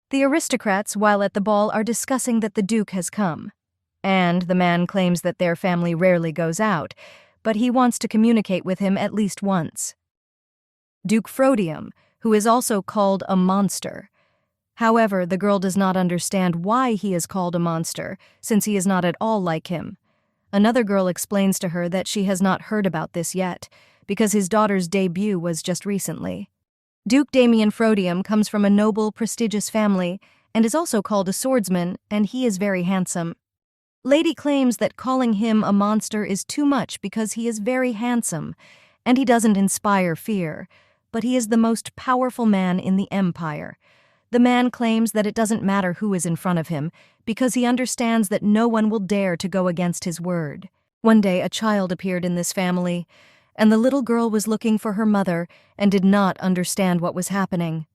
The aristocrats, while at the ball, are discussing that the Duke has come. And the man claims that their family rarely goes out, but he wants to communicate with him at least once. Duke Frodium, who is also called a monster. However, the girl does not understand why he is called a monster, since he is not at all like him. Another girl explains to her that she has not heard about this yet, because his daughter's debut was just recently. Duke Damien Frodium comes from a noble, prestigious family, and is also called a swordsman, and he is very handsome. Lady claims that calling him a monster is too much because he is very handsome, and he doesn't inspire fear, but he is the most powerful man in the empire. The man claims that it doesn't matter who is in front of him, because he understands that no one will dare to go against his word. One day a child appeared in this family, and the little girl was looking for her mother and did not understand what was happening.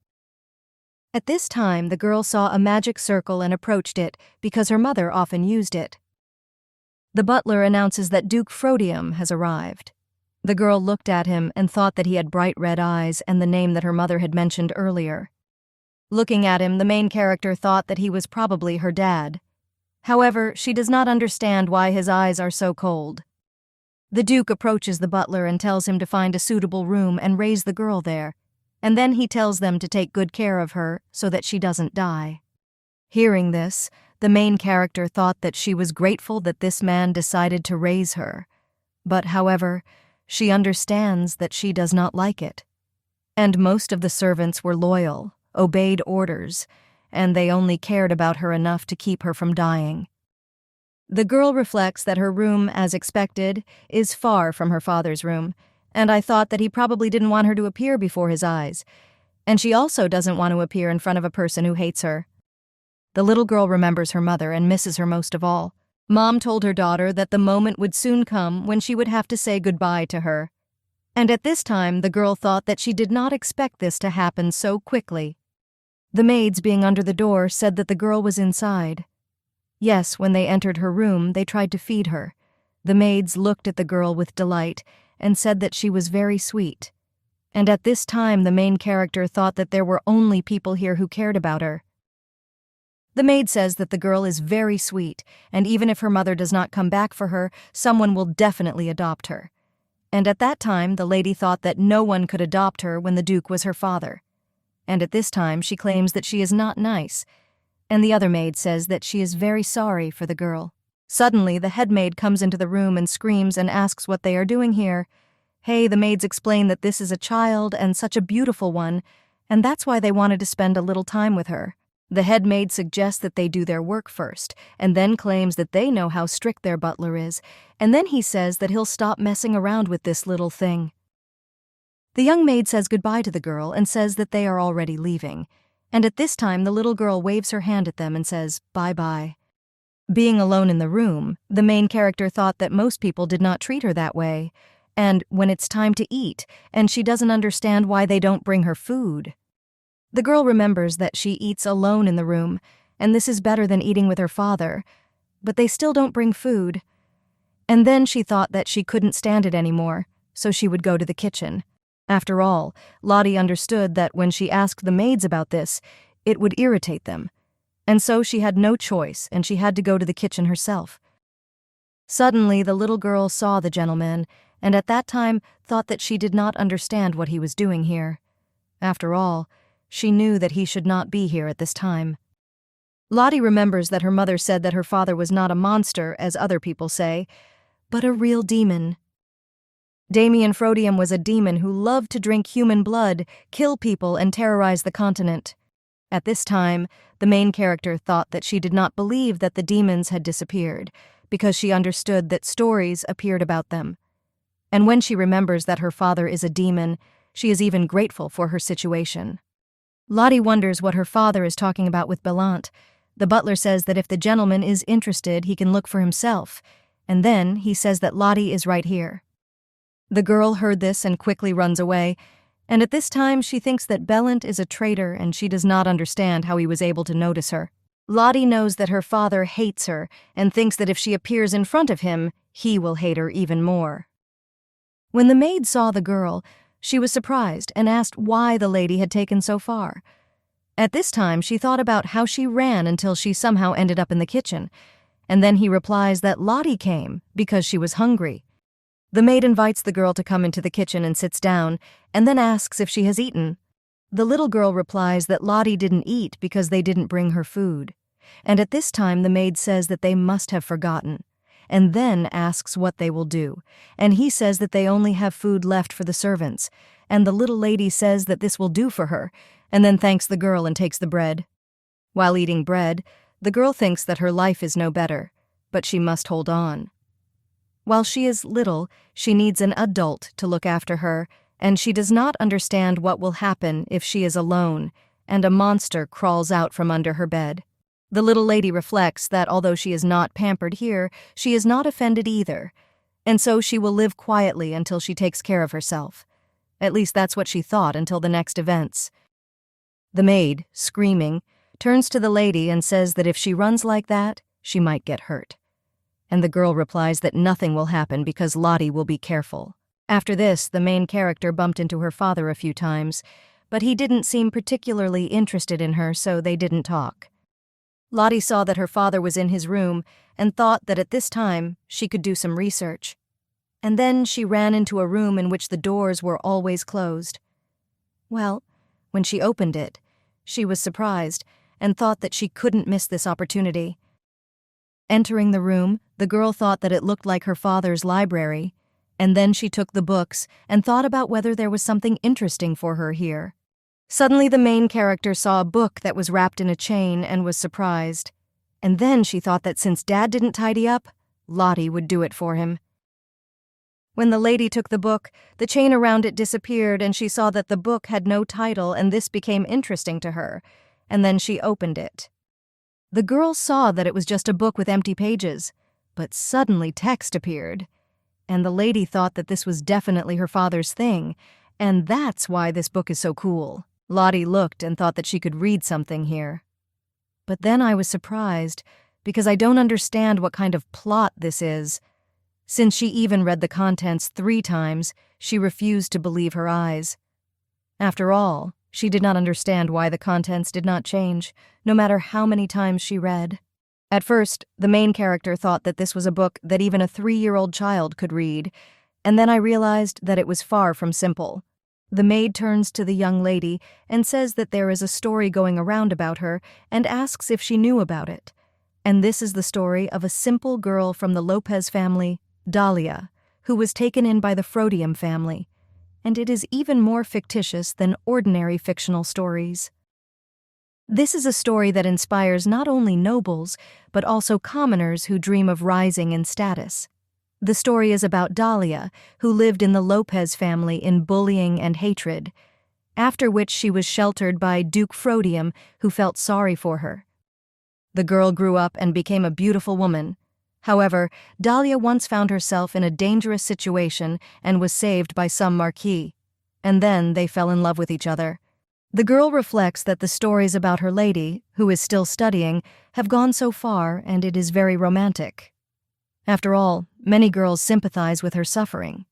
At this time, the girl saw a magic circle and approached it because her mother often used it. The butler announces that Duke Frodium has arrived. The girl looked at him and thought that he had bright red eyes and the name that her mother had mentioned earlier. Looking at him, the main character thought that he was probably her dad. However, she does not understand why his eyes are so cold. The Duke approaches the butler and tells him to find a suitable room and raise the girl there, and then he tells them to take good care of her so that she doesn't die. Hearing this, the main character thought that she was grateful that this man decided to raise her, but however, she understands that she does not like it. And most of the servants were loyal, obeyed orders, and they only cared about her enough to keep her from dying. The girl reflects that her room, as expected, is far from her father's room, and I thought that he probably didn't want her to appear before his eyes, and she also doesn't want to appear in front of a person who hates her. The little girl remembers her mother and misses her most of all. Mom told her daughter that the moment would soon come when she would have to say goodbye to her. And at this time, the girl thought that she did not expect this to happen so quickly. The maids, being under the door, said that the girl was inside. Yes, when they entered her room, they tried to feed her. The maids looked at the girl with delight and said that she was very sweet. And at this time, the main character thought that there were only people here who cared about her. The maid says that the girl is very sweet, and even if her mother does not come back for her, someone will definitely adopt her. And at that time, the lady thought that no one could adopt her when the Duke was her father. And at this time, she claims that she is not nice, and the other maid says that she is very sorry for the girl. Suddenly, the head maid comes into the room and screams and asks what they are doing here. Hey, the maids explain that this is a child and such a beautiful one, and that's why they wanted to spend a little time with her. The head maid suggests that they do their work first, and then claims that they know how strict their butler is, and then he says that he'll stop messing around with this little thing. The young maid says goodbye to the girl and says that they are already leaving, and at this time the little girl waves her hand at them and says, "Bye-bye." Being alone in the room, the main character thought that most people did not treat her that way, and when it's time to eat, and she doesn't understand why they don't bring her food. The girl remembers that she eats alone in the room, and this is better than eating with her father, but they still don't bring food. And then she thought that she couldn't stand it anymore, so she would go to the kitchen. After all, Lottie understood that when she asked the maids about this, it would irritate them, and so she had no choice and she had to go to the kitchen herself. Suddenly, the little girl saw the gentleman, and at that time thought that she did not understand what he was doing here. After all, she knew that he should not be here at this time. Lottie remembers that her mother said that her father was not a monster, as other people say, but a real demon. Damien Frodium was a demon who loved to drink human blood, kill people, and terrorize the continent. At this time, the main character thought that she did not believe that the demons had disappeared, because she understood that stories appeared about them. And when she remembers that her father is a demon, she is even grateful for her situation. Lottie wonders what her father is talking about with Belant. The butler says that if the gentleman is interested, he can look for himself, and then he says that Lottie is right here. The girl heard this and quickly runs away, and at this time she thinks that Belant is a traitor and she does not understand how he was able to notice her. Lottie knows that her father hates her and thinks that if she appears in front of him, he will hate her even more. When the maid saw the girl, she was surprised and asked why the lady had taken so far. At this time, she thought about how she ran until she somehow ended up in the kitchen, and then he replies that Lottie came because she was hungry. The maid invites the girl to come into the kitchen and sits down, and then asks if she has eaten. The little girl replies that Lottie didn't eat because they didn't bring her food. And at this time, the maid says that they must have forgotten, and then asks what they will do, and he says that they only have food left for the servants, and the little lady says that this will do for her, and then thanks the girl and takes the bread. While eating bread, the girl thinks that her life is no better, but she must hold on. While she is little, she needs an adult to look after her, and she does not understand what will happen if she is alone, and a monster crawls out from under her bed. The little lady reflects that although she is not pampered here, she is not offended either, and so she will live quietly until she takes care of herself. At least that's what she thought until the next events. The maid, screaming, turns to the lady and says that if she runs like that, she might get hurt. And the girl replies that nothing will happen because Lottie will be careful. After this, the main character bumped into her father a few times, but he didn't seem particularly interested in her, so they didn't talk. Lottie saw that her father was in his room and thought that at this time she could do some research. And then she ran into a room in which the doors were always closed. Well, when she opened it, she was surprised and thought that she couldn't miss this opportunity. Entering the room, the girl thought that it looked like her father's library, and then she took the books and thought about whether there was something interesting for her here. Suddenly the main character saw a book that was wrapped in a chain and was surprised. And then she thought that since Dad didn't tidy up, Lottie would do it for him. When the lady took the book, the chain around it disappeared and she saw that the book had no title, and this became interesting to her, and then she opened it. The girl saw that it was just a book with empty pages, but suddenly text appeared, and the lady thought that this was definitely her father's thing, and that's why this book is so cool. Lottie looked and thought that she could read something here. But then I was surprised, because I don't understand what kind of plot this is. Since she even read the contents 3 times, she refused to believe her eyes. After all, she did not understand why the contents did not change, no matter how many times she read. At first, the main character thought that this was a book that even a 3-year-old child could read, and then I realized that it was far from simple. The maid turns to the young lady and says that there is a story going around about her and asks if she knew about it. And this is the story of a simple girl from the Lopez family, Dahlia, who was taken in by the Frodium family, and it is even more fictitious than ordinary fictional stories. This is a story that inspires not only nobles, but also commoners who dream of rising in status. The story is about Dahlia, who lived in the Lopez family in bullying and hatred, after which she was sheltered by Duke Frodium, who felt sorry for her. The girl grew up and became a beautiful woman. However, Dahlia once found herself in a dangerous situation and was saved by some marquis, and then they fell in love with each other. The girl reflects that the stories about her lady, who is still studying, have gone so far, and it is very romantic. After all, many girls sympathize with her suffering.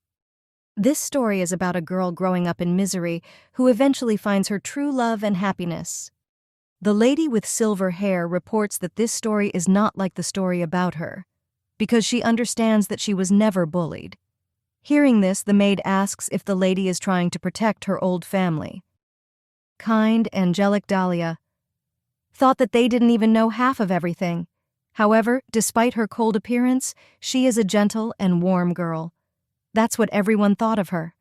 This story is about a girl growing up in misery who eventually finds her true love and happiness. The lady with silver hair reports that this story is not like the story about her, because she understands that she was never bullied. Hearing this, the maid asks if the lady is trying to protect her old family. Kind, angelic Dahlia thought that they didn't even know half of everything. However, despite her cold appearance, she is a gentle and warm girl. That's what everyone thought of her.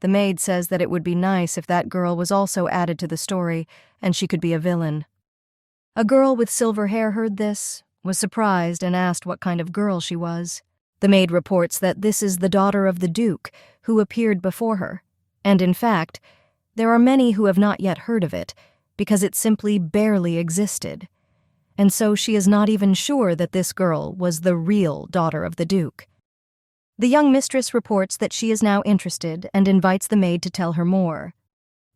The maid says that it would be nice if that girl was also added to the story and she could be a villain. A girl with silver hair heard this, was surprised, and asked what kind of girl she was. The maid reports that this is the daughter of the Duke, who appeared before her, and in fact, there are many who have not yet heard of it, because it simply barely existed. And so she is not even sure that this girl was the real daughter of the Duke. The young mistress reports that she is now interested and invites the maid to tell her more.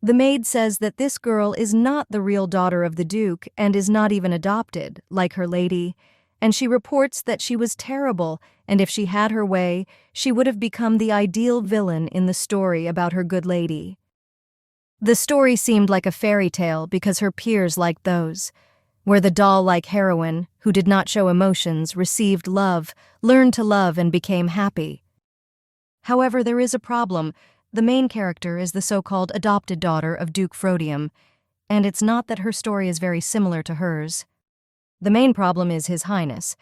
The maid says that this girl is not the real daughter of the Duke and is not even adopted, like her lady, and she reports that she was terrible, and if she had her way, she would have become the ideal villain in the story about her good lady. The story seemed like a fairy tale because her peers liked those, where the doll-like heroine, who did not show emotions, received love, learned to love, and became happy. However, there is a problem. The main character is the so-called adopted daughter of Duke Frodium, and it's not that her story is very similar to hers. The main problem is His Highness,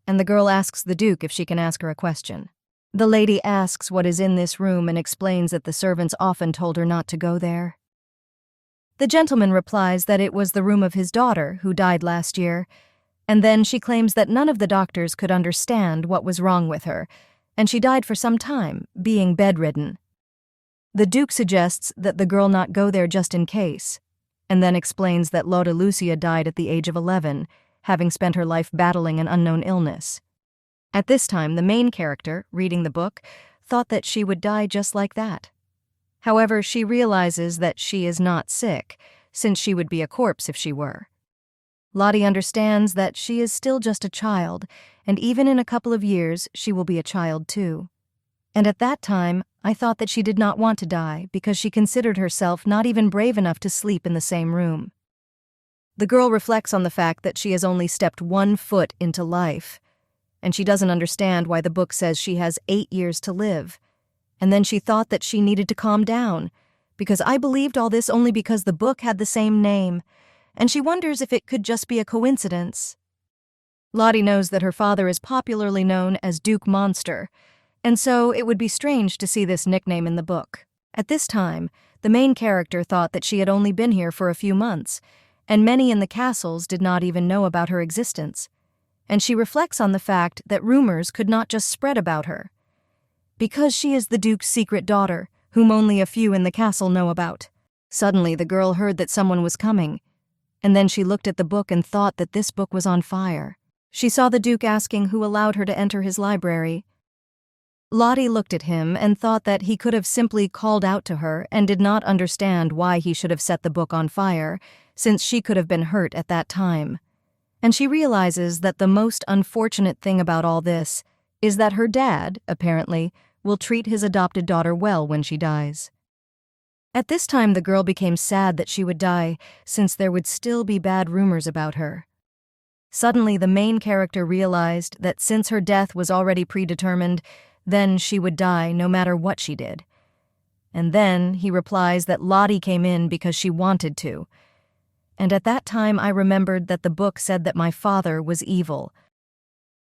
and the girl asks the Duke if she can ask her a question. The lady asks what is in this room and explains that the servants often told her not to go there. The gentleman replies that it was the room of his daughter, who died last year, and then she claims that none of the doctors could understand what was wrong with her, and she died for some time, being bedridden. The Duke suggests that the girl not go there just in case, and then explains that Lotta Lucia died at the age of 11, having spent her life battling an unknown illness. At this time, the main character, reading the book, thought that she would die just like that. However, she realizes that she is not sick, since she would be a corpse if she were. Lottie understands that she is still just a child, and even in a couple of years, she will be a child too. And at that time, I thought that she did not want to die because she considered herself not even brave enough to sleep in the same room. The girl reflects on the fact that she has only stepped 1 foot into life, and she doesn't understand why the book says she has 8 years to live. And then she thought that she needed to calm down, because I believed all this only because the book had the same name, and she wonders if it could just be a coincidence. Lottie knows that her father is popularly known as Duke Monster, and so it would be strange to see this nickname in the book. At this time, the main character thought that she had only been here for a few months, and many in the castles did not even know about her existence. And she reflects on the fact that rumors could not just spread about her, because she is the Duke's secret daughter, whom only a few in the castle know about. Suddenly, the girl heard that someone was coming, and then she looked at the book and thought that this book was on fire. She saw the Duke asking who allowed her to enter his library. Lottie looked at him and thought that he could have simply called out to her and did not understand why he should have set the book on fire, since she could have been hurt at that time. And she realizes that the most unfortunate thing about all this is that her dad, apparently, will treat his adopted daughter well when she dies. At this time, the girl became sad that she would die, since there would still be bad rumors about her. Suddenly, the main character realized that since her death was already predetermined, then she would die no matter what she did. And then he replies that Lottie came in because she wanted to. And at that time, I remembered that the book said that my father was evil.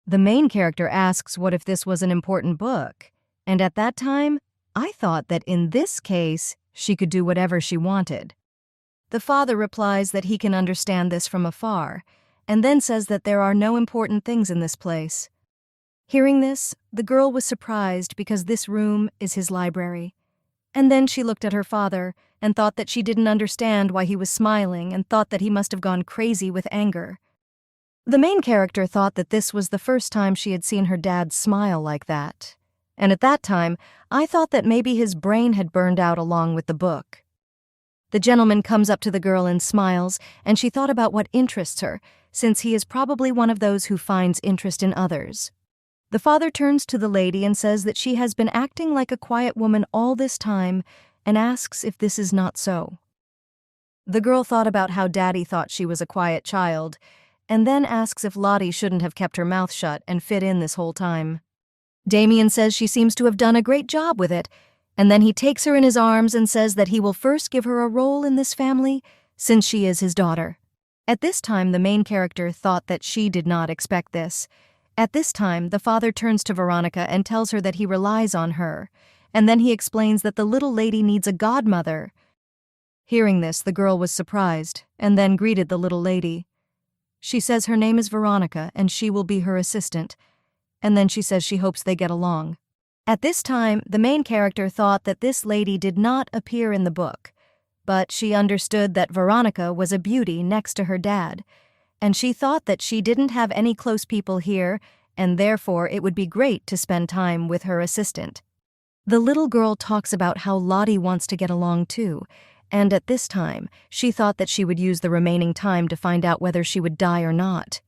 The main character asks what if this was an important book, and at that time, I thought that in this case, she could do whatever she wanted. The father replies that he can understand this from afar, and then says that there are no important things in this place. Hearing this, the girl was surprised because this room is his library. And then she looked at her father and thought that she didn't understand why he was smiling and thought that he must have gone crazy with anger. The main character thought that this was the first time she had seen her dad smile like that. And at that time, I thought that maybe his brain had burned out along with the book. The gentleman comes up to the girl and smiles, and she thought about what interests her, since he is probably one of those who finds interest in others. The father turns to the lady and says that she has been acting like a quiet woman all this time and asks if this is not so. The girl thought about how Daddy thought she was a quiet child, and then asks if Lottie shouldn't have kept her mouth shut and fit in this whole time. Damien says she seems to have done a great job with it, and then he takes her in his arms and says that he will first give her a role in this family, since she is his daughter. At this time, the main character thought that she did not expect this. At this time, the father turns to Veronica and tells her that he relies on her, and then he explains that the little lady needs a godmother. Hearing this, the girl was surprised, and then greeted the little lady. She says her name is Veronica, and she will be her assistant, and then she says she hopes they get along. At this time, the main character thought that this lady did not appear in the book, but she understood that Veronica was a beauty next to her dad, and she thought that she didn't have any close people here, and therefore it would be great to spend time with her assistant. The little girl talks about how Lottie wants to get along too, and at this time, she thought that she would use the remaining time to find out whether she would die or not.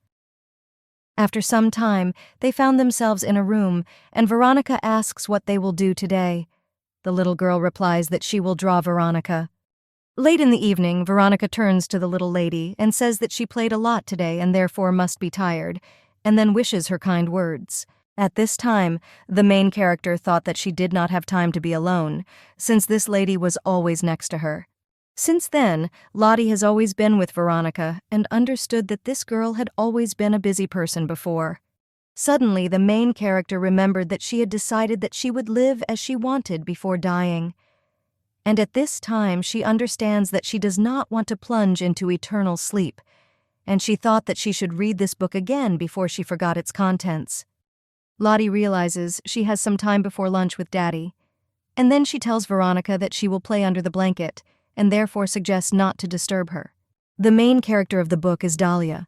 After some time, they found themselves in a room, and Veronica asks what they will do today. The little girl replies that she will draw Veronica. Late in the evening, Veronica turns to the little lady and says that she played a lot today and therefore must be tired, and then wishes her kind words. At this time, the main character thought that she did not have time to be alone, since this lady was always next to her. Since then, Lottie has always been with Veronica and understood that this girl had always been a busy person before. Suddenly, the main character remembered that she had decided that she would live as she wanted before dying. And at this time, she understands that she does not want to plunge into eternal sleep, and she thought that she should read this book again before she forgot its contents. Lottie realizes she has some time before lunch with Daddy, and then she tells Veronica that she will play under the blanket, and therefore suggests not to disturb her. The main character of the book is Dahlia.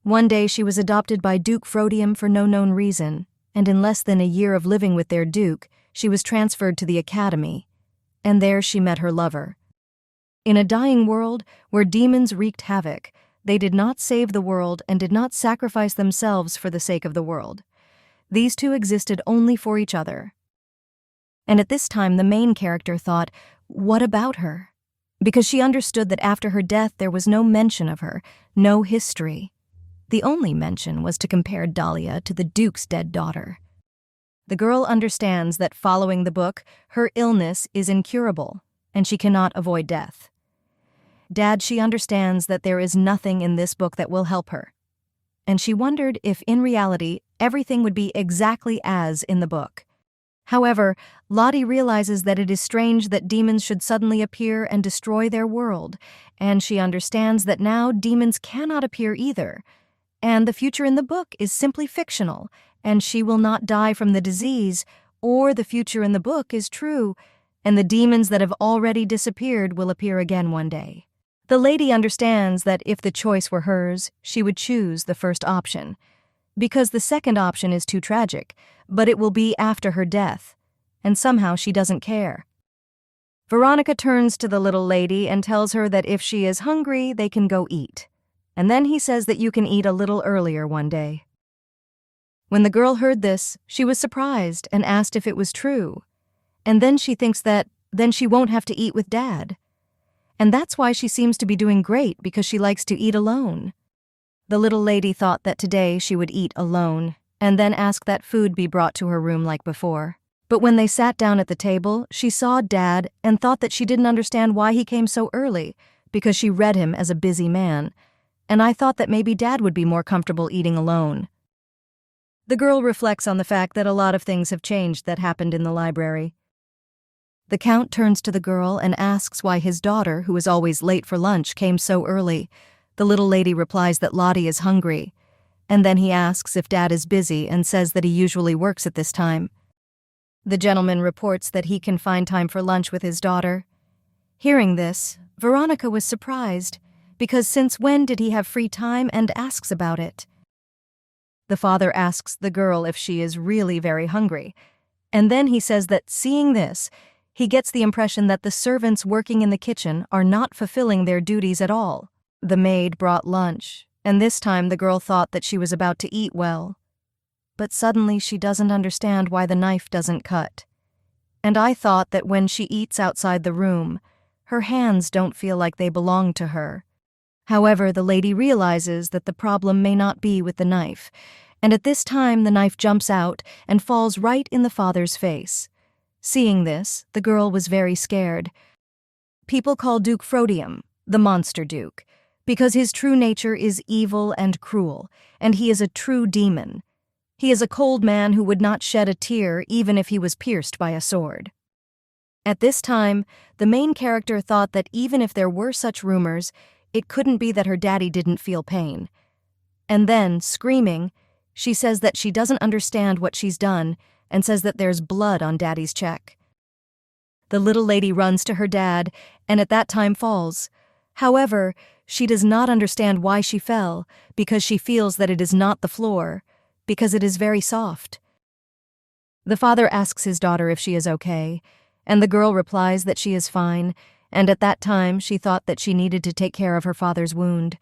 One day she was adopted by Duke Frodium for no known reason, and in less than a year of living with their Duke, she was transferred to the academy, and there she met her lover. In a dying world where demons wreaked havoc, they did not save the world and did not sacrifice themselves for the sake of the world. These two existed only for each other. And at this time, the main character thought, what about her? Because she understood that after her death there was no mention of her, no history. The only mention was to compare Dahlia to the Duke's dead daughter. The girl understands that following the book, her illness is incurable, and she cannot avoid death. Dad, she understands that there is nothing in this book that will help her, and she wondered if in reality everything would be exactly as in the book. However, Lottie realizes that it is strange that demons should suddenly appear and destroy their world, and she understands that now demons cannot appear either, and the future in the book is simply fictional, and she will not die from the disease, or the future in the book is true, and the demons that have already disappeared will appear again one day. The lady understands that if the choice were hers, she would choose the first option, because the second option is too tragic, but it will be after her death, and somehow she doesn't care. Veronica turns to the little lady and tells her that if she is hungry, they can go eat, and then he says that you can eat a little earlier one day. When the girl heard this, she was surprised and asked if it was true. And then she thinks that then she won't have to eat with Dad. And that's why she seems to be doing great, because she likes to eat alone. The little lady thought that today she would eat alone, and then ask that food be brought to her room like before. But when they sat down at the table, she saw Dad and thought that she didn't understand why he came so early, because she read him as a busy man. And I thought that maybe Dad would be more comfortable eating alone. The girl reflects on the fact that a lot of things have changed that happened in the library. The Count turns to the girl and asks why his daughter, who is always late for lunch, came so early. The little lady replies that Lottie is hungry, and then he asks if Dad is busy and says that he usually works at this time. The gentleman reports that he can find time for lunch with his daughter. Hearing this, Veronica was surprised, because since when did he have free time, and asks about it. The father asks the girl if she is really very hungry, and then he says that seeing this, he gets the impression that the servants working in the kitchen are not fulfilling their duties at all. The maid brought lunch, and this time the girl thought that she was about to eat well. But suddenly she doesn't understand why the knife doesn't cut. And I thought that when she eats outside the room, her hands don't feel like they belong to her. However, the lady realizes that the problem may not be with the knife, and at this time the knife jumps out and falls right in the father's face. Seeing this, the girl was very scared. People call Duke Frodium the Monster Duke, because his true nature is evil and cruel, and he is a true demon. He is a cold man who would not shed a tear even if he was pierced by a sword. At this time, the main character thought that even if there were such rumors, it couldn't be that her daddy didn't feel pain. And then, screaming, she says that she doesn't understand what she's done and says that there's blood on Daddy's check. The little lady runs to her dad and at that time falls. However, she does not understand why she fell, because she feels that it is not the floor, because it is very soft. The father asks his daughter if she is okay, and the girl replies that she is fine, and at that time she thought that she needed to take care of her father's wound.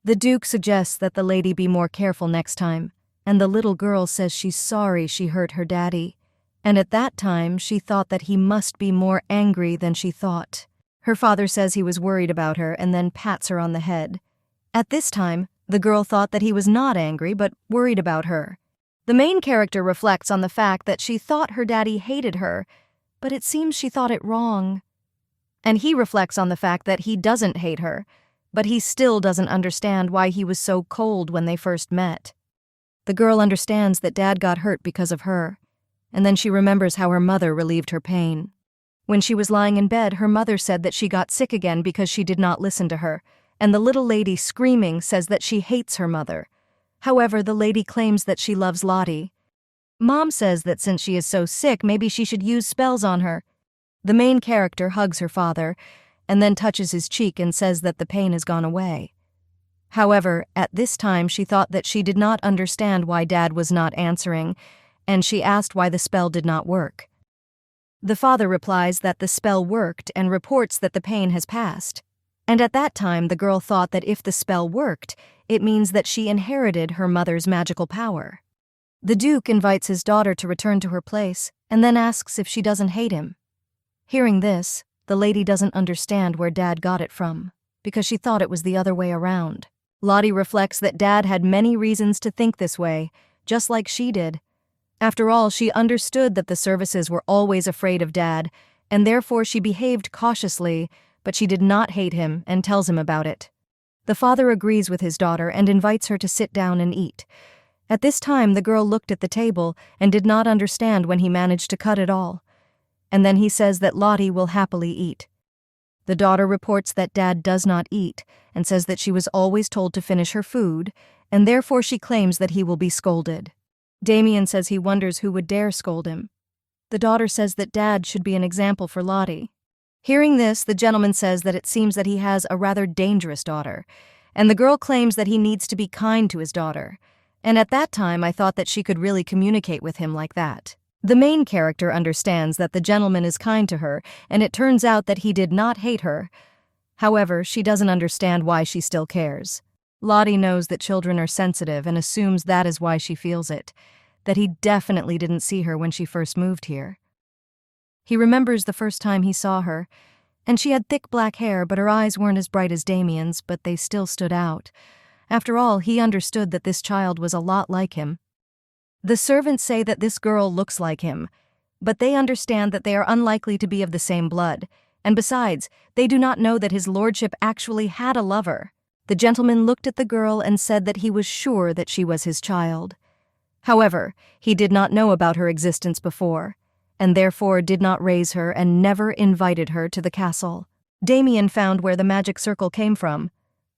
The Duke suggests that the lady be more careful next time, and the little girl says she's sorry she hurt her daddy, and at that time she thought that he must be more angry than she thought. Her father says he was worried about her and then pats her on the head. At this time, the girl thought that he was not angry but worried about her. The main character reflects on the fact that she thought her daddy hated her, but it seems she thought it wrong. And he reflects on the fact that he doesn't hate her, but he still doesn't understand why he was so cold when they first met. The girl understands that dad got hurt because of her, and then she remembers how her mother relieved her pain. When she was lying in bed, her mother said that she got sick again because she did not listen to her, and the little lady screaming says that she hates her mother. However, the lady claims that she loves Lottie. Mom says that since she is so sick, maybe she should use spells on her. The main character hugs her father, and then touches his cheek and says that the pain has gone away. However, at this time she thought that she did not understand why Dad was not answering, and she asked why the spell did not work. The father replies that the spell worked and reports that the pain has passed. And at that time the girl thought that if the spell worked, it means that she inherited her mother's magical power. The Duke invites his daughter to return to her place, and then asks if she doesn't hate him. Hearing this, the lady doesn't understand where Dad got it from, because she thought it was the other way around. Lottie reflects that Dad had many reasons to think this way, just like she did. After all, she understood that the services were always afraid of Dad, and therefore she behaved cautiously, but she did not hate him and tells him about it. The father agrees with his daughter and invites her to sit down and eat. At this time, the girl looked at the table and did not understand when he managed to cut it all. And then he says that Lottie will happily eat. The daughter reports that Dad does not eat and says that she was always told to finish her food, and therefore she claims that he will be scolded. Damien says he wonders who would dare scold him. The daughter says that Dad should be an example for Lottie. Hearing this, the gentleman says that it seems that he has a rather dangerous daughter, and the girl claims that he needs to be kind to his daughter. And at that time, I thought that she could really communicate with him like that. The main character understands that the gentleman is kind to her, and it turns out that he did not hate her. However, she doesn't understand why she still cares. Lottie knows that children are sensitive and assumes that is why she feels it, that he definitely didn't see her when she first moved here. He remembers the first time he saw her, and she had thick black hair, but her eyes weren't as bright as Damien's, but they still stood out. After all, he understood that this child was a lot like him. The servants say that this girl looks like him, but they understand that they are unlikely to be of the same blood, and besides, they do not know that his lordship actually had a lover. The gentleman looked at the girl and said that he was sure that she was his child. However, he did not know about her existence before, and therefore did not raise her and never invited her to the castle. Damien found where the magic circle came from.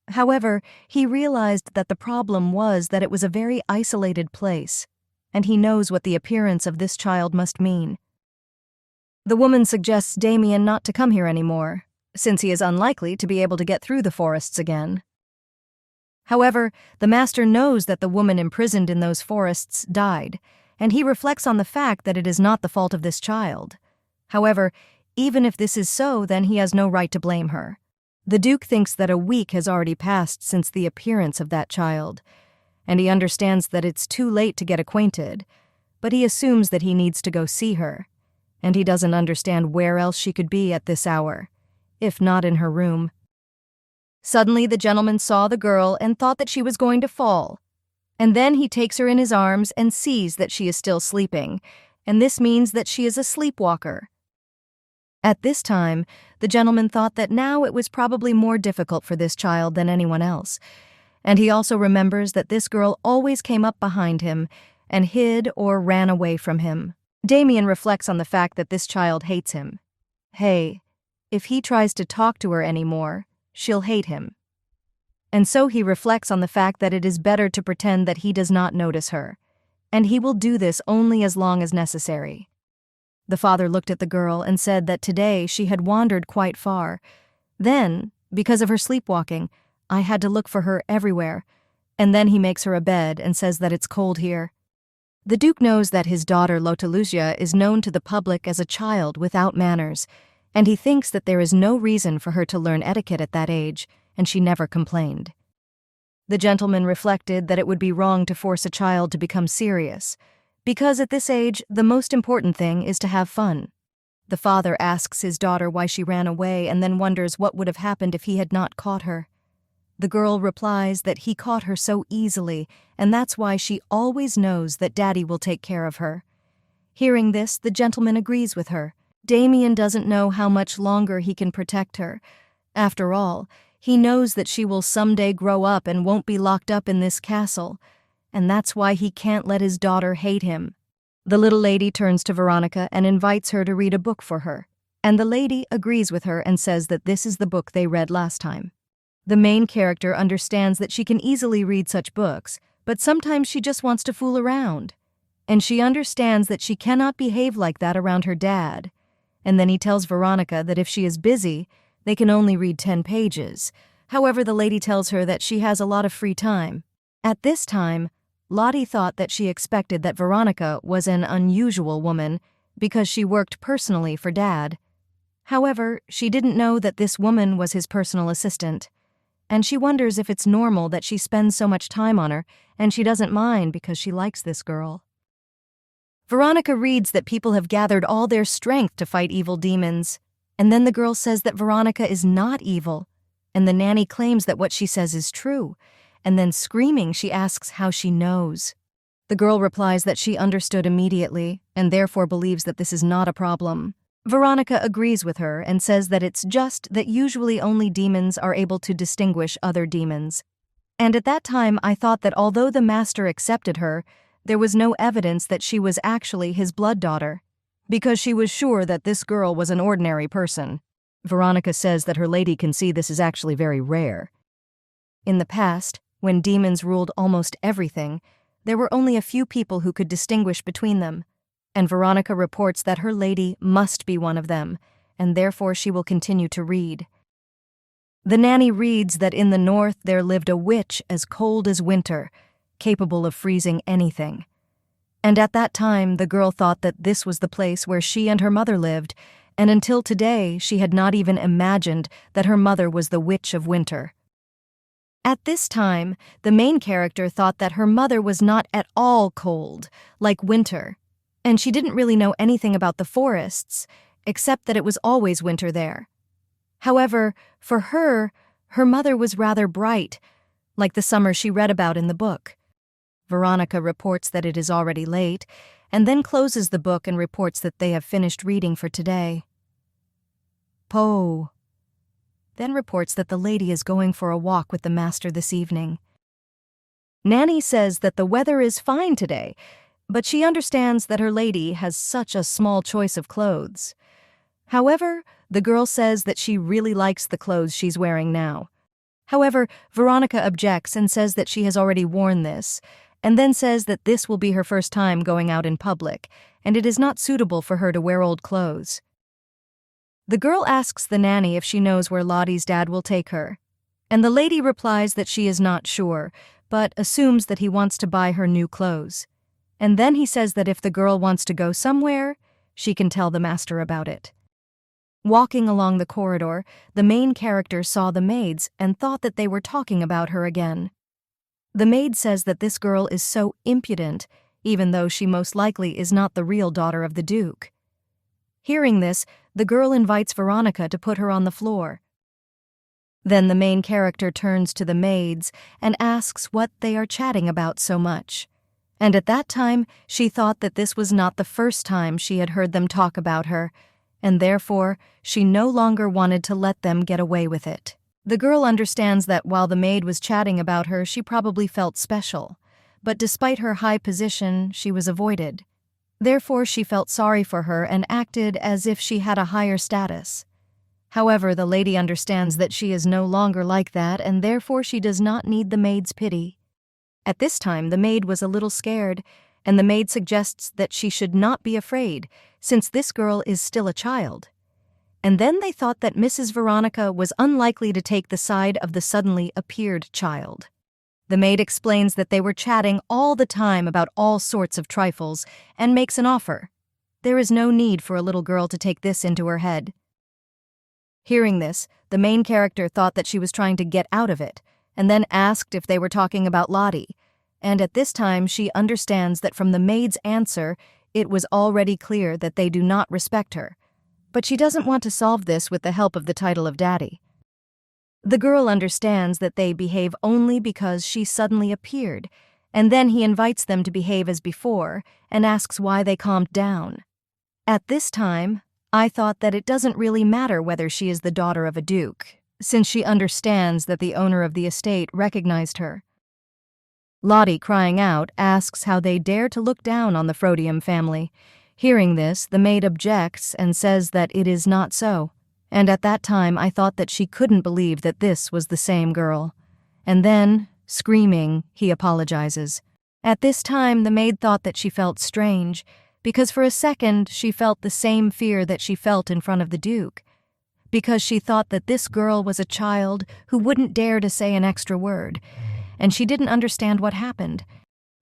However, he realized that the problem was that it was a very isolated place, and he knows what the appearance of this child must mean. The woman suggests Damien not to come here anymore, since he is unlikely to be able to get through the forests again. However, the master knows that the woman imprisoned in those forests died, and he reflects on the fact that it is not the fault of this child. However, even if this is so, then he has no right to blame her. The Duke thinks that a week has already passed since the appearance of that child, and he understands that it's too late to get acquainted, but he assumes that he needs to go see her, and he doesn't understand where else she could be at this hour, if not in her room. Suddenly the gentleman saw the girl and thought that she was going to fall, and then he takes her in his arms and sees that she is still sleeping, and this means that she is a sleepwalker. At this time, the gentleman thought that now it was probably more difficult for this child than anyone else, and he also remembers that this girl always came up behind him and hid or ran away from him. Damien reflects on the fact that this child hates him. Hey, if he tries to talk to her anymore, she'll hate him. And so he reflects on the fact that it is better to pretend that he does not notice her, and he will do this only as long as necessary. The father looked at the girl and said that today she had wandered quite far. Then, because of her sleepwalking, I had to look for her everywhere, and then he makes her a bed and says that it's cold here. The Duke knows that his daughter Lotalusia is known to the public as a child without manners, and he thinks that there is no reason for her to learn etiquette at that age, and she never complained. The gentleman reflected that it would be wrong to force a child to become serious, because at this age, the most important thing is to have fun. The father asks his daughter why she ran away and then wonders what would have happened if he had not caught her. The girl replies that he caught her so easily, and that's why she always knows that Daddy will take care of her. Hearing this, the gentleman agrees with her. Damien doesn't know how much longer he can protect her. After all, he knows that she will someday grow up and won't be locked up in this castle, and that's why he can't let his daughter hate him. The little lady turns to Veronica and invites her to read a book for her, and the lady agrees with her and says that this is the book they read last time. The main character understands that she can easily read such books, but sometimes she just wants to fool around. And she understands that she cannot behave like that around her dad. And then he tells Veronica that if she is busy, they can only read 10 pages. However, the lady tells her that she has a lot of free time. At this time, Lottie thought that she expected that Veronica was an unusual woman because she worked personally for Dad. However, she didn't know that this woman was his personal assistant. And she wonders if it's normal that she spends so much time on her, and she doesn't mind because she likes this girl. Veronica reads that people have gathered all their strength to fight evil demons, and then the girl says that Veronica is not evil, and the nanny claims that what she says is true, and then screaming she asks how she knows. The girl replies that she understood immediately, and therefore believes that this is not a problem. Veronica agrees with her and says that it's just that usually only demons are able to distinguish other demons. And at that time I thought that although the master accepted her, there was no evidence that she was actually his blood daughter, because she was sure that this girl was an ordinary person. Veronica says that her lady can see this is actually very rare. In the past, when demons ruled almost everything, there were only a few people who could distinguish between them. And Veronica reports that her lady must be one of them, and therefore she will continue to read. The nanny reads that in the north there lived a witch as cold as winter, capable of freezing anything. And at that time the girl thought that this was the place where she and her mother lived, and until today she had not even imagined that her mother was the witch of winter. At this time, the main character thought that her mother was not at all cold, like winter, and she didn't really know anything about the forests, except that it was always winter there. However, for her, her mother was rather bright, like the summer she read about in the book. Veronica reports that it is already late, and then closes the book and reports that they have finished reading for today. Poe then reports that the lady is going for a walk with the master this evening. Nanny says that the weather is fine today, but she understands that her lady has such a small choice of clothes. However, the girl says that she really likes the clothes she's wearing now. However, Veronica objects and says that she has already worn this, and then says that this will be her first time going out in public, and it is not suitable for her to wear old clothes. The girl asks the nanny if she knows where Lottie's dad will take her, and the lady replies that she is not sure, but assumes that he wants to buy her new clothes. And then he says that if the girl wants to go somewhere, she can tell the master about it. Walking along the corridor, the main character saw the maids and thought that they were talking about her again. The maid says that this girl is so impudent, even though she most likely is not the real daughter of the Duke. Hearing this, the girl invites Veronica to put her on the floor. Then the main character turns to the maids and asks what they are chatting about so much. And at that time, she thought that this was not the first time she had heard them talk about her, and therefore she no longer wanted to let them get away with it. The girl understands that while the maid was chatting about her, she probably felt special, but despite her high position, she was avoided. Therefore, she felt sorry for her and acted as if she had a higher status. However, the lady understands that she is no longer like that, and therefore she does not need the maid's pity. At this time, the maid was a little scared, and the maid suggests that she should not be afraid, since this girl is still a child. And then they thought that Mrs. Veronica was unlikely to take the side of the suddenly appeared child. The maid explains that they were chatting all the time about all sorts of trifles and makes an offer. There is no need for a little girl to take this into her head. Hearing this, the main character thought that she was trying to get out of it, and then asked if they were talking about Lottie, and at this time she understands that from the maid's answer, it was already clear that they do not respect her. but she doesn't want to solve this with the help of the title of daddy. The girl understands that they behave only because she suddenly appeared, and then he invites them to behave as before and asks why they calmed down. At this time, I thought that it doesn't really matter whether she is the daughter of a duke, since she understands that the owner of the estate recognized her. Lottie, crying out, asks how they dare to look down on the Frodium family. Hearing this, the maid objects and says that it is not so. And at that time I thought that she couldn't believe that this was the same girl. And then, screaming, he apologizes. At this time the maid thought that she felt strange, because for a second she felt the same fear that she felt in front of the Duke, because she thought that this girl was a child who wouldn't dare to say an extra word, and she didn't understand what happened.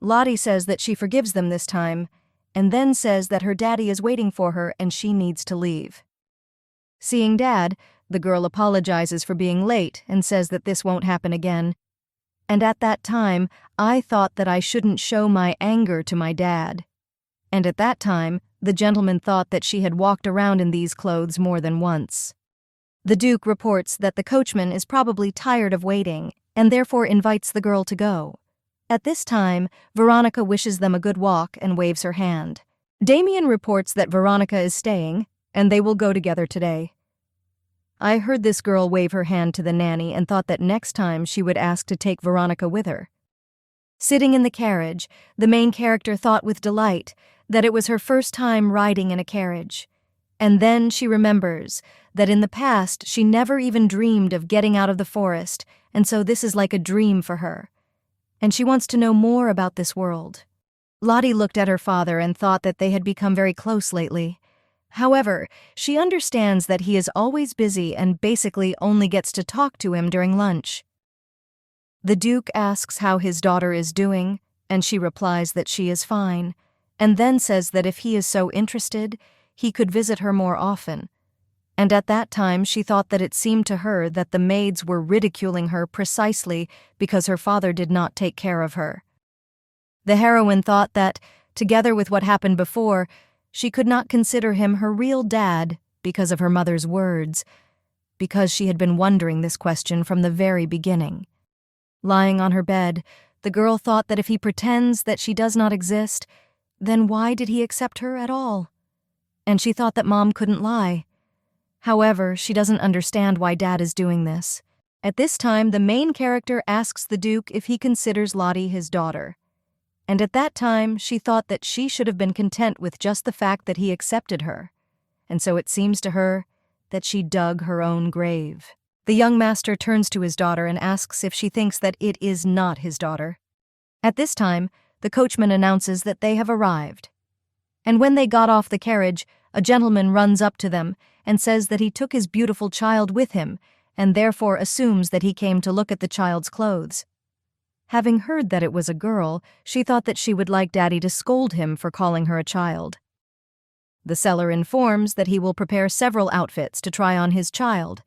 Lottie says that she forgives them this time, and then says that her daddy is waiting for her and she needs to leave. Seeing Dad, the girl apologizes for being late and says that this won't happen again. And at that time, I thought that I shouldn't show my anger to my dad. And at that time, the gentleman thought that she had walked around in these clothes more than once. The Duke reports that the coachman is probably tired of waiting and therefore invites the girl to go. At this time, Veronica wishes them a good walk and waves her hand. Damien reports that Veronica is staying, and they will go together today. I heard this girl wave her hand to the nanny and thought that next time she would ask to take Veronica with her. Sitting in the carriage, the main character thought with delight that it was her first time riding in a carriage. And then she remembers that in the past she never even dreamed of getting out of the forest, and so this is like a dream for her. And she wants to know more about this world. Lottie looked at her father and thought that they had become very close lately. However, she understands that he is always busy and basically only gets to talk to him during lunch. The Duke asks how his daughter is doing, and she replies that she is fine, and then says that if he is so interested, he could visit her more often. And at that time she thought that it seemed to her that the maids were ridiculing her precisely because her father did not take care of her. The heroine thought that, together with what happened before, she could not consider him her real dad because of her mother's words, because she had been wondering this question from the very beginning. Lying on her bed, the girl thought that if he pretends that she does not exist, then why did he accept her at all? And she thought that Mom couldn't lie. However, she doesn't understand why Dad is doing this. At this time, the main character asks the Duke if he considers Lottie his daughter. And at that time, she thought that she should have been content with just the fact that he accepted her. And so it seems to her that she dug her own grave. The young master turns to his daughter and asks if she thinks that it is not his daughter. At this time, the coachman announces that they have arrived. And when they got off the carriage, a gentleman runs up to them and says that he took his beautiful child with him and therefore assumes that he came to look at the child's clothes. Having heard that it was a girl, she thought that she would like Daddy to scold him for calling her a child. The seller informs that he will prepare several outfits to try on his child.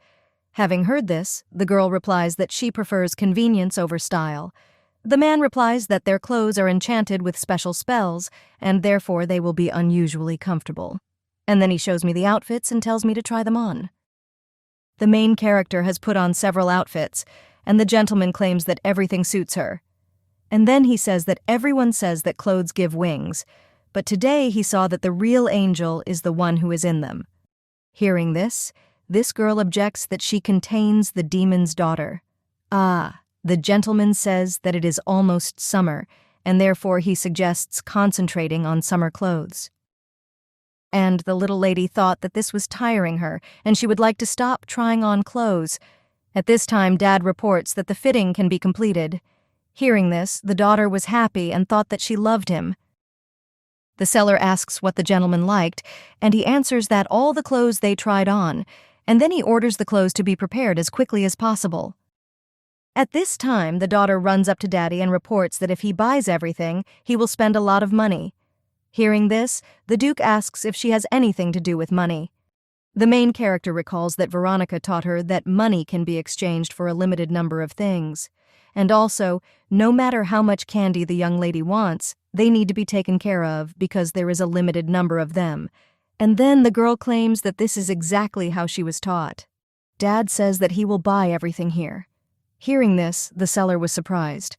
Having heard this, the girl replies that she prefers convenience over style. The man replies that their clothes are enchanted with special spells, and therefore they will be unusually comfortable. And then he shows me the outfits and tells me to try them on. The main character has put on several outfits, and the gentleman claims that everything suits her. And then he says that everyone says that clothes give wings, but today he saw that the real angel is the one who is in them. Hearing this girl objects that she contains the demon's daughter. The gentleman says that it is almost summer, and therefore he suggests concentrating on summer clothes. And the little lady thought that this was tiring her, and she would like to stop trying on clothes. At this time, Dad reports that the fitting can be completed. Hearing this, the daughter was happy and thought that she loved him. The seller asks what the gentleman liked, and he answers that all the clothes they tried on, and then he orders the clothes to be prepared as quickly as possible. At this time, the daughter runs up to Daddy and reports that if he buys everything, he will spend a lot of money. Hearing this, the Duke asks if she has anything to do with money. The main character recalls that Veronica taught her that money can be exchanged for a limited number of things. And also, no matter how much candy the young lady wants, they need to be taken care of because there is a limited number of them. And then the girl claims that this is exactly how she was taught. Dad says that he will buy everything here. Hearing this, the seller was surprised.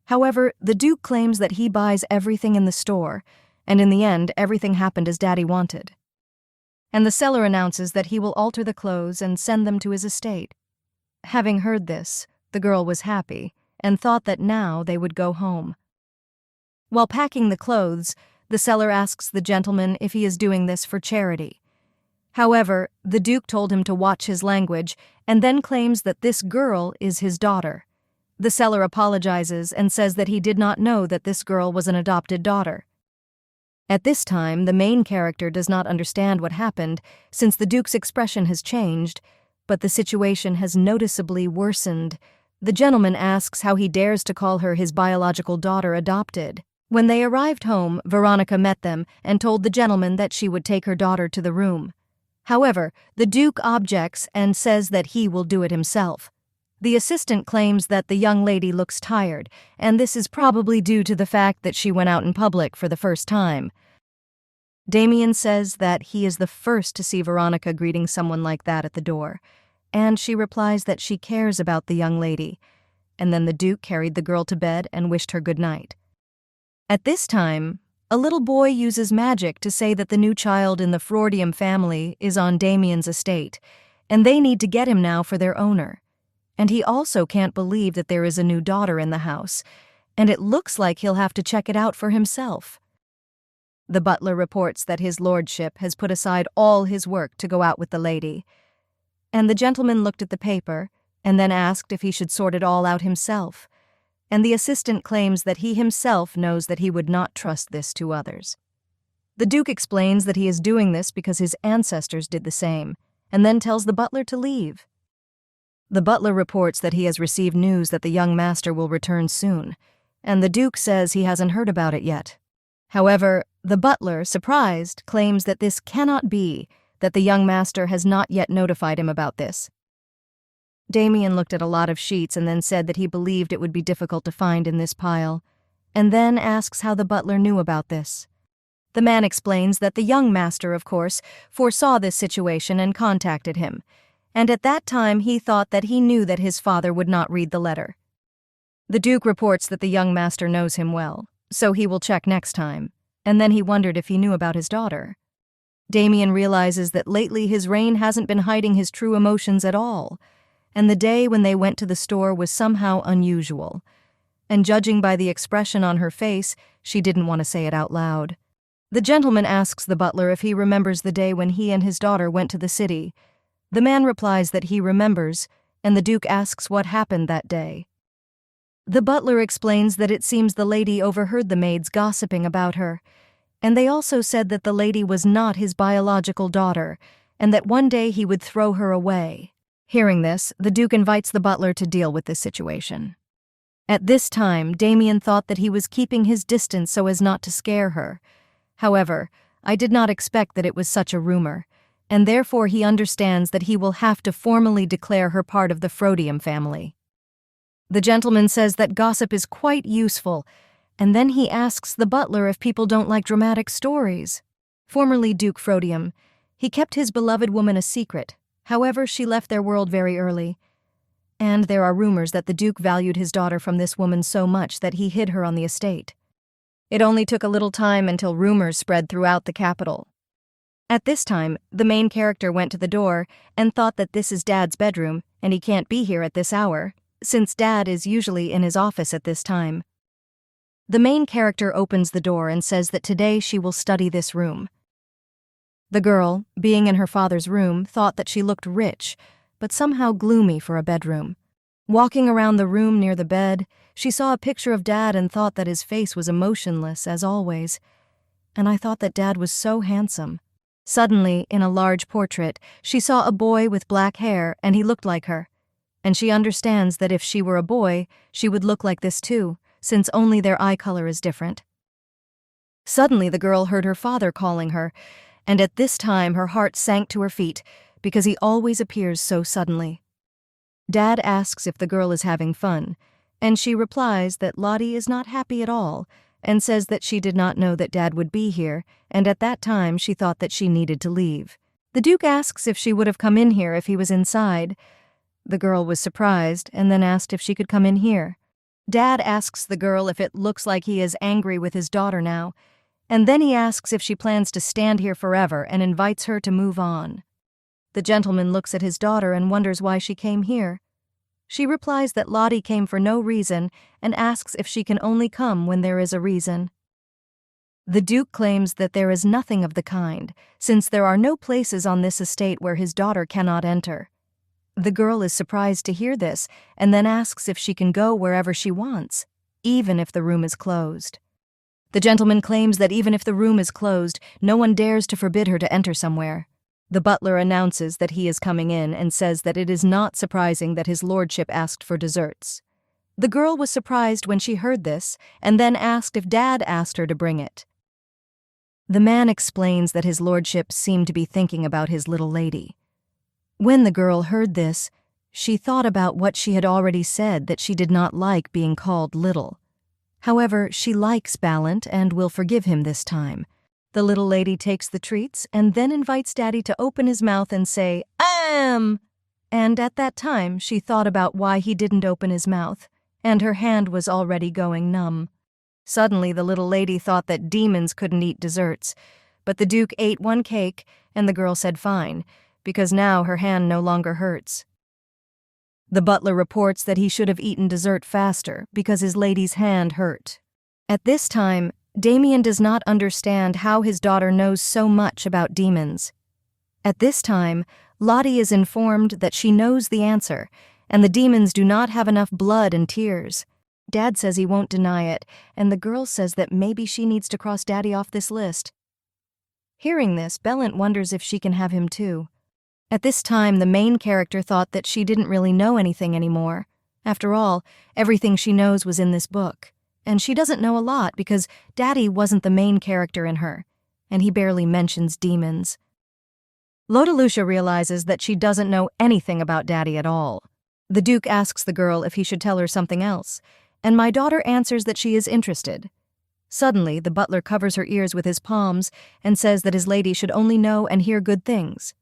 However, the Duke claims that he buys everything in the store, and in the end, everything happened as Daddy wanted. And the seller announces that he will alter the clothes and send them to his estate. Having heard this, the girl was happy and thought that now they would go home. While packing the clothes, the seller asks the gentleman if he is doing this for charity. However, the Duke told him to watch his language and then claims that this girl is his daughter. The seller apologizes and says that he did not know that this girl was an adopted daughter. At this time, the main character does not understand what happened since the Duke's expression has changed, but the situation has noticeably worsened. The gentleman asks how he dares to call her his biological daughter adopted. When they arrived home, Veronica met them and told the gentleman that she would take her daughter to the room. However, the Duke objects and says that he will do it himself. The assistant claims that the young lady looks tired, and this is probably due to the fact that she went out in public for the first time. Damien says that he is the first to see Veronica greeting someone like that at the door, and she replies that she cares about the young lady, and then the Duke carried the girl to bed and wished her good night. At this time, a little boy uses magic to say that the new child in the Freudium family is on Damien's estate, and they need to get him now for their owner. And he also can't believe that there is a new daughter in the house, and it looks like he'll have to check it out for himself. The butler reports that his lordship has put aside all his work to go out with the lady, and the gentleman looked at the paper and then asked if he should sort it all out himself, and the assistant claims that he himself knows that he would not trust this to others. The Duke explains that he is doing this because his ancestors did the same, and then tells the butler to leave. The butler reports that he has received news that the young master will return soon, and the Duke says he hasn't heard about it yet. However, the butler, surprised, claims that this cannot be, that the young master has not yet notified him about this. Damien looked at a lot of sheets and then said that he believed it would be difficult to find in this pile, and then asks how the butler knew about this. The man explains that the young master, of course, foresaw this situation and contacted him, and at that time he thought that he knew that his father would not read the letter. The Duke reports that the young master knows him well, so he will check next time, and then he wondered if he knew about his daughter. Damien realizes that lately his reign hasn't been hiding his true emotions at all, and the day when they went to the store was somehow unusual, and judging by the expression on her face, she didn't want to say it out loud. The gentleman asks the butler if he remembers the day when he and his daughter went to the city. The man replies that he remembers, and the Duke asks what happened that day. The butler explains that it seems the lady overheard the maids gossiping about her, and they also said that the lady was not his biological daughter, and that one day he would throw her away. Hearing this, the Duke invites the butler to deal with this situation. At this time, Damien thought that he was keeping his distance so as not to scare her. However, I did not expect that it was such a rumor, and therefore he understands that he will have to formally declare her part of the Freudium family. The gentleman says that gossip is quite useful, and then he asks the butler if people don't like dramatic stories. Formerly Duke Freudium, he kept his beloved woman a secret. However, she left their world very early, and there are rumors that the Duke valued his daughter from this woman so much that he hid her on the estate. It only took a little time until rumors spread throughout the capital. At this time, the main character went to the door and thought that this is Dad's bedroom and he can't be here at this hour, since Dad is usually in his office at this time. The main character opens the door and says that today she will study this room. The girl, being in her father's room, thought that she looked rich, but somehow gloomy for a bedroom. Walking around the room near the bed, she saw a picture of Dad and thought that his face was emotionless, as always. And I thought that Dad was so handsome. Suddenly, in a large portrait, she saw a boy with black hair, and he looked like her. And she understands that if she were a boy, she would look like this too, since only their eye color is different. Suddenly, the girl heard her father calling her, and at this time her heart sank to her feet, because he always appears so suddenly. Dad asks if the girl is having fun, and she replies that Lottie is not happy at all, and says that she did not know that Dad would be here, and at that time she thought that she needed to leave. The Duke asks if she would have come in here if he was inside. The girl was surprised and then asked if she could come in here. Dad asks the girl if it looks like he is angry with his daughter now, and then he asks if she plans to stand here forever and invites her to move on. The gentleman looks at his daughter and wonders why she came here. She replies that Lottie came for no reason and asks if she can only come when there is a reason. The Duke claims that there is nothing of the kind, since there are no places on this estate where his daughter cannot enter. The girl is surprised to hear this and then asks if she can go wherever she wants, even if the room is closed. The gentleman claims that even if the room is closed, no one dares to forbid her to enter somewhere. The butler announces that he is coming in and says that it is not surprising that his lordship asked for desserts. The girl was surprised when she heard this and then asked if Dad asked her to bring it. The man explains that his lordship seemed to be thinking about his little lady. When the girl heard this, she thought about what she had already said, that she did not like being called little. However, she likes Ballant and will forgive him this time. The little lady takes the treats and then invites Daddy to open his mouth and say, "Am!" And at that time, she thought about why he didn't open his mouth, and her hand was already going numb. Suddenly, the little lady thought that demons couldn't eat desserts, but the Duke ate one cake, and the girl said fine, because now her hand no longer hurts. The butler reports that he should have eaten dessert faster because his lady's hand hurt. At this time, Damien does not understand how his daughter knows so much about demons. At this time, Lottie is informed that she knows the answer, and the demons do not have enough blood and tears. Dad says he won't deny it, and the girl says that maybe she needs to cross Daddy off this list. Hearing this, Ballant wonders if she can have him too. At this time, the main character thought that she didn't really know anything anymore. After all, everything she knows was in this book. And she doesn't know a lot because Daddy wasn't the main character in her, and he barely mentions demons. Lodelucia realizes that she doesn't know anything about Daddy at all. The Duke asks the girl if he should tell her something else, and my daughter answers that she is interested. Suddenly, the butler covers her ears with his palms and says that his lady should only know and hear good things.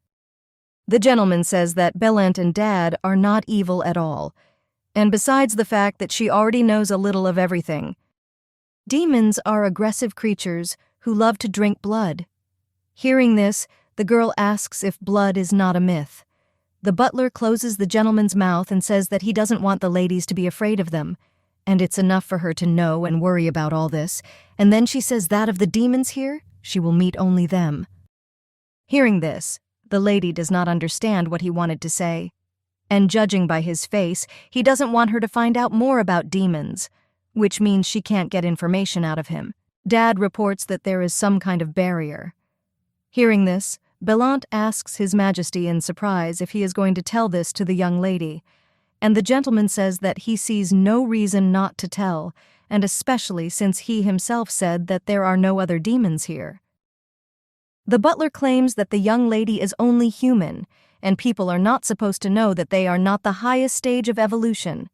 The gentleman says that Ballant and Dad are not evil at all, and besides the fact that she already knows a little of everything. Demons are aggressive creatures who love to drink blood. Hearing this, the girl asks if blood is not a myth. The butler closes the gentleman's mouth and says that he doesn't want the ladies to be afraid of them, and it's enough for her to know and worry about all this, and then she says that of the demons here, she will meet only them. Hearing this, the lady does not understand what he wanted to say, and judging by his face, he doesn't want her to find out more about demons, which means she can't get information out of him. Dad reports that there is some kind of barrier. Hearing this, Ballant asks His Majesty in surprise if he is going to tell this to the young lady, and the gentleman says that he sees no reason not to tell, and especially since he himself said that there are no other demons here. The butler claims that the young lady is only human, and people are not supposed to know that they are not the highest stage of evolution.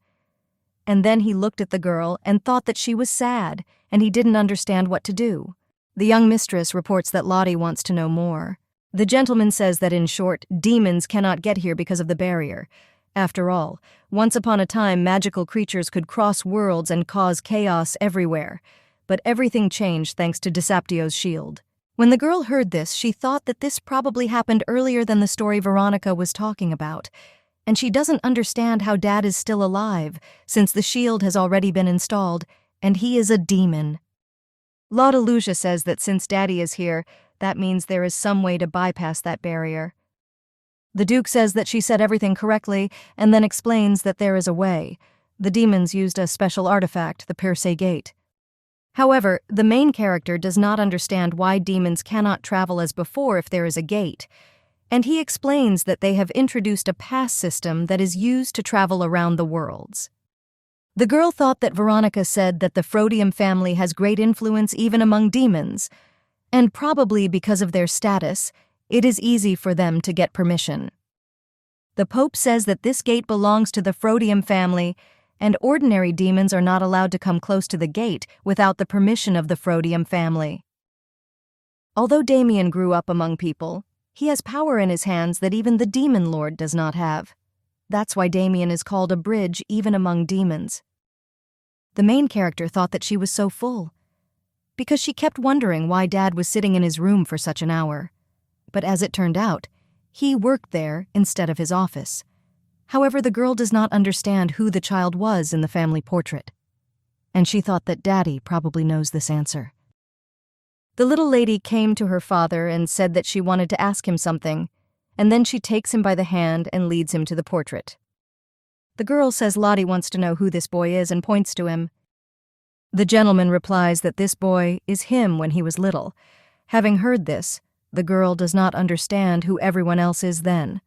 And then he looked at the girl and thought that she was sad, and he didn't understand what to do. The young mistress reports that Lottie wants to know more. The gentleman says that, in short, demons cannot get here because of the barrier. After all, once upon a time magical creatures could cross worlds and cause chaos everywhere, but everything changed thanks to Disaptio's shield. When the girl heard this, she thought that this probably happened earlier than the story Veronica was talking about, and she doesn't understand how Dad is still alive, since the shield has already been installed, and he is a demon. Lodelucia says that since Daddy is here, that means there is some way to bypass that barrier. The Duke says that she said everything correctly, and then explains that there is a way. The demons used a special artifact, the Per Se Gate. However, the main character does not understand why demons cannot travel as before if there is a gate, and he explains that they have introduced a pass system that is used to travel around the worlds. The girl thought that Veronica said that the Frodium family has great influence even among demons, and probably because of their status, it is easy for them to get permission. The Pope says that this gate belongs to the Frodium family, and ordinary demons are not allowed to come close to the gate without the permission of the Frodium family. Although Damien grew up among people, he has power in his hands that even the demon lord does not have. That's why Damien is called a bridge even among demons. The main character thought that she was so full, because she kept wondering why Dad was sitting in his room for such an hour. But as it turned out, he worked there instead of his office. However, the girl does not understand who the child was in the family portrait, and she thought that Daddy probably knows this answer. The little lady came to her father and said that she wanted to ask him something, and then she takes him by the hand and leads him to the portrait. The girl says Lottie wants to know who this boy is and points to him. The gentleman replies that this boy is him when he was little. Having heard this, the girl does not understand who everyone else is then.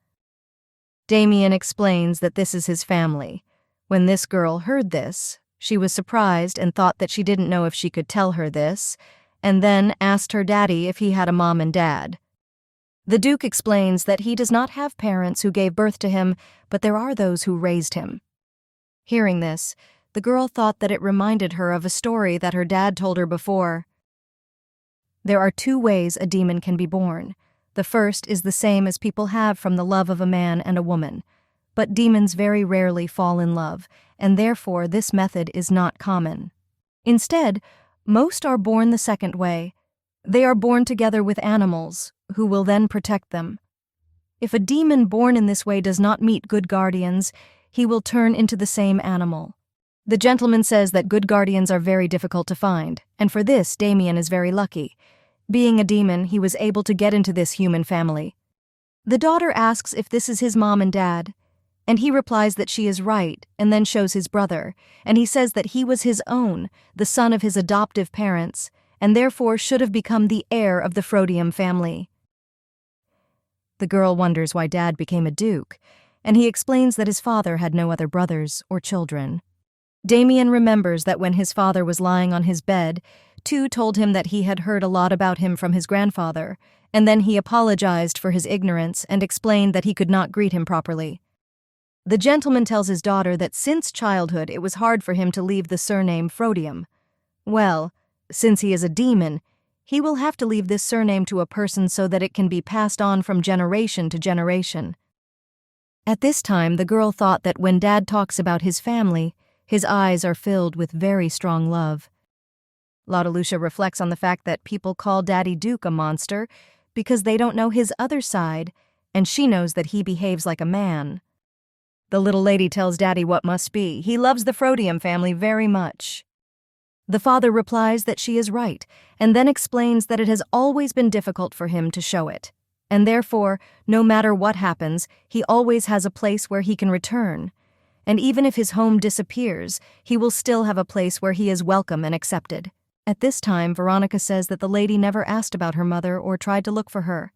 Damien explains that this is his family. When this girl heard this, she was surprised and thought that she didn't know if she could tell her this, and then asked her daddy if he had a mom and dad. The Duke explains that he does not have parents who gave birth to him, but there are those who raised him. Hearing this, the girl thought that it reminded her of a story that her dad told her before. There are 2 ways a demon can be born. The first is the same as people have from the love of a man and a woman, but demons very rarely fall in love, and therefore this method is not common. Instead, most are born the second way. They are born together with animals, who will then protect them. If a demon born in this way does not meet good guardians, he will turn into the same animal. The gentleman says that good guardians are very difficult to find, and for this Damien is very lucky. Being a demon, he was able to get into this human family. The daughter asks if this is his mom and dad, and he replies that she is right, and then shows his brother, and he says that he was his own, the son of his adoptive parents, and therefore should have become the heir of the Frodium family. The girl wonders why Dad became a duke, and he explains that his father had no other brothers or children. Damien remembers that when his father was lying on his bed, Tu told him that he had heard a lot about him from his grandfather, and then he apologized for his ignorance and explained that he could not greet him properly. The gentleman tells his daughter that since childhood it was hard for him to leave the surname Frodium. Well, since he is a demon, he will have to leave this surname to a person so that it can be passed on from generation to generation. At this time, the girl thought that when Dad talks about his family, his eyes are filled with very strong love. Lottalucia reflects on the fact that people call Daddy Duke a monster because they don't know his other side, and she knows that he behaves like a man. The little lady tells Daddy what must be. He loves the Frodium family very much. The father replies that she is right, and then explains that it has always been difficult for him to show it, and therefore, no matter what happens, he always has a place where he can return. And even if his home disappears, he will still have a place where he is welcome and accepted. At this time, Veronica says that the lady never asked about her mother or tried to look for her.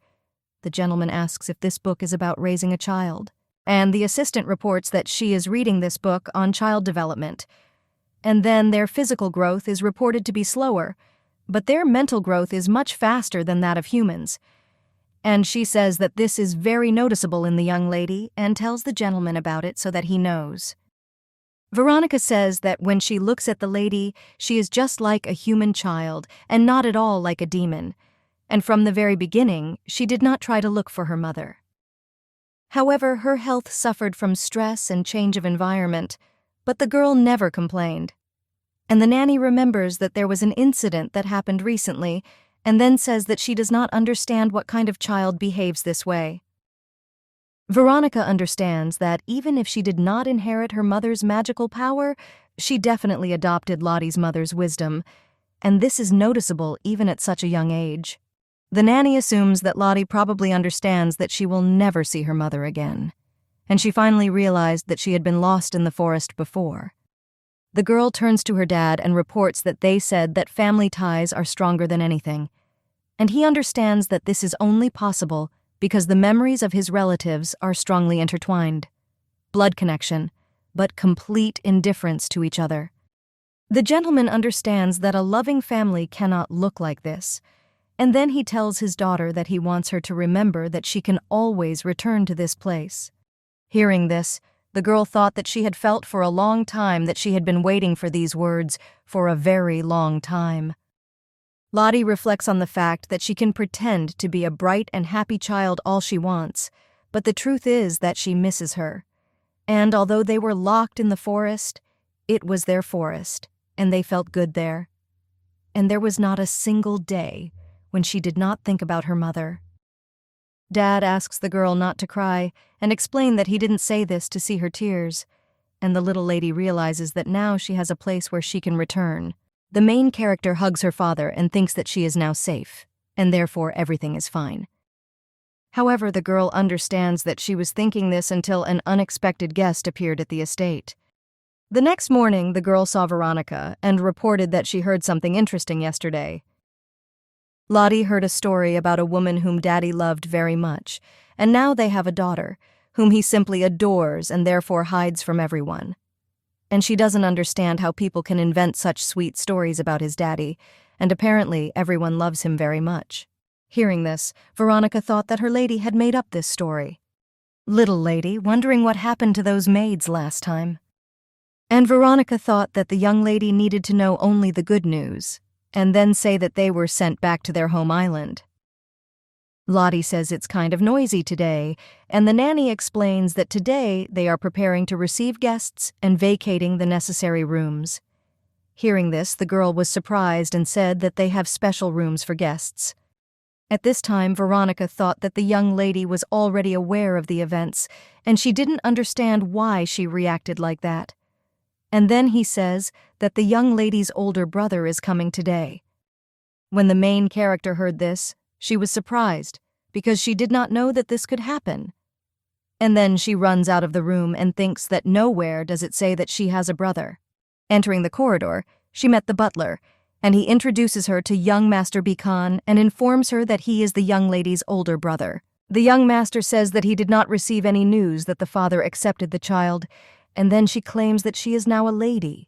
The gentleman asks if this book is about raising a child, and the assistant reports that she is reading this book on child development. And then their physical growth is reported to be slower, but their mental growth is much faster than that of humans. And she says that this is very noticeable in the young lady and tells the gentleman about it so that he knows. Veronica says that when she looks at the lady, she is just like a human child and not at all like a demon, and from the very beginning, she did not try to look for her mother. However, her health suffered from stress and change of environment, but the girl never complained. And the nanny remembers that there was an incident that happened recently, and then says that she does not understand what kind of child behaves this way. Veronica understands that even if she did not inherit her mother's magical power, she definitely adopted Lottie's mother's wisdom, and this is noticeable even at such a young age. The nanny assumes that Lottie probably understands that she will never see her mother again, and she finally realized that she had been lost in the forest before. The girl turns to her dad and reports that they said that family ties are stronger than anything, and he understands that this is only possible because the memories of his relatives are strongly intertwined. Blood connection, but complete indifference to each other. The gentleman understands that a loving family cannot look like this, and then he tells his daughter that he wants her to remember that she can always return to this place. Hearing this, The girl thought that she had felt for a long time that she had been waiting for these words for a very long time. Lottie reflects on the fact that she can pretend to be a bright and happy child all she wants, but the truth is that she misses her. And although they were locked in the forest, it was their forest, and they felt good there. And there was not a single day when she did not think about her mother. Dad asks the girl not to cry and explain that he didn't say this to see her tears, and the little lady realizes that now she has a place where she can return. The main character hugs her father and thinks that she is now safe, and therefore everything is fine. However, the girl understands that she was thinking this until an unexpected guest appeared at the estate. The next morning, the girl saw Veronica and reported that she heard something interesting yesterday. Lottie heard a story about a woman whom Daddy loved very much, and now they have a daughter, whom he simply adores and therefore hides from everyone. And she doesn't understand how people can invent such sweet stories about his daddy, and apparently everyone loves him very much. Hearing this, Veronica thought that her lady had made up this story. Little lady, wondering what happened to those maids last time. And Veronica thought that the young lady needed to know only the good news, and then say that they were sent back to their home island. Lottie says it's kind of noisy today, and the nanny explains that today they are preparing to receive guests and vacating the necessary rooms. Hearing this, the girl was surprised and said that they have special rooms for guests. At this time, Veronica thought that the young lady was already aware of the events, and she didn't understand why she reacted like that. And then he says that the young lady's older brother is coming today. When the main character heard this, she was surprised, because she did not know that this could happen. And then she runs out of the room and thinks that nowhere does it say that she has a brother. Entering the corridor, she met the butler, and he introduces her to young Master Bikan and informs her that he is the young lady's older brother. The young master says that he did not receive any news that the father accepted the child, and then she claims that she is now a lady.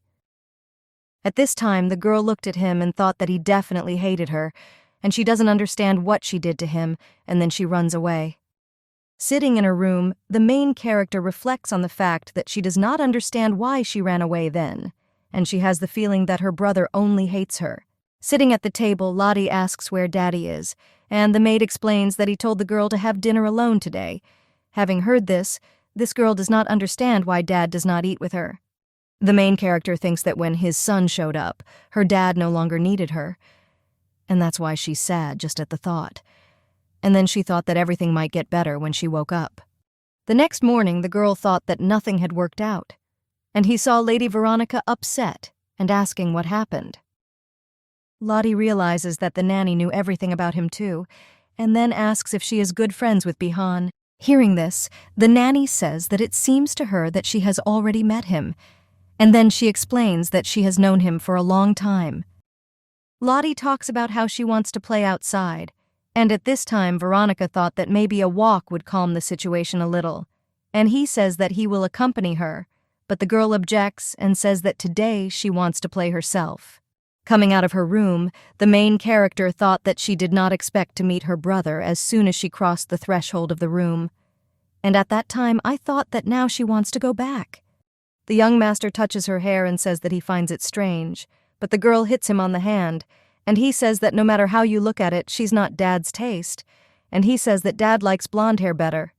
At this time, the girl looked at him and thought that he definitely hated her, and she doesn't understand what she did to him, and then she runs away. Sitting in her room, the main character reflects on the fact that she does not understand why she ran away then, and she has the feeling that her brother only hates her. Sitting at the table, Lottie asks where Daddy is, and the maid explains that he told the girl to have dinner alone today. Having heard this girl does not understand why Dad does not eat with her. The main character thinks that when his son showed up, her dad no longer needed her, and that's why she's sad just at the thought. And then she thought that everything might get better when she woke up. The next morning, the girl thought that nothing had worked out, and he saw Lady Veronica upset and asking what happened. Lottie realizes that the nanny knew everything about him too, and then asks if she is good friends with Bihan. Hearing this, the nanny says that it seems to her that she has already met him, and then she explains that she has known him for a long time. Lottie talks about how she wants to play outside, and at this time Veronica thought that maybe a walk would calm the situation a little, and he says that he will accompany her, but the girl objects and says that today she wants to play herself. Coming out of her room, the main character thought that she did not expect to meet her brother as soon as she crossed the threshold of the room, and at that time I thought that now she wants to go back. The young master touches her hair and says that he finds it strange, but the girl hits him on the hand, and he says that no matter how you look at it, she's not Dad's taste, and he says that Dad likes blonde hair better.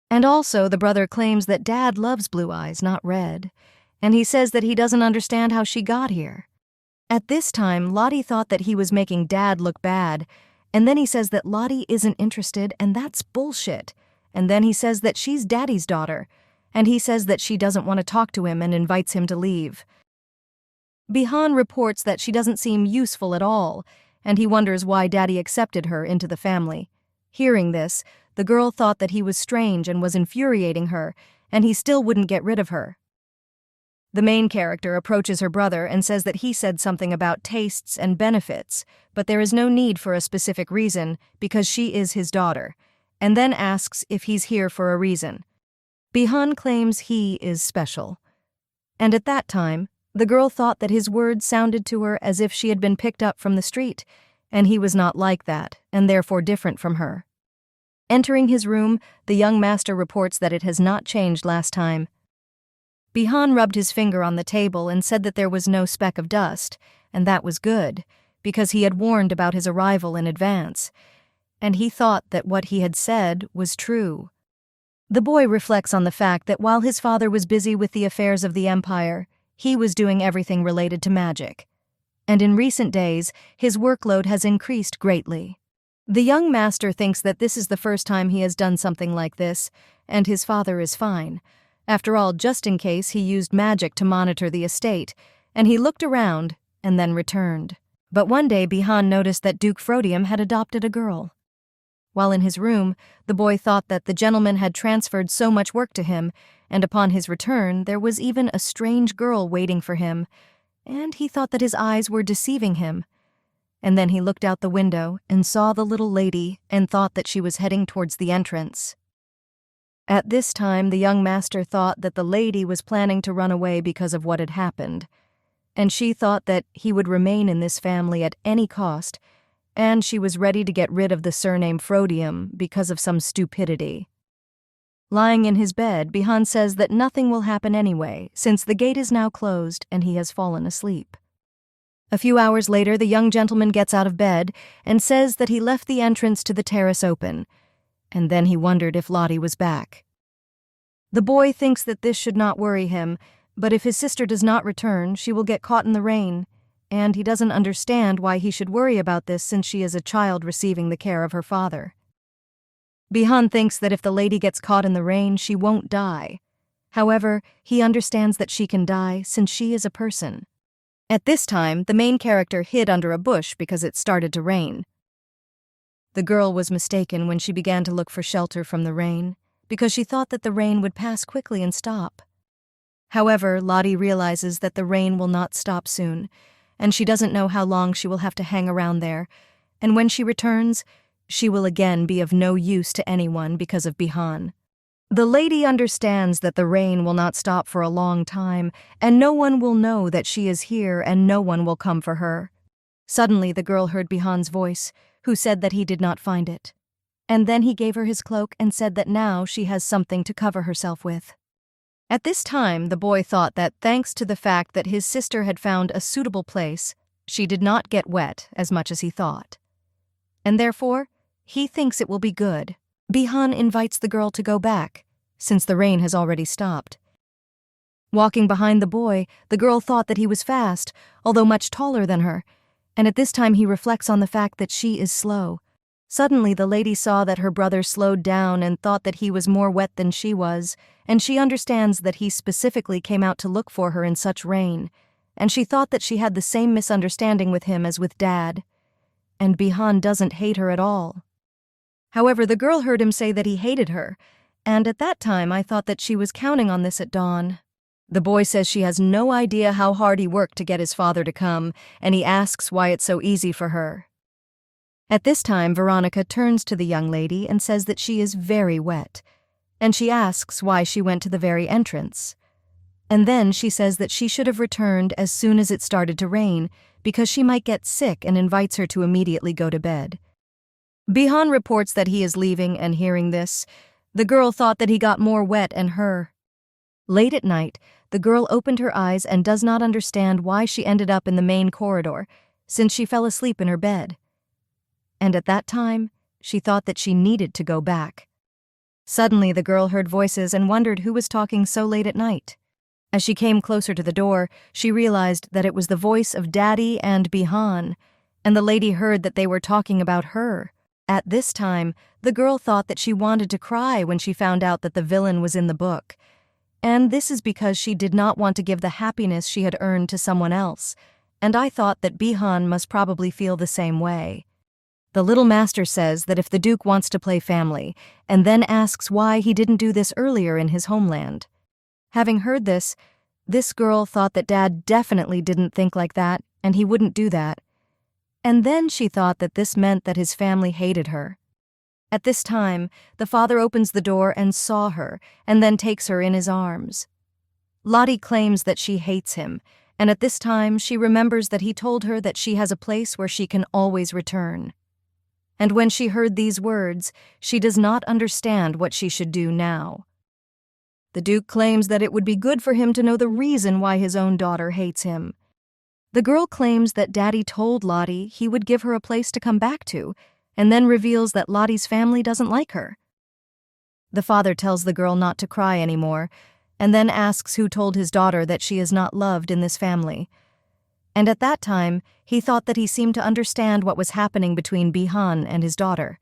And also, the brother claims that Dad loves blue eyes, not red, and he says that he doesn't understand how she got here. At this time, Lottie thought that he was making Dad look bad, and then he says that Lottie isn't interested, and that's bullshit, and then he says that she's Daddy's daughter, and he says that she doesn't want to talk to him and invites him to leave. Bihan reports that she doesn't seem useful at all, and he wonders why Daddy accepted her into the family. Hearing this, the girl thought that he was strange and was infuriating her, and he still wouldn't get rid of her. The main character approaches her brother and says that he said something about tastes and benefits, but there is no need for a specific reason because she is his daughter, and then asks if he's here for a reason. Bihan claims he is special. And at that time, the girl thought that his words sounded to her as if she had been picked up from the street, and he was not like that, and therefore different from her. Entering his room, the young master reports that it has not changed last time. Bihan rubbed his finger on the table and said that there was no speck of dust, and that was good, because he had warned about his arrival in advance, and he thought that what he had said was true. The boy reflects on the fact that while his father was busy with the affairs of the empire, he was doing everything related to magic. And in recent days, his workload has increased greatly. The young master thinks that this is the first time he has done something like this, and his father is fine. After all, just in case, he used magic to monitor the estate, and he looked around and then returned. But one day, Bihan noticed that Duke Frodium had adopted a girl. While in his room, the boy thought that the gentleman had transferred so much work to him, and upon his return, there was even a strange girl waiting for him, and he thought that his eyes were deceiving him. And then he looked out the window and saw the little lady and thought that she was heading towards the entrance. At this time, the young master thought that the lady was planning to run away because of what had happened, and she thought that he would remain in this family at any cost, and she was ready to get rid of the surname Frodium because of some stupidity. Lying in his bed, Bihan says that nothing will happen anyway, since the gate is now closed and he has fallen asleep. A few hours later, the young gentleman gets out of bed and says that he left the entrance to the terrace open, and then he wondered if Lottie was back. The boy thinks that this should not worry him, but if his sister does not return, she will get caught in the rain, and he doesn't understand why he should worry about this since she is a child receiving the care of her father. Bihan thinks that if the lady gets caught in the rain, she won't die. However, he understands that she can die since she is a person. At this time, the main character hid under a bush because it started to rain. The girl was mistaken when she began to look for shelter from the rain, because she thought that the rain would pass quickly and stop. However, Lottie realizes that the rain will not stop soon, and she doesn't know how long she will have to hang around there, and when she returns, she will again be of no use to anyone because of Bihan. The lady understands that the rain will not stop for a long time, and no one will know that she is here and no one will come for her. Suddenly the girl heard Bihan's voice, who said that he did not find it. And then he gave her his cloak and said that now she has something to cover herself with. At this time, the boy thought that thanks to the fact that his sister had found a suitable place, she did not get wet as much as he thought. And therefore, he thinks it will be good. Bihan invites the girl to go back, since the rain has already stopped. Walking behind the boy, the girl thought that he was fast, although much taller than her, and at this time he reflects on the fact that she is slow. Suddenly the lady saw that her brother slowed down and thought that he was more wet than she was, and she understands that he specifically came out to look for her in such rain, and she thought that she had the same misunderstanding with him as with Dad. And Bihan doesn't hate her at all. However, the girl heard him say that he hated her, and at that time I thought that she was counting on this at dawn. The boy says she has no idea how hard he worked to get his father to come, and he asks why it's so easy for her. At this time, Veronica turns to the young lady and says that she is very wet, and she asks why she went to the very entrance. And then she says that she should have returned as soon as it started to rain, because she might get sick, and invites her to immediately go to bed. Bihan reports that he is leaving, and hearing this, the girl thought that he got more wet and her. Late at night, the girl opened her eyes and does not understand why she ended up in the main corridor, since she fell asleep in her bed. And at that time, she thought that she needed to go back. Suddenly, the girl heard voices and wondered who was talking so late at night. As she came closer to the door, she realized that it was the voice of Daddy and Bihan, and the lady heard that they were talking about her. At this time, the girl thought that she wanted to cry when she found out that the villain was in the book, and this is because she did not want to give the happiness she had earned to someone else, and I thought that Bihan must probably feel the same way. The little master says that if the Duke wants to play family, and then asks why he didn't do this earlier in his homeland. Having heard this girl thought that Dad definitely didn't think like that, and he wouldn't do that. And then she thought that this meant that his family hated her. At this time, the father opens the door and saw her, and then takes her in his arms. Lottie claims that she hates him, and at this time she remembers that he told her that she has a place where she can always return. And when she heard these words, she does not understand what she should do now. The Duke claims that it would be good for him to know the reason why his own daughter hates him. The girl claims that Daddy told Lottie he would give her a place to come back to, and then reveals that Lottie's family doesn't like her. The father tells the girl not to cry anymore, and then asks who told his daughter that she is not loved in this family. And at that time, he thought that he seemed to understand what was happening between Bihan and his daughter.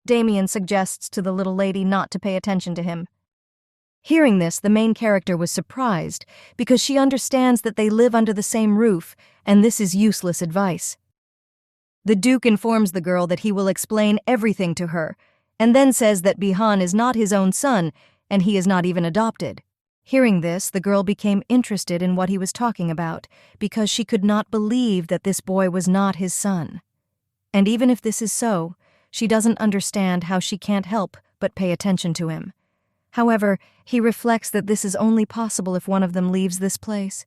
Damien suggests to the little lady not to pay attention to him. Hearing this, the main character was surprised because she understands that they live under the same roof, and this is useless advice. The Duke informs the girl that he will explain everything to her, and then says that Bihan is not his own son, and he is not even adopted. Hearing this, the girl became interested in what he was talking about, because she could not believe that this boy was not his son. And even if this is so, she doesn't understand how she can't help but pay attention to him. However, he reflects that this is only possible if one of them leaves this place.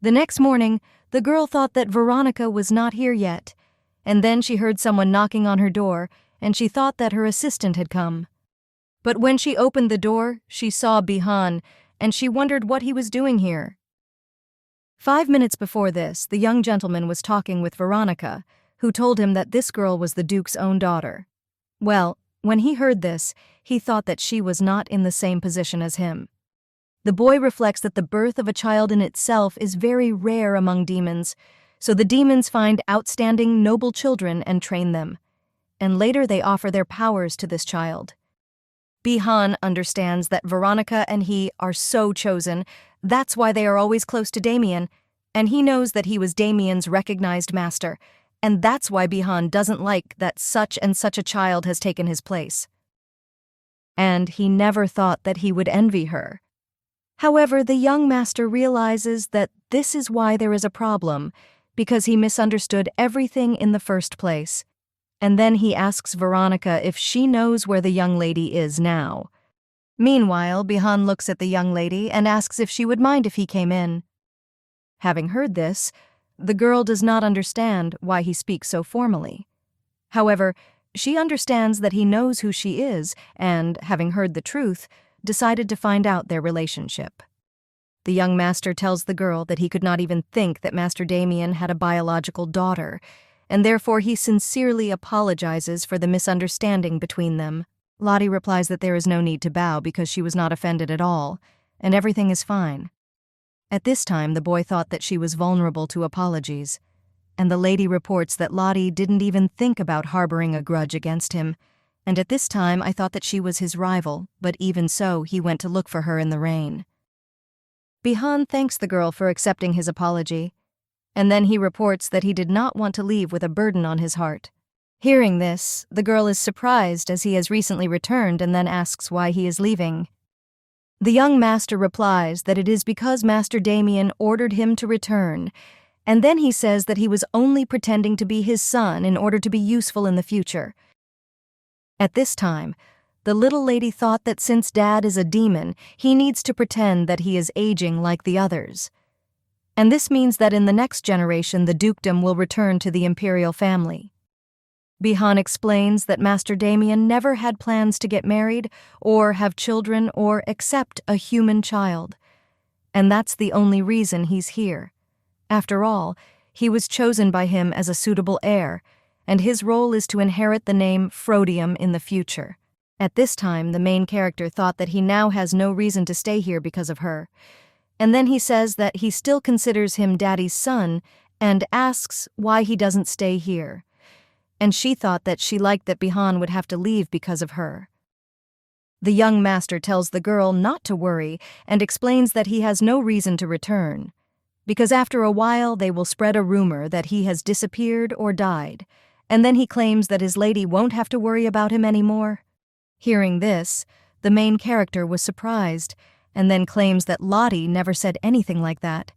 The next morning, the girl thought that Veronica was not here yet, and then she heard someone knocking on her door, and she thought that her assistant had come. But when she opened the door, she saw Bihan, and she wondered what he was doing here. 5 minutes before this, the young gentleman was talking with Veronica, who told him that this girl was the Duke's own daughter. Well, when he heard this, he thought that she was not in the same position as him. The boy reflects that the birth of a child in itself is very rare among demons, so the demons find outstanding, noble children and train them. And later they offer their powers to this child. Bihan understands that Veronica and he are so chosen, that's why they are always close to Damien, and he knows that he was Damien's recognized master, and that's why Bihan doesn't like that such and such a child has taken his place. And he never thought that he would envy her. However, the young master realizes that this is why there is a problem, because he misunderstood everything in the first place. And then he asks Veronica if she knows where the young lady is now. Meanwhile, Bihan looks at the young lady and asks if she would mind if he came in. Having heard this, the girl does not understand why he speaks so formally. However, she understands that he knows who she is and, having heard the truth, decided to find out their relationship. The young master tells the girl that he could not even think that Master Damien had a biological daughter, and therefore he sincerely apologizes for the misunderstanding between them. Lottie replies that there is no need to bow because she was not offended at all, and everything is fine. At this time, the boy thought that she was vulnerable to apologies, and the lady reports that Lottie didn't even think about harboring a grudge against him, and at this time I thought that she was his rival, but even so, he went to look for her in the rain. Bihan thanks the girl for accepting his apology, and then he reports that he did not want to leave with a burden on his heart. Hearing this, the girl is surprised as he has recently returned and then asks why he is leaving. The young master replies that it is because Master Damien ordered him to return, and then he says that he was only pretending to be his son in order to be useful in the future. At this time, the little lady thought that since Dad is a demon, he needs to pretend that he is aging like the others. And this means that in the next generation the dukedom will return to the imperial family. Bihan explains that Master Damien never had plans to get married or have children or accept a human child. And that's the only reason he's here. After all, he was chosen by him as a suitable heir, and his role is to inherit the name Frodium in the future. At this time, the main character thought that he now has no reason to stay here because of her. And then he says that he still considers him Daddy's son and asks why he doesn't stay here. And she thought that she liked that Bihan would have to leave because of her. The young master tells the girl not to worry and explains that he has no reason to return, because after a while they will spread a rumor that he has disappeared or died, and then he claims that his lady won't have to worry about him anymore. Hearing this, the main character was surprised, and then claims that Lottie never said anything like that.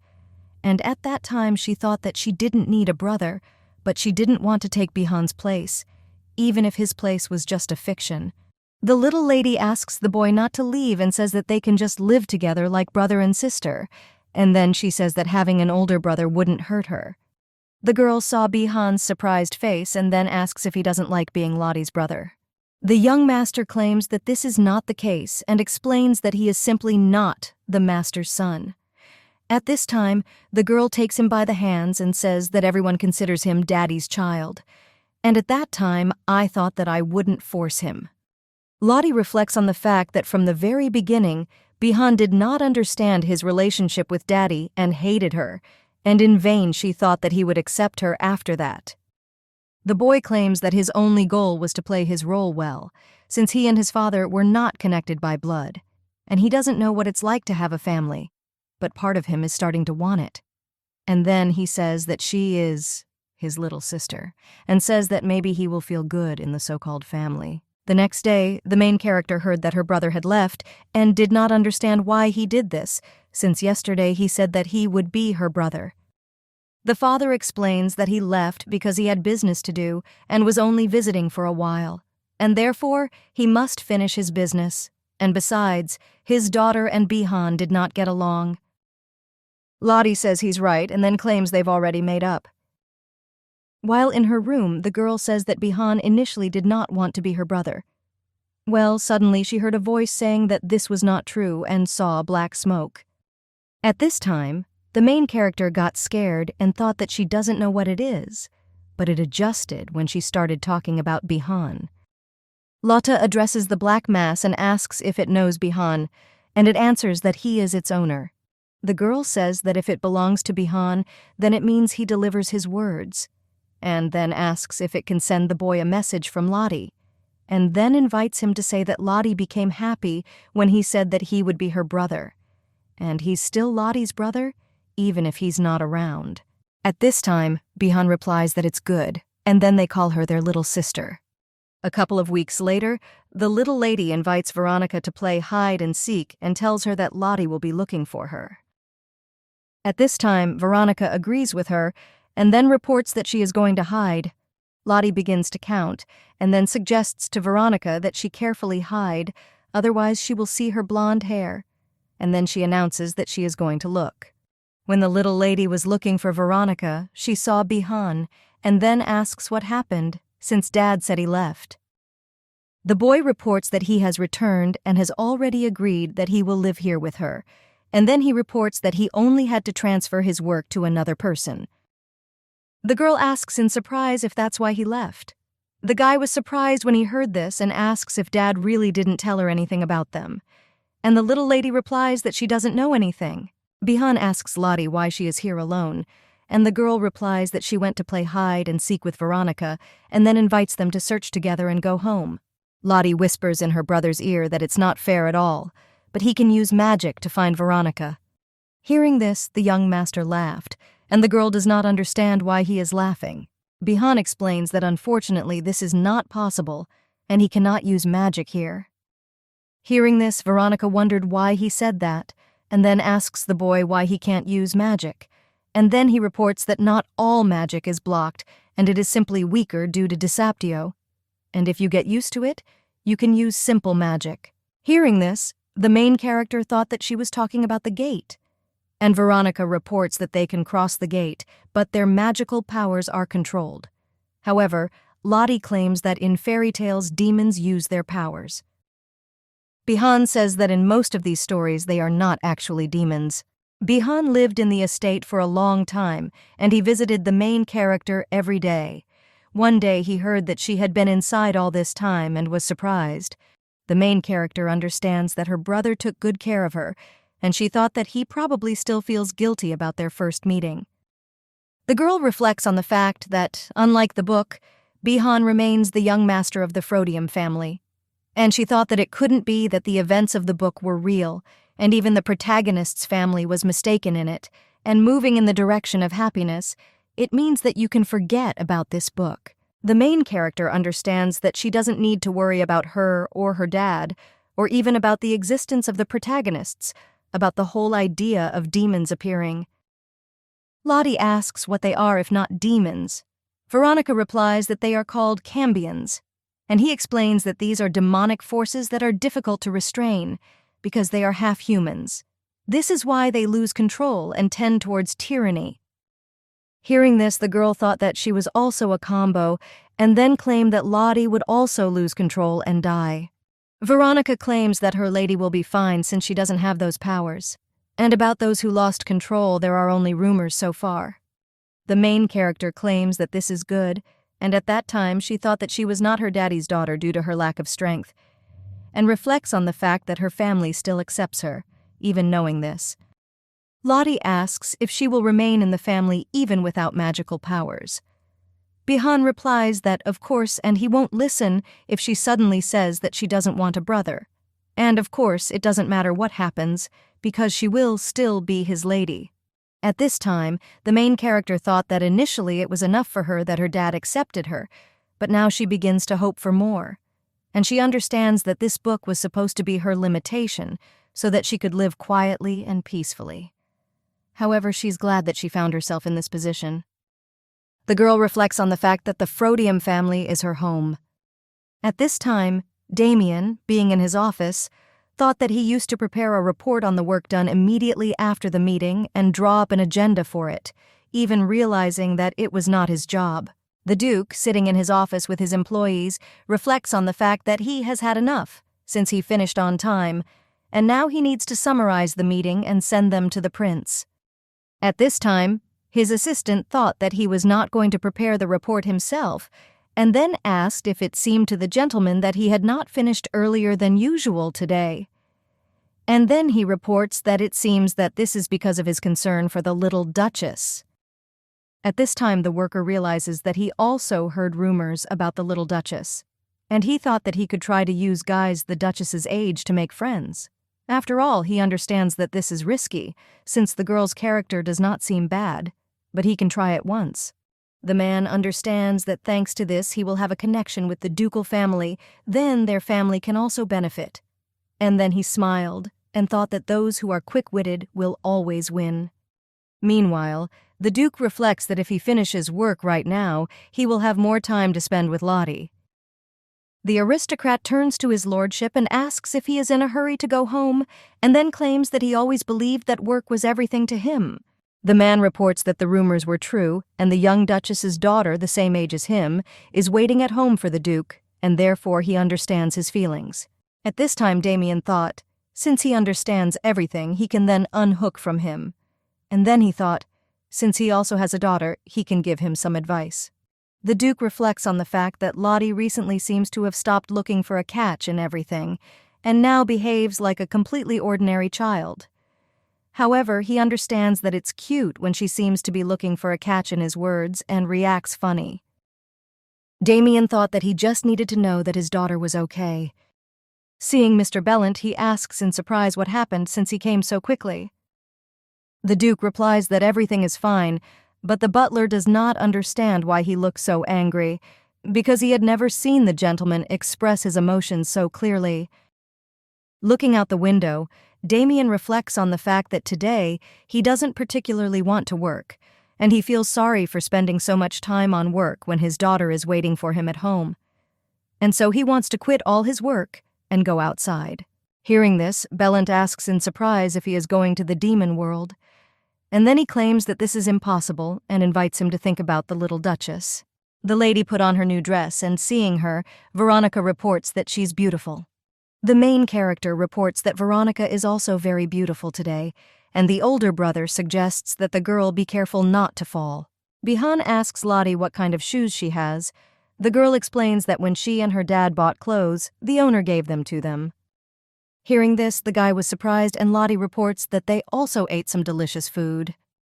And at that time she thought that she didn't need a brother, but she didn't want to take Bihan's place, even if his place was just a fiction. The little lady asks the boy not to leave and says that they can just live together like brother and sister, and then she says that having an older brother wouldn't hurt her. The girl saw Bihan's surprised face and then asks if he doesn't like being Lottie's brother. The young master claims that this is not the case and explains that he is simply not the master's son. At this time, the girl takes him by the hands and says that everyone considers him daddy's child. And at that time, I thought that I wouldn't force him. Lottie reflects on the fact that from the very beginning, Bihan did not understand his relationship with daddy and hated her, and in vain she thought that he would accept her after that. The boy claims that his only goal was to play his role well, since he and his father were not connected by blood, and he doesn't know what it's like to have a family, but part of him is starting to want it. And then he says that she is his little sister, and says that maybe he will feel good in the so-called family. The next day, the main character heard that her brother had left and did not understand why he did this, since yesterday he said that he would be her brother. The father explains that he left because he had business to do and was only visiting for a while, and therefore he must finish his business, and besides, his daughter and Bihan did not get along. Lottie says he's right and then claims they've already made up. While in her room, the girl says that Bihan initially did not want to be her brother. Well, suddenly she heard a voice saying that this was not true and saw black smoke. At this time, the main character got scared and thought that she doesn't know what it is, but it adjusted when she started talking about Bihan. Lotta addresses the black mass and asks if it knows Bihan, and it answers that he is its owner. The girl says that if it belongs to Bihan, then it means he delivers his words, and then asks if it can send the boy a message from Lottie, and then invites him to say that Lottie became happy when he said that he would be her brother, and he's still Lottie's brother, even if he's not around. At this time, Bihan replies that it's good, and then they call her their little sister. A couple of weeks later, the little lady invites Veronica to play hide and seek and tells her that Lottie will be looking for her. At this time, Veronica agrees with her and then reports that she is going to hide. Lottie begins to count and then suggests to Veronica that she carefully hide, otherwise she will see her blonde hair, and then she announces that she is going to look. When the little lady was looking for Veronica, she saw Bihan and then asks what happened, since Dad said he left. The boy reports that he has returned and has already agreed that he will live here with her, and then he reports that he only had to transfer his work to another person. The girl asks in surprise if that's why he left. The guy was surprised when he heard this and asks if Dad really didn't tell her anything about them. And the little lady replies that she doesn't know anything. Bihan asks Lottie why she is here alone, and the girl replies that she went to play hide and seek with Veronica and then invites them to search together and go home. Lottie whispers in her brother's ear that it's not fair at all, but he can use magic to find Veronica. Hearing this, the young master laughed, and the girl does not understand why he is laughing. Bihan explains that unfortunately this is not possible, and he cannot use magic here. Hearing this, Veronica wondered why he said that, and then asks the boy why he can't use magic, and then he reports that not all magic is blocked, and it is simply weaker due to disaptio, and if you get used to it, you can use simple magic. Hearing this, the main character thought that she was talking about the gate, and Veronica reports that they can cross the gate, but their magical powers are controlled. However, Lottie claims that in fairy tales demons use their powers. Bihan says that in most of these stories they are not actually demons. Bihan lived in the estate for a long time, and he visited the main character every day. One day he heard that she had been inside all this time and was surprised. The main character understands that her brother took good care of her, and she thought that he probably still feels guilty about their first meeting. The girl reflects on the fact that, unlike the book, Bihan remains the young master of the Frodium family, and she thought that it couldn't be that the events of the book were real, and even the protagonist's family was mistaken in it, and moving in the direction of happiness. It means that you can forget about this book. The main character understands that she doesn't need to worry about her or her dad, or even about the existence of the protagonists, about the whole idea of demons appearing. Lottie asks what they are if not demons. Veronica replies that they are called cambions, and he explains that these are demonic forces that are difficult to restrain because they are half humans. This is why they lose control and tend towards tyranny. Hearing this, the girl thought that she was also a combo, and then claimed that Lottie would also lose control and die. Veronica claims that her lady will be fine since she doesn't have those powers. And about those who lost control, there are only rumors so far. The main character claims that this is good, and at that time she thought that she was not her daddy's daughter due to her lack of strength, and reflects on the fact that her family still accepts her, even knowing this. Lottie asks if she will remain in the family even without magical powers. Bihan replies that of course, and he won't listen if she suddenly says that she doesn't want a brother. And of course, it doesn't matter what happens, because she will still be his lady. At this time, the main character thought that initially it was enough for her that her dad accepted her, but now she begins to hope for more. And she understands that this book was supposed to be her limitation, so that she could live quietly and peacefully. However, she's glad that she found herself in this position. The girl reflects on the fact that the Frodium family is her home. At this time, Damien, being in his office, thought that he used to prepare a report on the work done immediately after the meeting and draw up an agenda for it, even realizing that it was not his job. The Duke, sitting in his office with his employees, reflects on the fact that he has had enough, since he finished on time, and now he needs to summarize the meeting and send them to the prince. At this time, his assistant thought that he was not going to prepare the report himself, and then asked if it seemed to the gentleman that he had not finished earlier than usual today. And then he reports that it seems that this is because of his concern for the little Duchess. At this time, the worker realizes that he also heard rumors about the little Duchess, and he thought that he could try to use guys the Duchess's age to make friends. After all, he understands that this is risky, since the girl's character does not seem bad, but he can try it once. The man understands that thanks to this he will have a connection with the ducal family, then their family can also benefit. And then he smiled and thought that those who are quick-witted will always win. Meanwhile, the Duke reflects that if he finishes work right now, he will have more time to spend with Lottie. The aristocrat turns to his lordship and asks if he is in a hurry to go home, and then claims that he always believed that work was everything to him. The man reports that the rumors were true, and the young Duchess's daughter, the same age as him, is waiting at home for the Duke, and therefore he understands his feelings. At this time, Damien thought, since he understands everything, he can then unhook from him. And then he thought, since he also has a daughter, he can give him some advice. The Duke reflects on the fact that Lottie recently seems to have stopped looking for a catch in everything, and now behaves like a completely ordinary child. However, he understands that it's cute when she seems to be looking for a catch in his words and reacts funny. Damien thought that he just needed to know that his daughter was okay. Seeing Mr. Bellant, he asks in surprise what happened since he came so quickly. The Duke replies that everything is fine, but the butler does not understand why he looks so angry, because he had never seen the gentleman express his emotions so clearly. Looking out the window, Damien reflects on the fact that today he doesn't particularly want to work, and he feels sorry for spending so much time on work when his daughter is waiting for him at home. And so he wants to quit all his work and go outside. Hearing this, Bellant asks in surprise if he is going to the demon world, and then he claims that this is impossible and invites him to think about the little Duchess. The lady put on her new dress, and seeing her, Veronica reports that she's beautiful. The main character reports that Veronica is also very beautiful today, and the older brother suggests that the girl be careful not to fall. Bihan asks Lottie what kind of shoes she has. The girl explains that when she and her dad bought clothes, the owner gave them to them. Hearing this, the guy was surprised, and Lottie reports that they also ate some delicious food.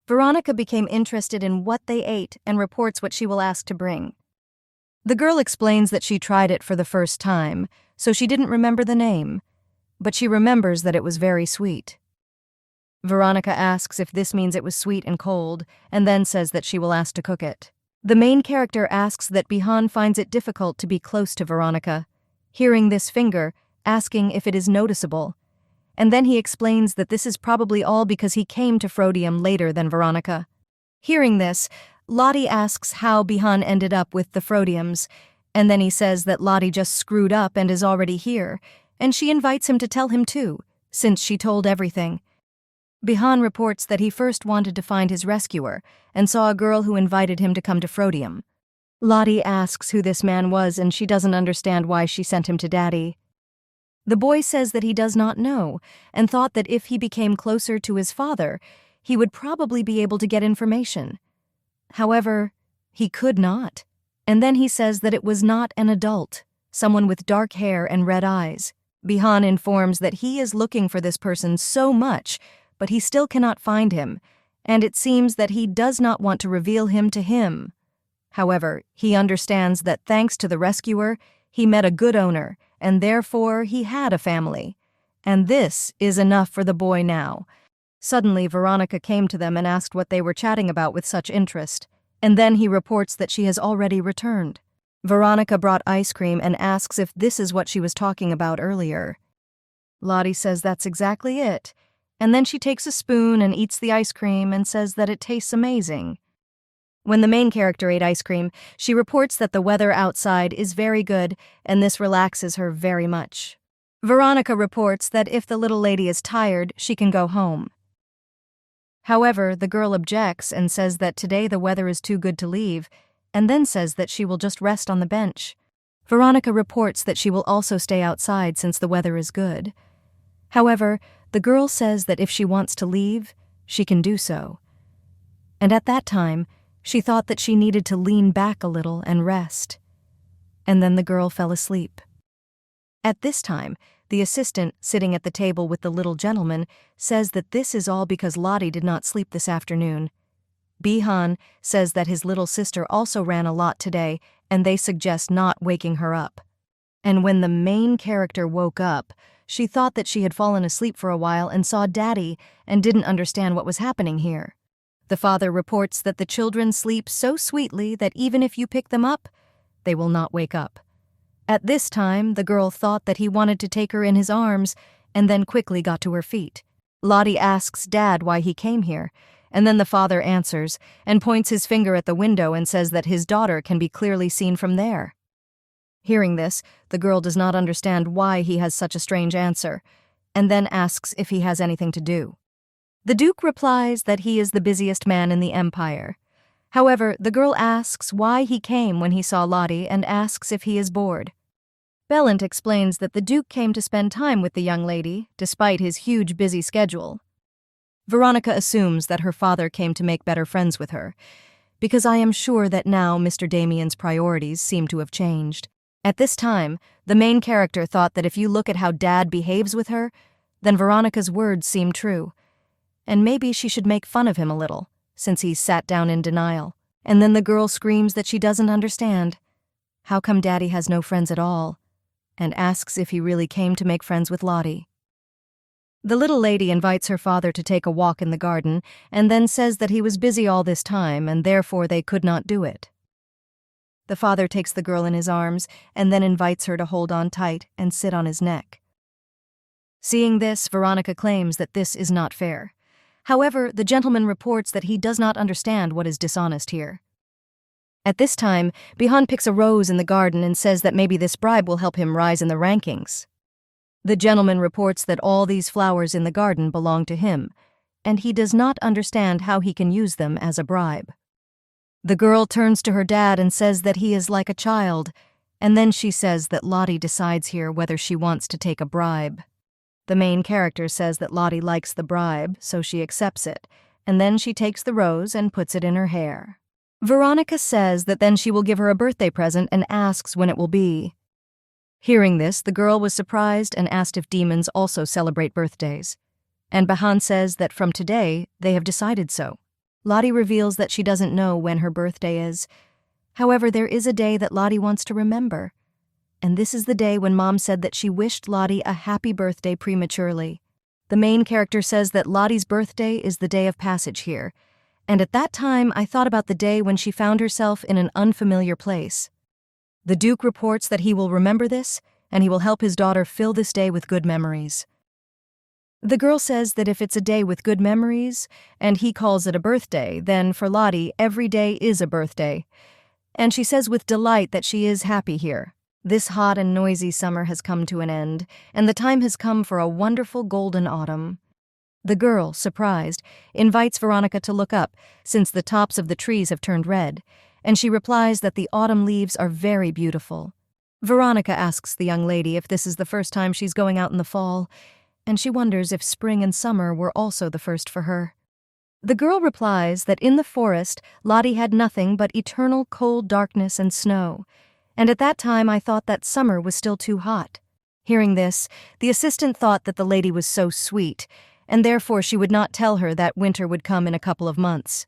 Veronica became interested in what they ate and reports what she will ask to bring. The girl explains that she tried it for the first time, so she didn't remember the name, but she remembers that it was very sweet. Veronica asks if this means it was sweet and cold, and then says that she will ask to cook it. The main character asks that Bihan finds it difficult to be close to Veronica. Hearing this finger, asking if it is noticeable, and then he explains that this is probably all because he came to Frodium later than Veronica. Hearing this, Lottie asks how Bihan ended up with the Frodiums, and then he says that Lottie just screwed up and is already here, and she invites him to tell him too, since she told everything. Bihan reports that he first wanted to find his rescuer and saw a girl who invited him to come to Frodium. Lottie asks who this man was and she doesn't understand why she sent him to Daddy. The boy says that he does not know and thought that if he became closer to his father, he would probably be able to get information. However, he could not. And then he says that it was not an adult, someone with dark hair and red eyes. Bihan informs that he is looking for this person so much, but he still cannot find him, and it seems that he does not want to reveal him to him. However, he understands that thanks to the rescuer, he met a good owner, and therefore he had a family. And this is enough for the boy now. Suddenly, Veronica came to them and asked what they were chatting about with such interest, and then he reports that she has already returned. Veronica brought ice cream and asks if this is what she was talking about earlier. Lottie says that's exactly it, and then she takes a spoon and eats the ice cream and says that it tastes amazing. When the main character ate ice cream, she reports that the weather outside is very good and this relaxes her very much. Veronica reports that if the little lady is tired, she can go home. However, the girl objects and says that today the weather is too good to leave, and then says that she will just rest on the bench. Veronica reports that she will also stay outside since the weather is good. However, the girl says that if she wants to leave, she can do so. And at that time, she thought that she needed to lean back a little and rest. And then the girl fell asleep. At this time, the assistant, sitting at the table with the little gentleman, says that this is all because Lottie did not sleep this afternoon. Bihan says that his little sister also ran a lot today, and they suggest not waking her up. And when the main character woke up, she thought that she had fallen asleep for a while and saw Daddy and didn't understand what was happening here. The father reports that the children sleep so sweetly that even if you pick them up, they will not wake up. At this time, the girl thought that he wanted to take her in his arms and then quickly got to her feet. Lottie asks Dad why he came here, and then the father answers and points his finger at the window and says that his daughter can be clearly seen from there. Hearing this, the girl does not understand why he has such a strange answer, and then asks if he has anything to do. The Duke replies that he is the busiest man in the empire. However, the girl asks why he came when he saw Lottie and asks if he is bored. Bellant explains that the Duke came to spend time with the young lady, despite his huge busy schedule. Veronica assumes that her father came to make better friends with her, because I am sure that now Mr. Damien's priorities seem to have changed. At this time, the main character thought that if you look at how Dad behaves with her, then Veronica's words seem true. And maybe she should make fun of him a little, since he's sat down in denial. And then the girl screams that she doesn't understand. How come Daddy has no friends at all? And asks if he really came to make friends with Lottie. The little lady invites her father to take a walk in the garden and then says that he was busy all this time and therefore they could not do it. The father takes the girl in his arms and then invites her to hold on tight and sit on his neck. Seeing this, Veronica claims that this is not fair. However, the gentleman reports that he does not understand what is dishonest here. At this time, Bihan picks a rose in the garden and says that maybe this bribe will help him rise in the rankings. The gentleman reports that all these flowers in the garden belong to him, and he does not understand how he can use them as a bribe. The girl turns to her dad and says that he is like a child, and then she says that Lottie decides here whether she wants to take a bribe. The main character says that Lottie likes the bribe, so she accepts it, and then she takes the rose and puts it in her hair. Veronica says that then she will give her a birthday present and asks when it will be. Hearing this, the girl was surprised and asked if demons also celebrate birthdays. And Bihan says that from today, they have decided so. Lottie reveals that she doesn't know when her birthday is. However, there is a day that Lottie wants to remember. And this is the day when Mom said that she wished Lottie a happy birthday prematurely. The main character says that Lottie's birthday is the day of passage here, and at that time I thought about the day when she found herself in an unfamiliar place. The Duke reports that he will remember this, and he will help his daughter fill this day with good memories. The girl says that if it's a day with good memories, and he calls it a birthday, then for Lottie, every day is a birthday. And she says with delight that she is happy here. This hot and noisy summer has come to an end, and the time has come for a wonderful golden autumn. The girl, surprised, invites Veronica to look up, since the tops of the trees have turned red, and she replies that the autumn leaves are very beautiful. Veronica asks the young lady if this is the first time she's going out in the fall, and she wonders if spring and summer were also the first for her. The girl replies that in the forest, Lottie had nothing but eternal cold darkness and snow, and at that time I thought that summer was still too hot. Hearing this, the assistant thought that the lady was so sweet, and therefore she would not tell her that winter would come in a couple of months.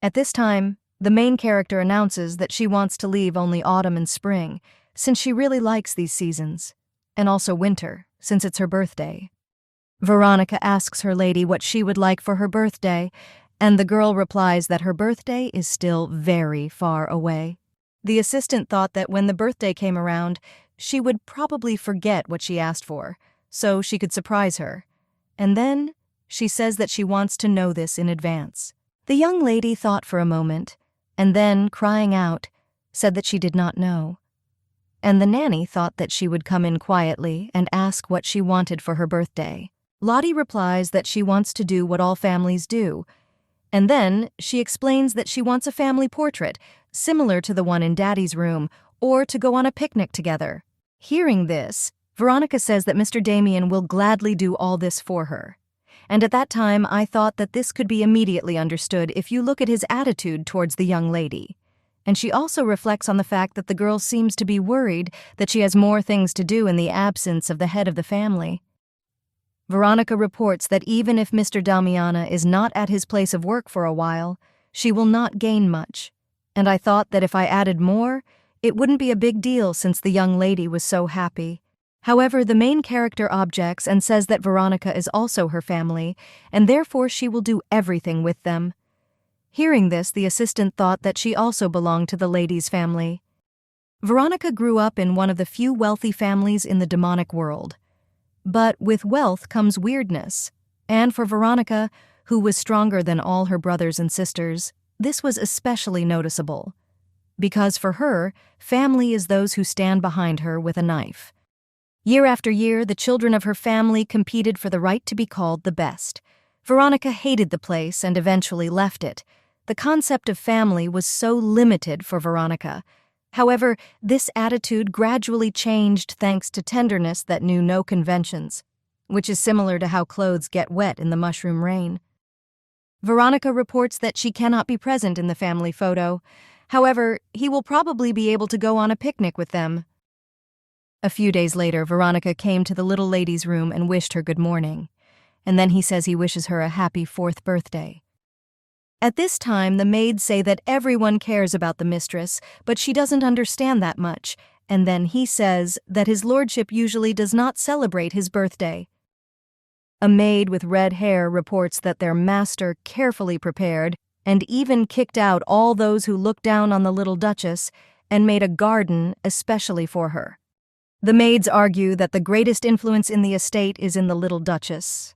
At this time, the main character announces that she wants to leave only autumn and spring, since she really likes these seasons, and also winter, since it's her birthday. Veronica asks her lady what she would like for her birthday, and the girl replies that her birthday is still very far away. The assistant thought that when the birthday came around, she would probably forget what she asked for, so she could surprise her. And then she says that she wants to know this in advance. The young lady thought for a moment, and then, crying out, said that she did not know. And the nanny thought that she would come in quietly and ask what she wanted for her birthday. Lottie replies that she wants to do what all families do, and then she explains that she wants a family portrait, similar to the one in Daddy's room, or to go on a picnic together. Hearing this, Veronica says that Mr. Damien will gladly do all this for her. And at that time, I thought that this could be immediately understood if you look at his attitude towards the young lady. And she also reflects on the fact that the girl seems to be worried that she has more things to do in the absence of the head of the family. Veronica reports that even if Mr. Damiana is not at his place of work for a while, she will not gain much. And I thought that if I added more, it wouldn't be a big deal since the young lady was so happy. However, the main character objects and says that Veronica is also her family, and therefore she will do everything with them. Hearing this, the assistant thought that she also belonged to the lady's family. Veronica grew up in one of the few wealthy families in the demonic world. But with wealth comes weirdness, and for Veronica, who was stronger than all her brothers and sisters, this was especially noticeable. Because for her, family is those who stand behind her with a knife. Year after year, the children of her family competed for the right to be called the best. Veronica hated the place and eventually left it. The concept of family was so limited for Veronica. However, this attitude gradually changed thanks to tenderness that knew no conventions, which is similar to how clothes get wet in the mushroom rain. Veronica reports that she cannot be present in the family photo. However, he will probably be able to go on a picnic with them. A few days later, Veronica came to the little lady's room and wished her good morning, and then he says he wishes her a happy 4th birthday. At this time, the maids say that everyone cares about the mistress, but she doesn't understand that much, and then he says that his lordship usually does not celebrate his birthday. A maid with red hair reports that their master carefully prepared and even kicked out all those who looked down on the little duchess and made a garden especially for her. The maids argue that the greatest influence in the estate is in the little duchess.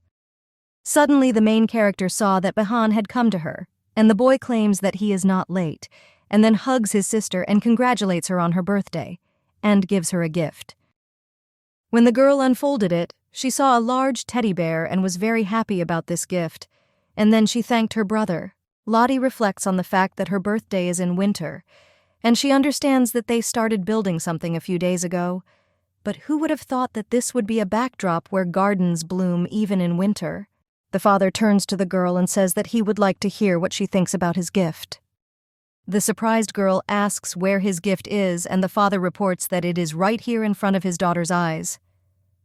Suddenly, the main character saw that Behan had come to her, and the boy claims that he is not late, and then hugs his sister and congratulates her on her birthday, and gives her a gift. When the girl unfolded it, she saw a large teddy bear and was very happy about this gift, and then she thanked her brother. Lottie reflects on the fact that her birthday is in winter, and she understands that they started building something a few days ago. But who would have thought that this would be a backdrop where gardens bloom even in winter? The father turns to the girl and says that he would like to hear what she thinks about his gift. The surprised girl asks where his gift is, and the father reports that it is right here in front of his daughter's eyes.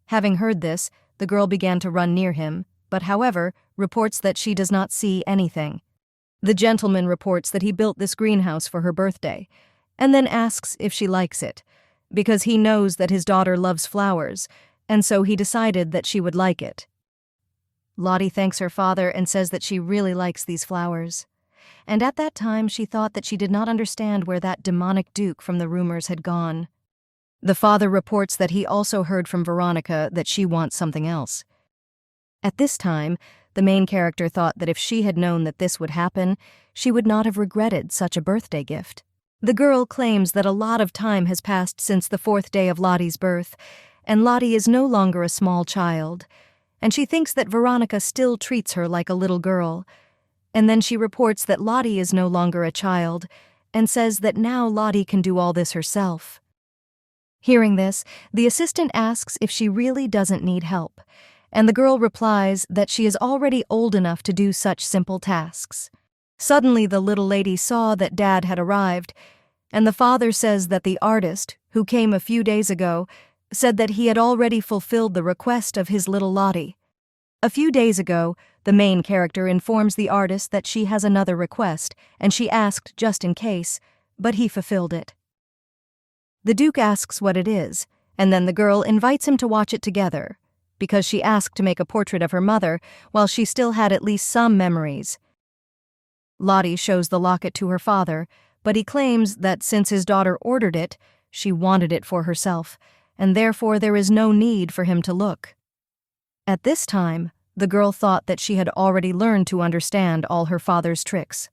Having heard this, the girl began to run near him, but however, reports that she does not see anything. The gentleman reports that he built this greenhouse for her birthday, and then asks if she likes it, because he knows that his daughter loves flowers, and so he decided that she would like it. Lottie thanks her father and says that she really likes these flowers. And at that time she thought that she did not understand where that demonic duke from the rumors had gone. The father reports that he also heard from Veronica that she wants something else. At this time, the main character thought that if she had known that this would happen, she would not have regretted such a birthday gift. The girl claims that a lot of time has passed since the 4th day of Lottie's birth, and Lottie is no longer a small child, and she thinks that Veronica still treats her like a little girl. And then she reports that Lottie is no longer a child, and says that now Lottie can do all this herself. Hearing this, the assistant asks if she really doesn't need help, and the girl replies that she is already old enough to do such simple tasks. Suddenly, the little lady saw that Dad had arrived, and the father says that the artist, who came a few days ago, said that he had already fulfilled the request of his little Lottie. A few days ago, the main character informs the artist that she has another request, and she asked just in case, but he fulfilled it. The Duke asks what it is, and then the girl invites him to watch it together, because she asked to make a portrait of her mother while she still had at least some memories. Lottie shows the locket to her father, but he claims that since his daughter ordered it, she wanted it for herself, and therefore there is no need for him to look. At this time, the girl thought that she had already learned to understand all her father's tricks.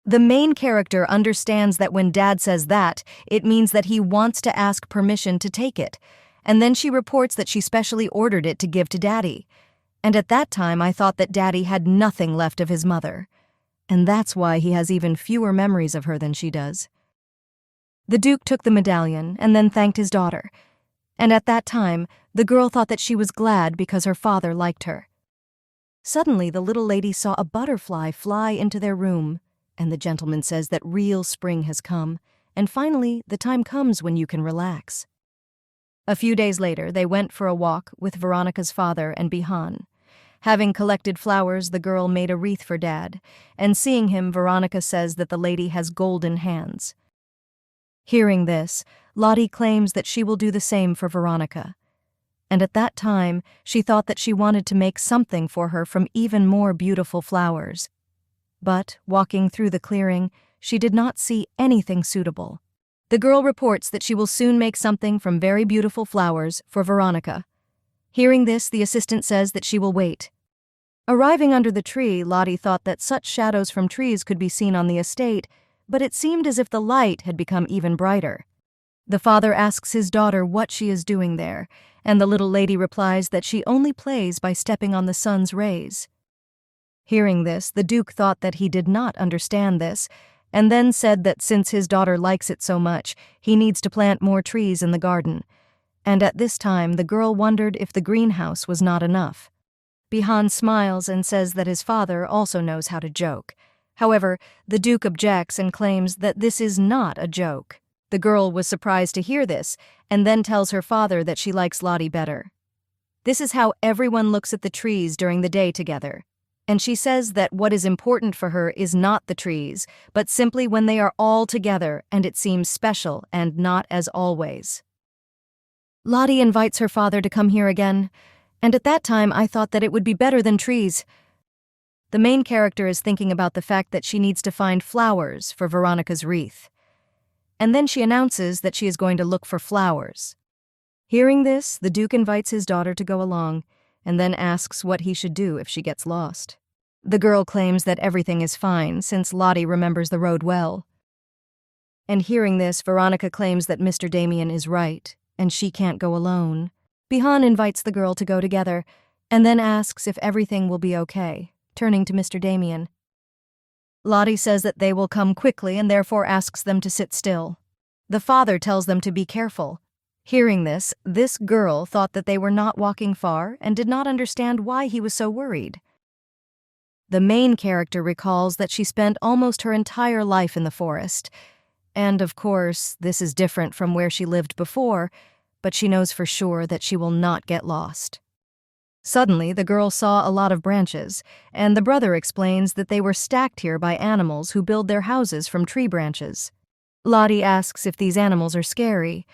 The main character understands that when Dad says that, it means that he wants to ask permission to take it, and then she reports that she specially ordered it to give to Daddy. And at that time I thought that Daddy had nothing left of his mother, and that's why he has even fewer memories of her than she does. The Duke took the medallion and then thanked his daughter, and at that time the girl thought that she was glad because her father liked her. Suddenly the little lady saw a butterfly fly into their room, and the gentleman says that real spring has come, and finally the time comes when you can relax. A few days later, they went for a walk with Veronica's father and Bihan. Having collected flowers, the girl made a wreath for Dad, and seeing him, Veronica says that the lady has golden hands. Hearing this, Lottie claims that she will do the same for Veronica. And at that time, she thought that she wanted to make something for her from even more beautiful flowers. But, walking through the clearing, she did not see anything suitable. The girl reports that she will soon make something from very beautiful flowers for Veronica. Hearing this, the assistant says that she will wait. Arriving under the tree, Lottie thought that such shadows from trees could be seen on the estate, but it seemed as if the light had become even brighter. The father asks his daughter what she is doing there, and the little lady replies that she only plays by stepping on the sun's rays. Hearing this, the Duke thought that he did not understand this, and then said that since his daughter likes it so much, he needs to plant more trees in the garden. And at this time, the girl wondered if the greenhouse was not enough. Bihan smiles and says that his father also knows how to joke. However, the Duke objects and claims that this is not a joke. The girl was surprised to hear this, and then tells her father that she likes Lottie better. This is how everyone looks at the trees during the day together. And she says that what is important for her is not the trees, but simply when they are all together and it seems special and not as always. Lottie invites her father to come here again, and at that time I thought that it would be better than trees. The main character is thinking about the fact that she needs to find flowers for Veronica's wreath. And then she announces that she is going to look for flowers. Hearing this, the Duke invites his daughter to go along, and then asks what he should do if she gets lost. The girl claims that everything is fine since Lottie remembers the road well. And hearing this, Veronica claims that Mr. Damien is right, and she can't go alone. Bihan invites the girl to go together, and then asks if everything will be okay, turning to Mr. Damien. Lottie says that they will come quickly and therefore asks them to sit still. The father tells them to be careful. Hearing this girl thought that they were not walking far and did not understand why he was so worried. The main character recalls that she spent almost her entire life in the forest, and of course, this is different from where she lived before, but she knows for sure that she will not get lost. Suddenly, the girl saw a lot of branches, and the brother explains that they were stacked here by animals who build their houses from tree branches. Lottie asks if these animals are scary.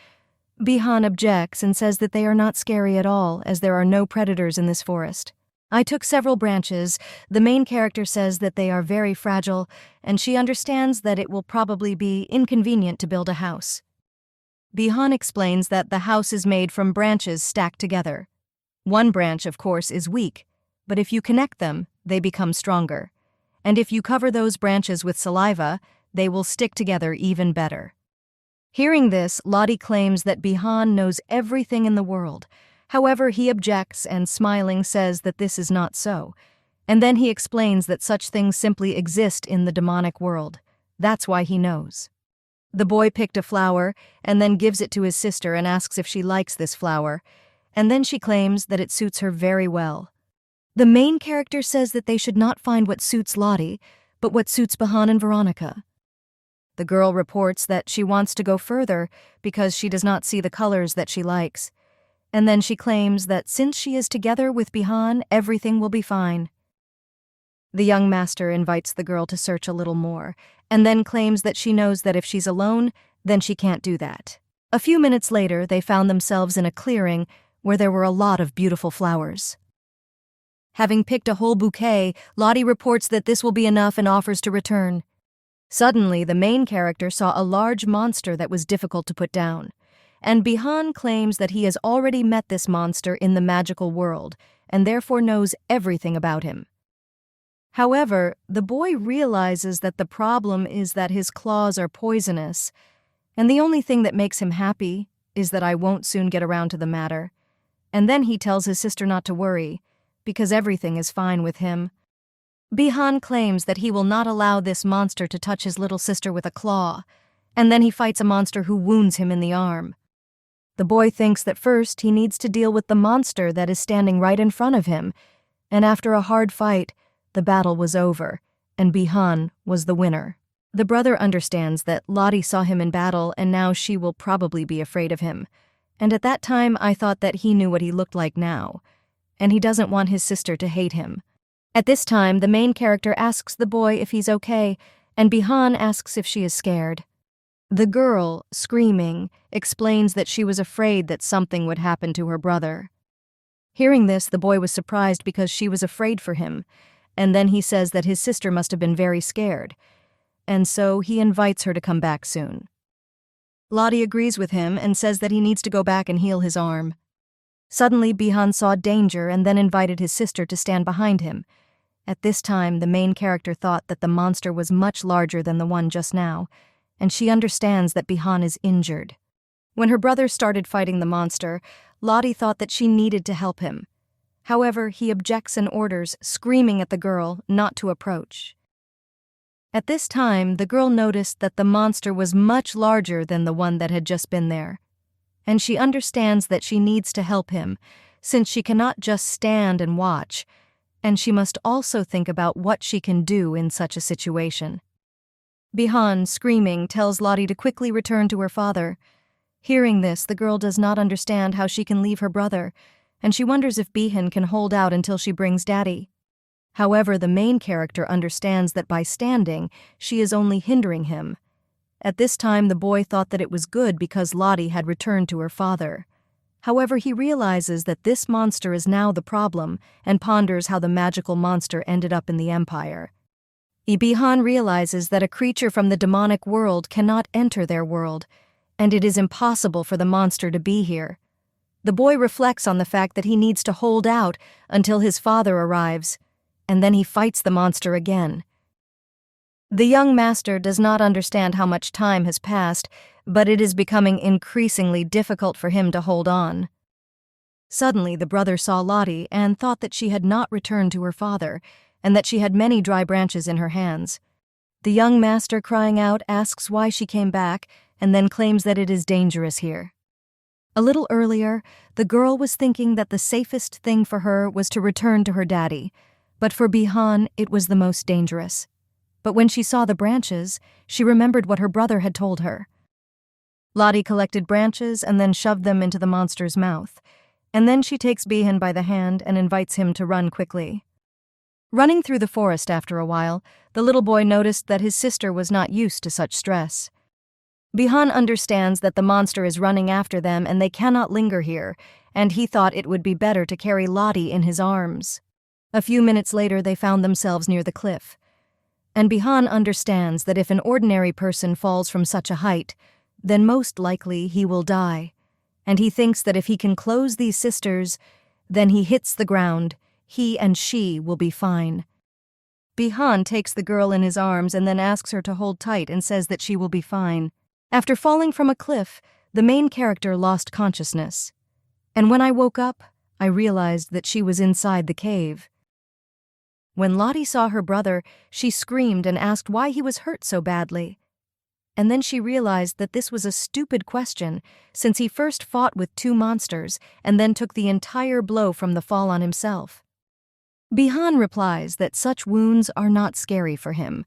Bihan objects and says that they are not scary at all, as there are no predators in this forest. I took several branches. The main character says that they are very fragile, and she understands that it will probably be inconvenient to build a house. Bihan explains that the house is made from branches stacked together. One branch, of course, is weak, but if you connect them, they become stronger. And if you cover those branches with saliva, they will stick together even better. Hearing this, Lottie claims that Bihan knows everything in the world. However, he objects and, smiling, says that this is not so. And then he explains that such things simply exist in the demonic world. That's why he knows. The boy picked a flower and then gives it to his sister and asks if she likes this flower, and then she claims that it suits her very well. The main character says that they should not find what suits Lottie, but what suits Bihan and Veronica. The girl reports that she wants to go further because she does not see the colors that she likes, and then she claims that since she is together with Bihan, everything will be fine. The young master invites the girl to search a little more, and then claims that she knows that if she's alone, then she can't do that. A few minutes later, they found themselves in a clearing where there were a lot of beautiful flowers. Having picked a whole bouquet, Lottie reports that this will be enough and offers to return. Suddenly, the main character saw a large monster that was difficult to put down, and Bihan claims that he has already met this monster in the magical world and therefore knows everything about him. However, the boy realizes that the problem is that his claws are poisonous, and the only thing that makes him happy is that I won't soon get around to the matter. And then he tells his sister not to worry, because everything is fine with him. Bihan claims that he will not allow this monster to touch his little sister with a claw, and then he fights a monster who wounds him in the arm. The boy thinks that first he needs to deal with the monster that is standing right in front of him, and after a hard fight, the battle was over, and Bihan was the winner. The brother understands that Lottie saw him in battle and now she will probably be afraid of him, and at that time I thought that he knew what he looked like now, and he doesn't want his sister to hate him. At this time, the main character asks the boy if he's okay, and Bihan asks if she is scared. The girl, screaming, explains that she was afraid that something would happen to her brother. Hearing this, the boy was surprised because she was afraid for him, and then he says that his sister must have been very scared, and so he invites her to come back soon. Lottie agrees with him and says that he needs to go back and heal his arm. Suddenly, Bihan saw danger and then invited his sister to stand behind him. At this time, the main character thought that the monster was much larger than the one just now, and she understands that Bihan is injured. When her brother started fighting the monster, Lottie thought that she needed to help him. However, he objects and orders, screaming at the girl not to approach. At this time, the girl noticed that the monster was much larger than the one that had just been there, and she understands that she needs to help him, since she cannot just stand and watch, and she must also think about what she can do in such a situation. Bihan, screaming, tells Lottie to quickly return to her father. Hearing this, the girl does not understand how she can leave her brother, and she wonders if Bihan can hold out until she brings Daddy. However, the main character understands that by standing, she is only hindering him. At this time, the boy thought that it was good because Lottie had returned to her father. However, he realizes that this monster is now the problem and ponders how the magical monster ended up in the Empire. Bihan realizes that a creature from the demonic world cannot enter their world, and it is impossible for the monster to be here. The boy reflects on the fact that he needs to hold out until his father arrives, and then he fights the monster again. The young master does not understand how much time has passed, but it is becoming increasingly difficult for him to hold on. Suddenly, the brother saw Lottie and thought that she had not returned to her father, and that she had many dry branches in her hands. The young master, crying out, asks why she came back, and then claims that it is dangerous here. A little earlier, the girl was thinking that the safest thing for her was to return to her daddy, but for Bihan, it was the most dangerous. But when she saw the branches, she remembered what her brother had told her. Lottie collected branches and then shoved them into the monster's mouth, and then she takes Bihan by the hand and invites him to run quickly. Running through the forest after a while, the little boy noticed that his sister was not used to such stress. Bihan understands that the monster is running after them and they cannot linger here, and he thought it would be better to carry Lottie in his arms. A few minutes later, they found themselves near the cliff, and Bihan understands that if an ordinary person falls from such a height, then most likely he will die, and he thinks that if he can close these sisters, then he hits the ground, he and she will be fine. Bihan takes the girl in his arms and then asks her to hold tight and says that she will be fine. After falling from a cliff, the main character lost consciousness, And when I woke up, I realized that she was inside the cave. When Lottie saw her brother, she screamed and asked why he was hurt so badly. And then she realized that this was a stupid question, since he first fought with two monsters and then took the entire blow from the fall on himself. Bihan replies that such wounds are not scary for him,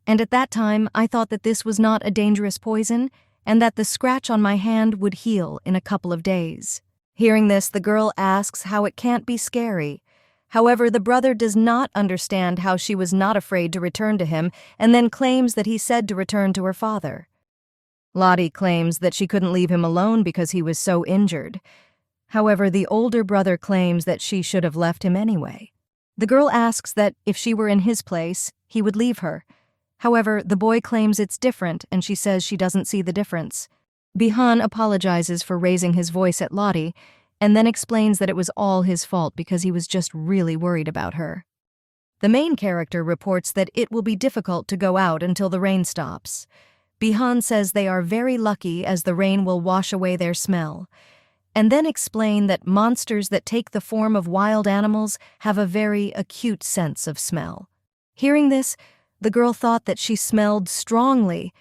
and at that time I thought that this was not a dangerous poison and that the scratch on my hand would heal in a couple of days. Hearing this, the girl asks how it can't be scary. However, the brother does not understand how she was not afraid to return to him and then claims that he said to return to her father. Lottie claims that she couldn't leave him alone because he was so injured. However, the older brother claims that she should have left him anyway. The girl asks that if she were in his place, he would leave her. However, the boy claims it's different and she says she doesn't see the difference. Bihan apologizes for raising his voice at Lottie and then explains that it was all his fault because he was just really worried about her. The main character reports that it will be difficult to go out until the rain stops. Bihan says they are very lucky as the rain will wash away their smell, and then explain that monsters that take the form of wild animals have a very acute sense of smell. Hearing this, the girl thought that she smelled strongly,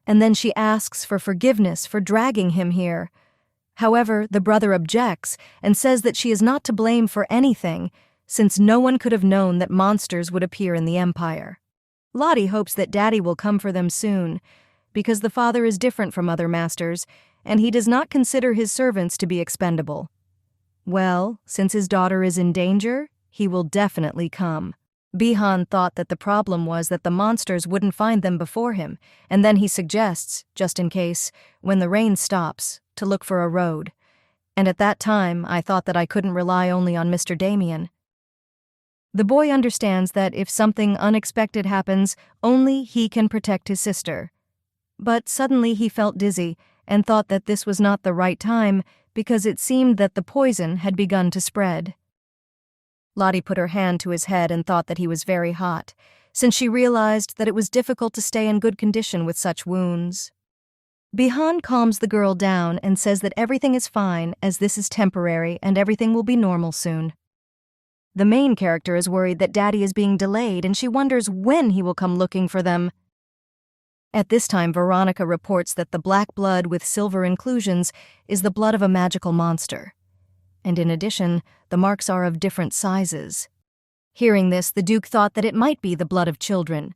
and then she asks for forgiveness for dragging him here. However, the brother objects and says that she is not to blame for anything, since no one could have known that monsters would appear in the Empire. Lottie hopes that Daddy will come for them soon, because the father is different from other masters, and he does not consider his servants to be expendable. Well, since his daughter is in danger, he will definitely come. Bihan thought that the problem was that the monsters wouldn't find them before him, and then he suggests, just in case, when the rain stops, to look for a road. And at that time, I thought that I couldn't rely only on Mr. Damien. The boy understands that if something unexpected happens, only he can protect his sister. But suddenly he felt dizzy and thought that this was not the right time because it seemed that the poison had begun to spread. Lottie put her hand to his head and thought that he was very hot, since she realized that it was difficult to stay in good condition with such wounds. Bihan calms the girl down and says that everything is fine as this is temporary and everything will be normal soon. The main character is worried that Daddy is being delayed and she wonders when he will come looking for them. At this time, Veronica reports that the black blood with silver inclusions is the blood of a magical monster. And in addition, the marks are of different sizes. Hearing this, the Duke thought that it might be the blood of children.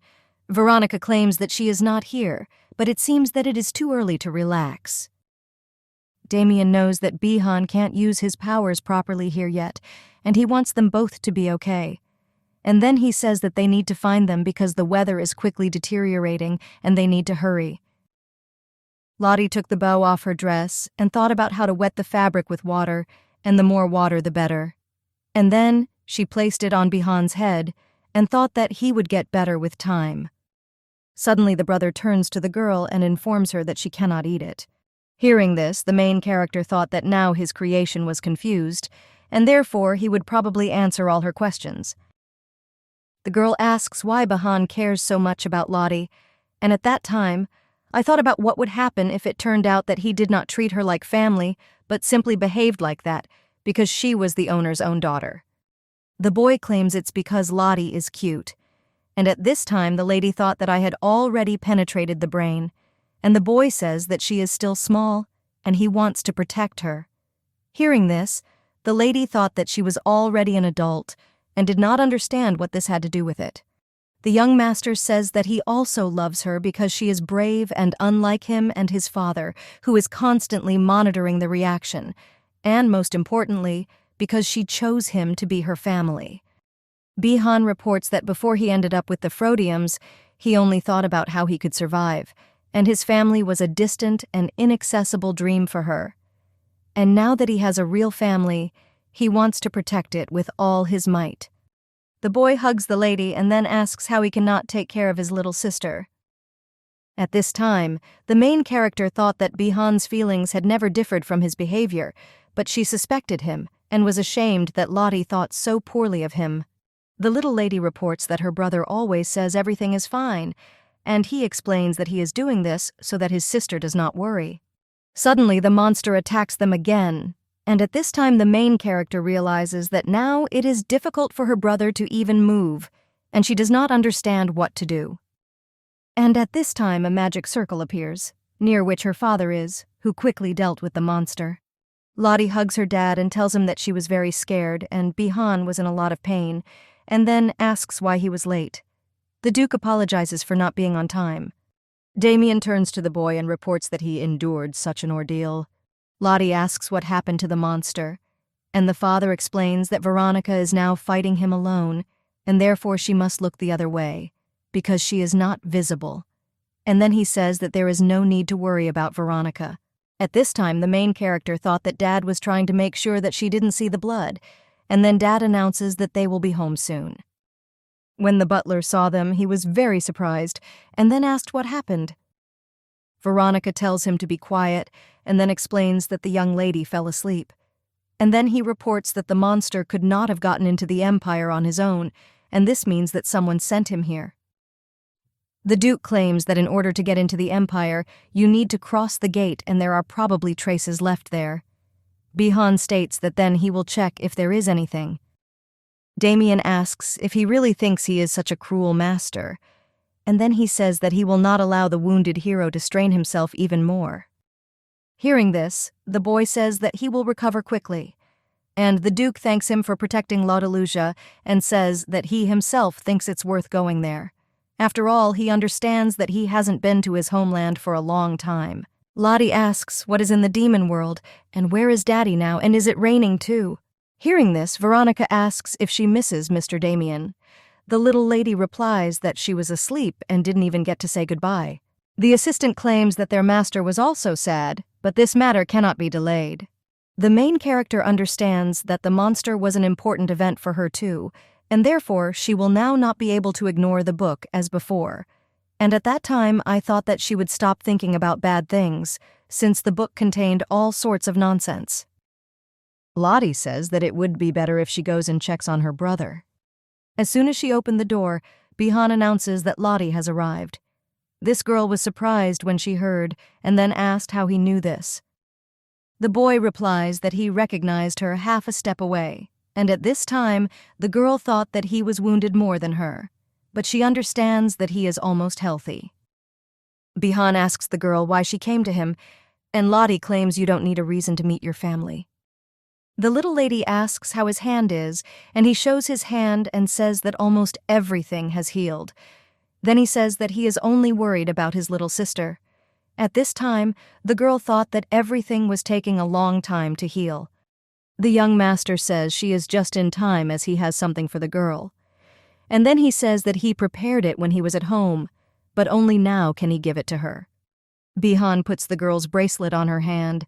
Veronica claims that she is not here, but it seems that it is too early to relax. Damien knows that Bihan can't use his powers properly here yet, and he wants them both to be okay. And then he says that they need to find them because the weather is quickly deteriorating and they need to hurry. Lottie took the bow off her dress and thought about how to wet the fabric with water, and the more water the better. And then she placed it on Bihan's head and thought that he would get better with time. Suddenly the brother turns to the girl and informs her that she cannot eat it. Hearing this, the main character thought that now his creation was confused, and therefore he would probably answer all her questions. The girl asks why Bihan cares so much about Lottie, and at that time, I thought about what would happen if it turned out that he did not treat her like family, but simply behaved like that, because she was the owner's own daughter. The boy claims it's because Lottie is cute, and at this time the lady thought that I had already penetrated the brain, and the boy says that she is still small, and he wants to protect her. Hearing this, the lady thought that she was already an adult, and did not understand what this had to do with it. The young master says that he also loves her because she is brave and unlike him and his father, who is constantly monitoring the reaction, and most importantly, because she chose him to be her family. Bihan reports that before he ended up with the Frodiums, he only thought about how he could survive, and his family was a distant and inaccessible dream for her. And now that he has a real family, he wants to protect it with all his might. The boy hugs the lady and then asks how he cannot take care of his little sister. At this time, the main character thought that Bihan's feelings had never differed from his behavior, but she suspected him and was ashamed that Lottie thought so poorly of him. The little lady reports that her brother always says everything is fine, and he explains that he is doing this so that his sister does not worry. Suddenly, the monster attacks them again, And at this time, the main character realizes that now it is difficult for her brother to even move, and she does not understand what to do. And at this time, a magic circle appears, near which her father is, who quickly dealt with the monster. Lottie hugs her dad and tells him that she was very scared and Bihan was in a lot of pain, and then asks why he was late. The Duke apologizes for not being on time. Damien turns to the boy and reports that he endured such an ordeal. Lottie asks what happened to the monster, and the father explains that Veronica is now fighting him alone, and therefore she must look the other way, because she is not visible. And then he says that there is no need to worry about Veronica. At this time, the main character thought that Dad was trying to make sure that she didn't see the blood, and then Dad announces that they will be home soon. When the butler saw them, he was very surprised, and then asked what happened. Veronica tells him to be quiet, and then explains that the young lady fell asleep. And then he reports that the monster could not have gotten into the Empire on his own, and this means that someone sent him here. The Duke claims that in order to get into the Empire, you need to cross the gate and there are probably traces left there. Bihan states that then he will check if there is anything. Damien asks if he really thinks he is such a cruel master, and then he says that he will not allow the wounded hero to strain himself even more. Hearing this, the boy says that he will recover quickly, and the Duke thanks him for protecting Laudaluja and says that he himself thinks it's worth going there. After all, he understands that he hasn't been to his homeland for a long time. Lottie asks what is in the demon world, and where is Daddy now, and is it raining too? Hearing this, Veronica asks if she misses Mr. Damien. The little lady replies that she was asleep and didn't even get to say goodbye. The assistant claims that their master was also sad, but this matter cannot be delayed. The main character understands that the monster was an important event for her too, and therefore she will now not be able to ignore the book as before. And at that time I thought that she would stop thinking about bad things, since the book contained all sorts of nonsense. Lottie says that it would be better if she goes and checks on her brother. As soon as she opened the door, Bihan announces that Lottie has arrived. This girl was surprised when she heard, and then asked how he knew this. The boy replies that he recognized her half a step away, and at this time, the girl thought that he was wounded more than her, but she understands that he is almost healthy. Bihan asks the girl why she came to him, and Lottie claims you don't need a reason to meet your family. The little lady asks how his hand is, and he shows his hand and says that almost everything has healed. Then he says that he is only worried about his little sister. At this time, the girl thought that everything was taking a long time to heal. The young master says she is just in time as he has something for the girl. And then he says that he prepared it when he was at home, but only now can he give it to her. Bihan puts the girl's bracelet on her hand,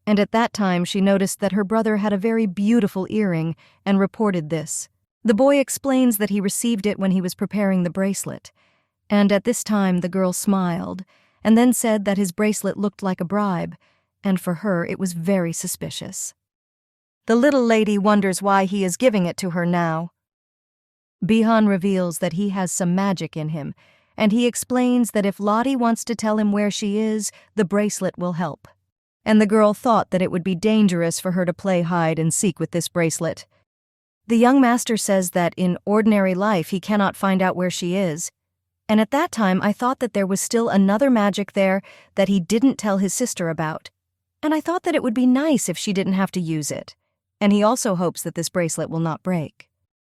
and at that time she noticed that her brother had a very beautiful earring and reported this. The boy explains that he received it when he was preparing the bracelet, and at this time the girl smiled, and then said that his bracelet looked like a bribe, and for her it was very suspicious. The little lady wonders why he is giving it to her now. Bihan reveals that he has some magic in him, and he explains that if Lottie wants to tell him where she is, the bracelet will help. And the girl thought that it would be dangerous for her to play hide and seek with this bracelet. The young master says that in ordinary life he cannot find out where she is, and at that time I thought that there was still another magic there that he didn't tell his sister about, and I thought that it would be nice if she didn't have to use it. And he also hopes that this bracelet will not break.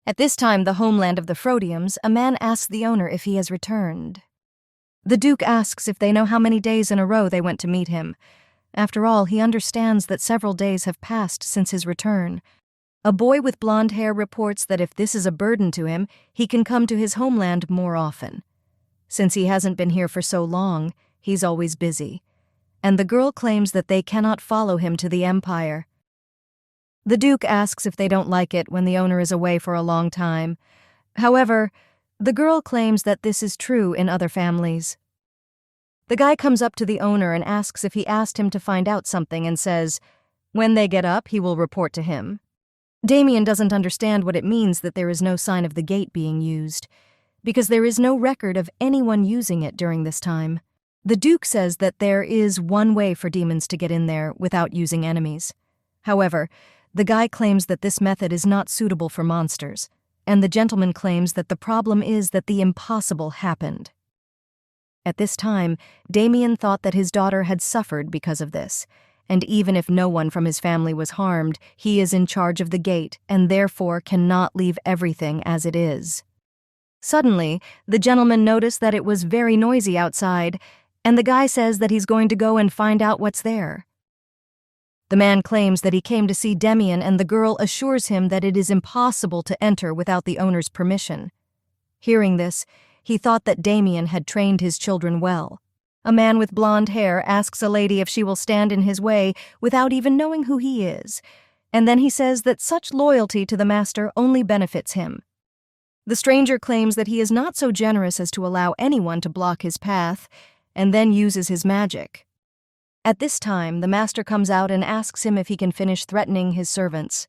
At this time, the homeland of the Frodiums, a man asks the owner if he has returned. The Duke asks if they know how many days in a row they went to meet him. After all, he understands that several days have passed since his return. A boy with blonde hair reports that if this is a burden to him, he can come to his homeland more often. Since he hasn't been here for so long, he's always busy. And the girl claims that they cannot follow him to the Empire. The Duke asks if they don't like it when the owner is away for a long time. However, the girl claims that this is true in other families. The guy comes up to the owner and asks if he asked him to find out something and says, when they get up, he will report to him. Damien doesn't understand what it means that there is no sign of the gate being used, because there is no record of anyone using it during this time. The Duke says that there is one way for demons to get in there without using enemies. However, the guy claims that this method is not suitable for monsters, and the gentleman claims that the problem is that the impossible happened. At this time, Damien thought that his daughter had suffered because of this, and even if no one from his family was harmed, he is in charge of the gate and therefore cannot leave everything as it is. Suddenly, the gentleman noticed that it was very noisy outside, and the guy says that he's going to go and find out what's there. The man claims that he came to see Damien, and the girl assures him that it is impossible to enter without the owner's permission. Hearing this, he thought that Damien had trained his children well. A man with blonde hair asks a lady if she will stand in his way without even knowing who he is, and then he says that such loyalty to the master only benefits him. The stranger claims that he is not so generous as to allow anyone to block his path, and then uses his magic. At this time, the master comes out and asks him if he can finish threatening his servants.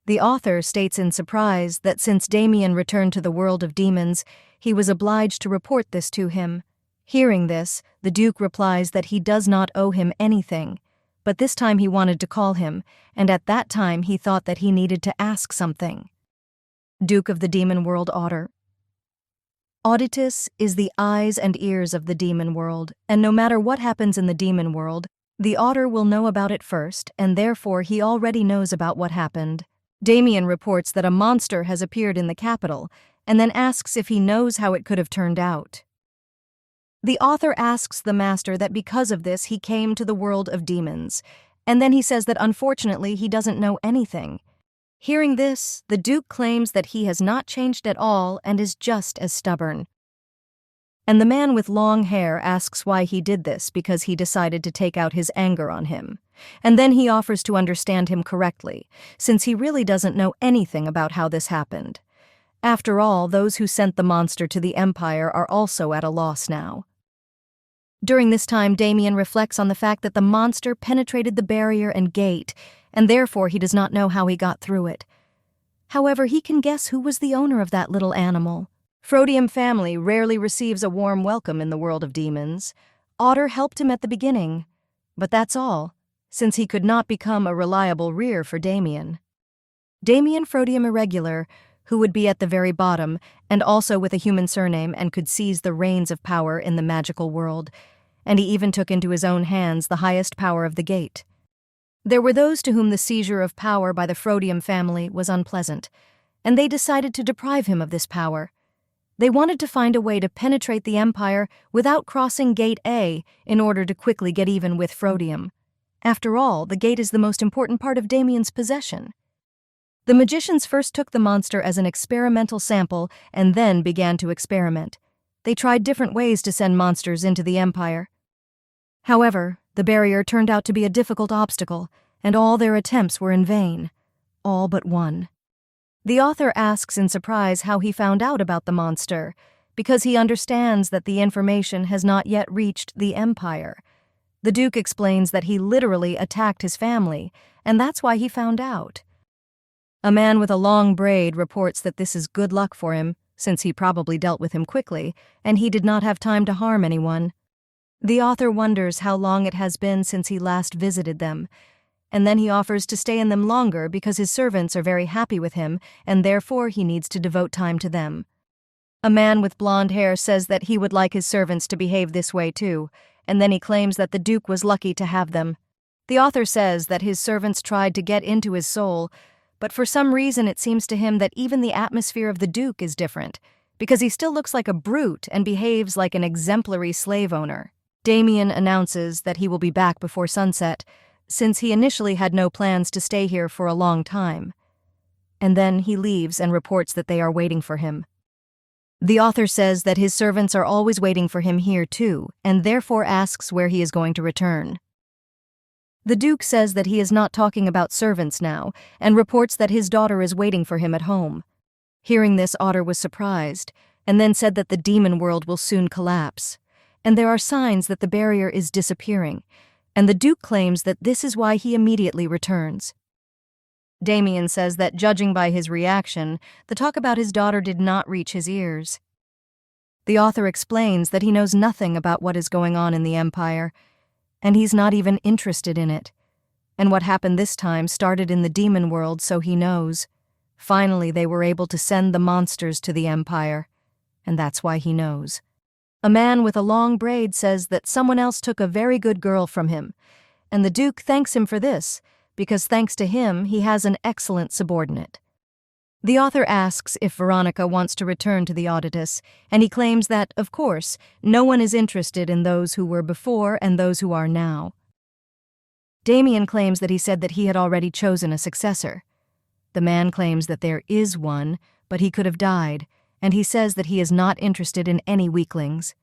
The author states in surprise that since Damien returned to the world of demons, he was obliged to report this to him. Hearing this, the Duke replies that he does not owe him anything, but this time he wanted to call him, and at that time he thought that he needed to ask something. Duke of the Demon World Otter. Auditus is the eyes and ears of the demon world, and no matter what happens in the demon world, the otter will know about it first, and therefore he already knows about what happened. Damien reports that a monster has appeared in the capital, and then asks if he knows how it could have turned out. The author asks the master that because of this he came to the world of demons, and then he says that unfortunately he doesn't know anything. Hearing this, the Duke claims that he has not changed at all and is just as stubborn. And the man with long hair asks why he did this because he decided to take out his anger on him. And then he offers to understand him correctly, since he really doesn't know anything about how this happened. After all, those who sent the monster to the Empire are also at a loss now. During this time, Damien reflects on the fact that the monster penetrated the barrier and gate, and therefore he does not know how he got through it. However, he can guess who was the owner of that little animal. Frodium family rarely receives a warm welcome in the world of demons. Otter helped him at the beginning, but that's all, since he could not become a reliable rear for Damien. Damien Frodium Irregular, who would be at the very bottom, and also with a human surname and could seize the reins of power in the magical world, and he even took into his own hands the highest power of the gate. There were those to whom the seizure of power by the Frodium family was unpleasant, and they decided to deprive him of this power. They wanted to find a way to penetrate the Empire without crossing Gate A in order to quickly get even with Frodium. After all, the gate is the most important part of Damien's possession. The magicians first took the monster as an experimental sample and then began to experiment. They tried different ways to send monsters into the Empire. However, the barrier turned out to be a difficult obstacle, and all their attempts were in vain. All but one. The author asks in surprise how he found out about the monster, because he understands that the information has not yet reached the Empire. The Duke explains that he literally attacked his family, and that's why he found out. A man with a long braid reports that this is good luck for him, since he probably dealt with him quickly, and he did not have time to harm anyone. The author wonders how long it has been since he last visited them, and then he offers to stay in them longer because his servants are very happy with him, and therefore he needs to devote time to them. A man with blonde hair says that he would like his servants to behave this way too, and then he claims that the Duke was lucky to have them. The author says that his servants tried to get into his soul, but for some reason it seems to him that even the atmosphere of the Duke is different, because he still looks like a brute and behaves like an exemplary slave owner. Damien announces that he will be back before sunset, since he initially had no plans to stay here for a long time. And then he leaves and reports that they are waiting for him. The author says that his servants are always waiting for him here too, and therefore asks where he is going to return. The Duke says that he is not talking about servants now, and reports that his daughter is waiting for him at home. Hearing this, Otter was surprised, and then said that the demon world will soon collapse, and there are signs that the barrier is disappearing, and the Duke claims that this is why he immediately returns. Damien says that judging by his reaction, the talk about his daughter did not reach his ears. The author explains that he knows nothing about what is going on in the Empire, and he's not even interested in it. And what happened this time started in the demon world, so he knows. Finally, they were able to send the monsters to the Empire, and that's why he knows. A man with a long braid says that someone else took a very good girl from him, and the Duke thanks him for this, because thanks to him, he has an excellent subordinate. The author asks if Veronica wants to return to the Auditus, and he claims that, of course, no one is interested in those who were before and those who are now. Damien claims that he said that he had already chosen a successor. The man claims that there is one, but he could have died, and he says that he is not interested in any weaklings,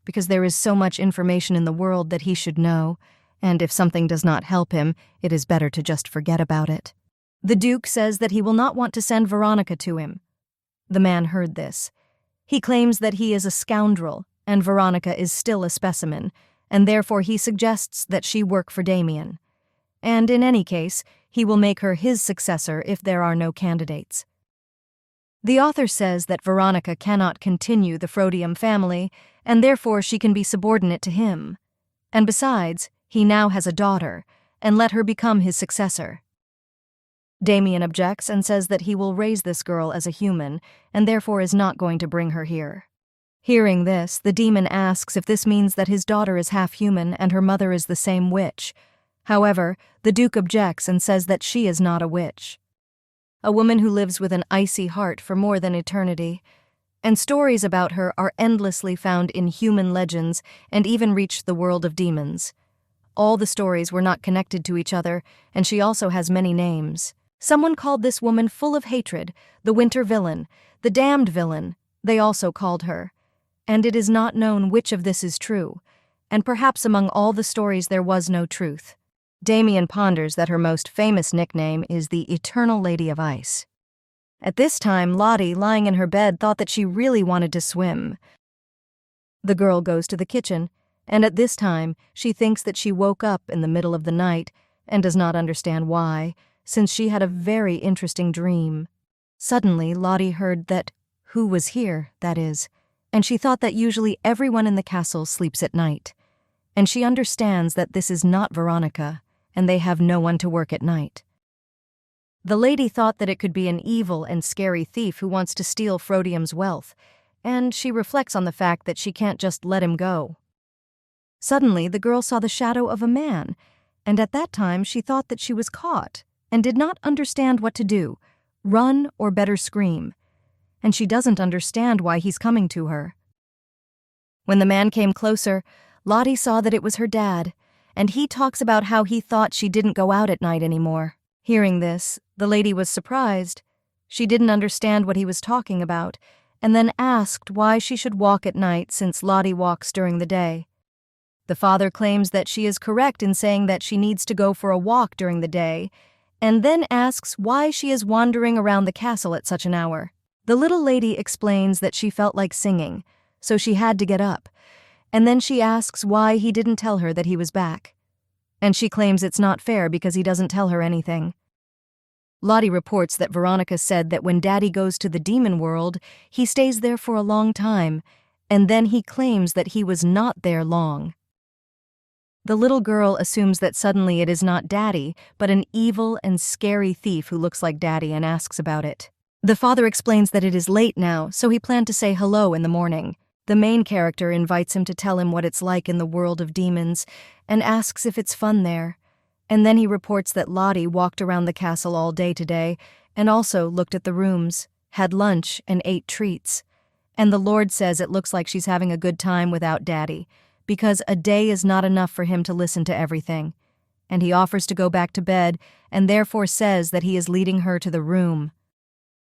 because there is so much information in the world that he should know, and if something does not help him, it is better to just forget about it. The Duke says that he will not want to send Veronica to him. The man heard this. He claims that he is a scoundrel, and Veronica is still a specimen, and therefore he suggests that she work for Damien. And in any case, he will make her his successor if there are no candidates. The author says that Veronica cannot continue the Frodium family, and therefore she can be subordinate to him. And besides, he now has a daughter, and let her become his successor. Damien objects and says that he will raise this girl as a human, and therefore is not going to bring her here. Hearing this, the demon asks if this means that his daughter is half human and her mother is the same witch. However, the Duke objects and says that she is not a witch. A woman who lives with an icy heart for more than eternity, and stories about her are endlessly found in human legends and even reach the world of demons. All the stories were not connected to each other, and she also has many names. Someone called this woman full of hatred, the winter villain, the damned villain, they also called her. And it is not known which of this is true, and perhaps among all the stories there was no truth. Damien ponders that her most famous nickname is the Eternal Lady of Ice. At this time, Lottie, lying in her bed, thought that she really wanted to swim. The girl goes to the kitchen, and at this time, she thinks that she woke up in the middle of the night and does not understand why, since she had a very interesting dream. Suddenly, Lottie heard that who was here, that is, and she thought that usually everyone in the castle sleeps at night. And she understands that this is not Veronica, and they have no one to work at night. The lady thought that it could be an evil and scary thief who wants to steal Frodium's wealth, and she reflects on the fact that she can't just let him go. Suddenly, the girl saw the shadow of a man, and at that time she thought that she was caught, and did not understand what to do, run or better scream, and she doesn't understand why he's coming to her. When the man came closer, Lottie saw that it was her dad, and he talks about how he thought she didn't go out at night anymore. Hearing this, the lady was surprised. She didn't understand what he was talking about, and then asked why she should walk at night since Lottie walks during the day. The father claims that she is correct in saying that she needs to go for a walk during the day, and then asks why she is wandering around the castle at such an hour. The little lady explains that she felt like singing, so she had to get up, and then she asks why he didn't tell her that he was back. And she claims it's not fair because he doesn't tell her anything. Lottie reports that Veronica said that when Daddy goes to the demon world, he stays there for a long time, and then he claims that he was not there long. The little girl assumes that suddenly it is not Daddy, but an evil and scary thief who looks like Daddy and asks about it. The father explains that it is late now, so he planned to say hello in the morning. The main character invites him to tell him what it's like in the world of demons, and asks if it's fun there. And then he reports that Lottie walked around the castle all day today, and also looked at the rooms, had lunch, and ate treats. And the Lord says it looks like she's having a good time without Daddy, because a day is not enough for him to listen to everything. And he offers to go back to bed, and therefore says that he is leading her to the room.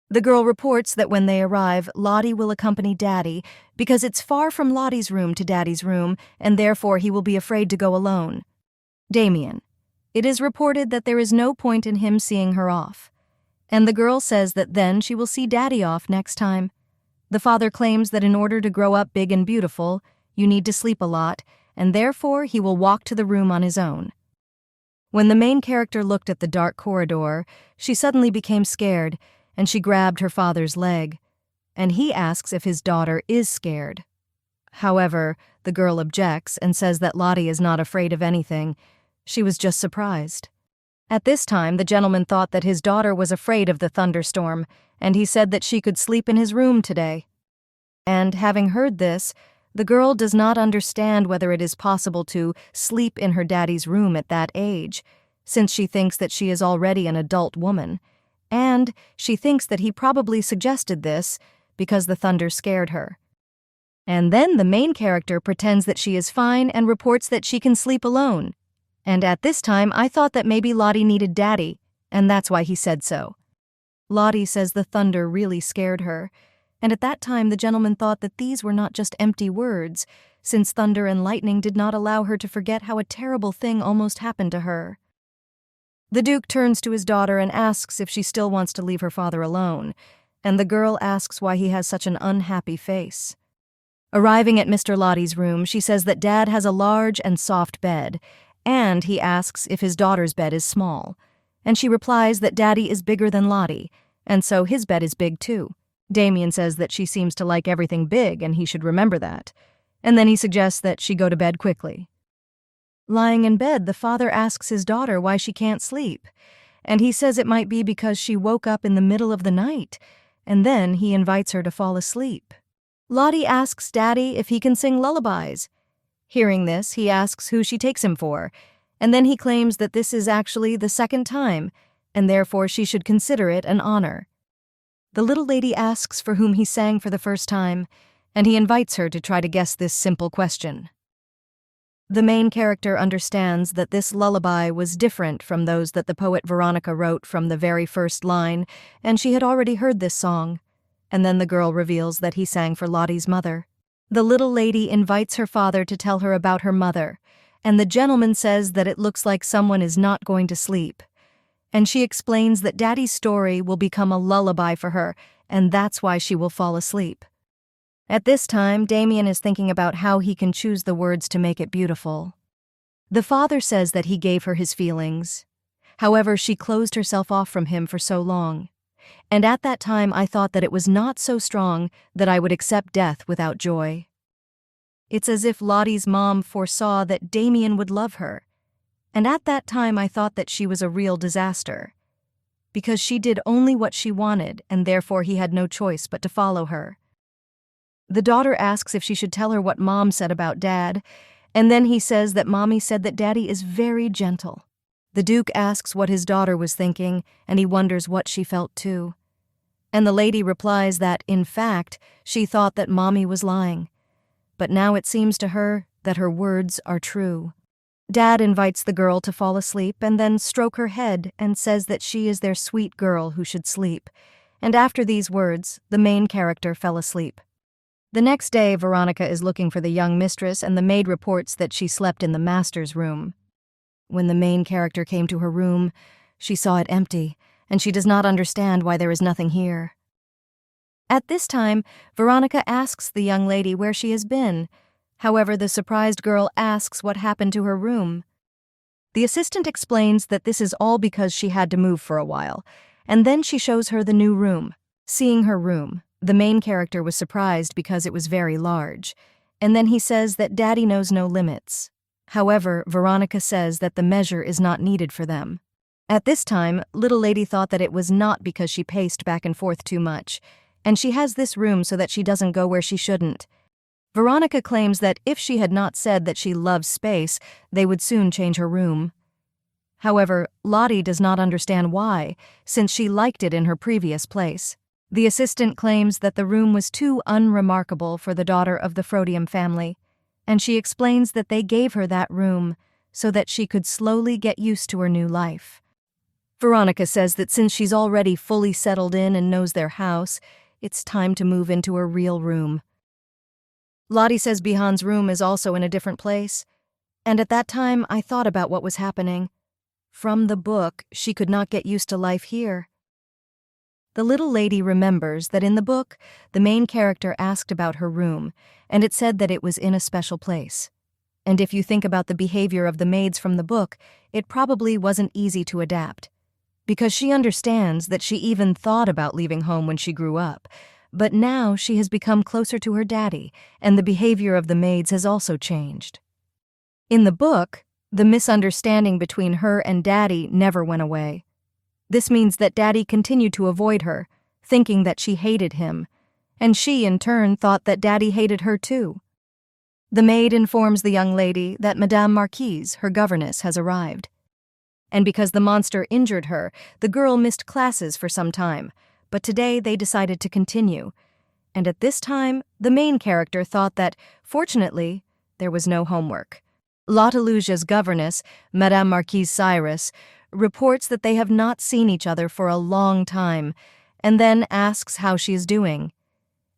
The girl reports that when they arrive, Lottie will accompany Daddy, because it's far from Lottie's room to Daddy's room, and therefore he will be afraid to go alone. Damien. It is reported that there is no point in him seeing her off. And the girl says that then she will see Daddy off next time. The father claims that in order to grow up big and beautiful, you need to sleep a lot, and therefore he will walk to the room on his own. When the main character looked at the dark corridor, she suddenly became scared, and she grabbed her father's leg, and he asks if his daughter is scared. However, the girl objects and says that Lottie is not afraid of anything. She was just surprised. At this time, the gentleman thought that his daughter was afraid of the thunderstorm, and he said that she could sleep in his room today. And having heard this, the girl does not understand whether it is possible to sleep in her daddy's room at that age, since she thinks that she is already an adult woman, and she thinks that he probably suggested this because the thunder scared her. And then the main character pretends that she is fine and reports that she can sleep alone. And at this time, I thought that maybe Lottie needed daddy, and that's why he said so. Lottie says the thunder really scared her, and at that time the gentleman thought that these were not just empty words, since thunder and lightning did not allow her to forget how a terrible thing almost happened to her. The Duke turns to his daughter and asks if she still wants to leave her father alone, and the girl asks why he has such an unhappy face. Arriving at Mr. Lottie's room, she says that Dad has a large and soft bed, and he asks if his daughter's bed is small, and she replies that Daddy is bigger than Lottie, and so his bed is big too. Damien says that she seems to like everything big and he should remember that, and then he suggests that she go to bed quickly. Lying in bed, the father asks his daughter why she can't sleep, and he says it might be because she woke up in the middle of the night, and then he invites her to fall asleep. Lottie asks Daddy if he can sing lullabies. Hearing this, he asks who she takes him for, and then he claims that this is actually the second time, and therefore she should consider it an honor. The little lady asks for whom he sang for the first time, and he invites her to try to guess this simple question. The main character understands that this lullaby was different from those that the poet Veronica wrote from the very first line, and she had already heard this song. And then the girl reveals that he sang for Lottie's mother. The little lady invites her father to tell her about her mother, and the gentleman says that it looks like someone is not going to sleep. And she explains that Daddy's story will become a lullaby for her, and that's why she will fall asleep. At this time, Damien is thinking about how he can choose the words to make it beautiful. The father says that he gave her his feelings. However, she closed herself off from him for so long. And at that time I thought that it was not so strong that I would accept death without joy. It's as if Lottie's mom foresaw that Damien would love her, and at that time I thought that she was a real disaster, because she did only what she wanted, and therefore he had no choice but to follow her. The daughter asks if she should tell her what Mom said about Dad, and then he says that Mommy said that Daddy is very gentle. The Duke asks what his daughter was thinking, and he wonders what she felt too. And the lady replies that, in fact, she thought that Mommy was lying. But now it seems to her that her words are true. Dad invites the girl to fall asleep and then stroke her head and says that she is their sweet girl who should sleep. And after these words, the main character fell asleep. The next day, Veronica is looking for the young mistress, and the maid reports that she slept in the master's room. When the main character came to her room, she saw it empty, and she does not understand why there is nothing here. At this time, Veronica asks the young lady where she has been. However, the surprised girl asks what happened to her room. The assistant explains that this is all because she had to move for a while, and then she shows her the new room. Seeing her room, the main character was surprised because it was very large, and then he says that Daddy knows no limits. However, Veronica says that the measure is not needed for them. At this time, little lady thought that it was not because she paced back and forth too much, and she has this room so that she doesn't go where she shouldn't. Veronica claims that if she had not said that she loves space, they would soon change her room. However, Lottie does not understand why, since she liked it in her previous place. The assistant claims that the room was too unremarkable for the daughter of the Frodium family, and she explains that they gave her that room so that she could slowly get used to her new life. Veronica says that since she's already fully settled in and knows their house, it's time to move into her real room. Lottie says Bihan's room is also in a different place, and at that time I thought about what was happening. From the book, she could not get used to life here. The little lady remembers that in the book, the main character asked about her room, and it said that it was in a special place. And if you think about the behavior of the maids from the book, it probably wasn't easy to adapt, because she understands that she even thought about leaving home when she grew up, but now she has become closer to her daddy, and the behavior of the maids has also changed. In the book, The misunderstanding between her and Daddy never went away. This means that Daddy continued to avoid her, thinking that she hated him, and she, in turn, thought that Daddy hated her too. The maid informs the young lady that Madame Marquise, her governess, has arrived. And because the monster injured her, the girl missed classes for some time, but today they decided to continue. And at this time, the main character thought that, fortunately, there was no homework. Lotalusia's governess, Madame Marquise Cyrus, reports that they have not seen each other for a long time, and then asks how she is doing.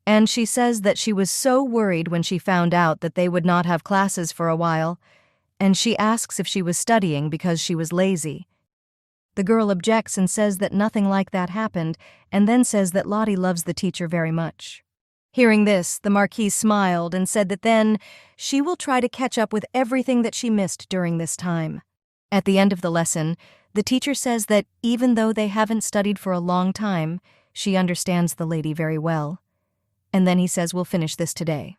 And she says that she was so worried when she found out that they would not have classes for a while, and she asks if she was studying because she was lazy. The girl objects and says that nothing like that happened, and then says that Lottie loves the teacher very much. Hearing this, the Marquise smiled and said that then she will try to catch up with everything that she missed during this time. At the end of the lesson, the teacher says that even though they haven't studied for a long time, she understands the lady very well. And then he says we'll finish this today.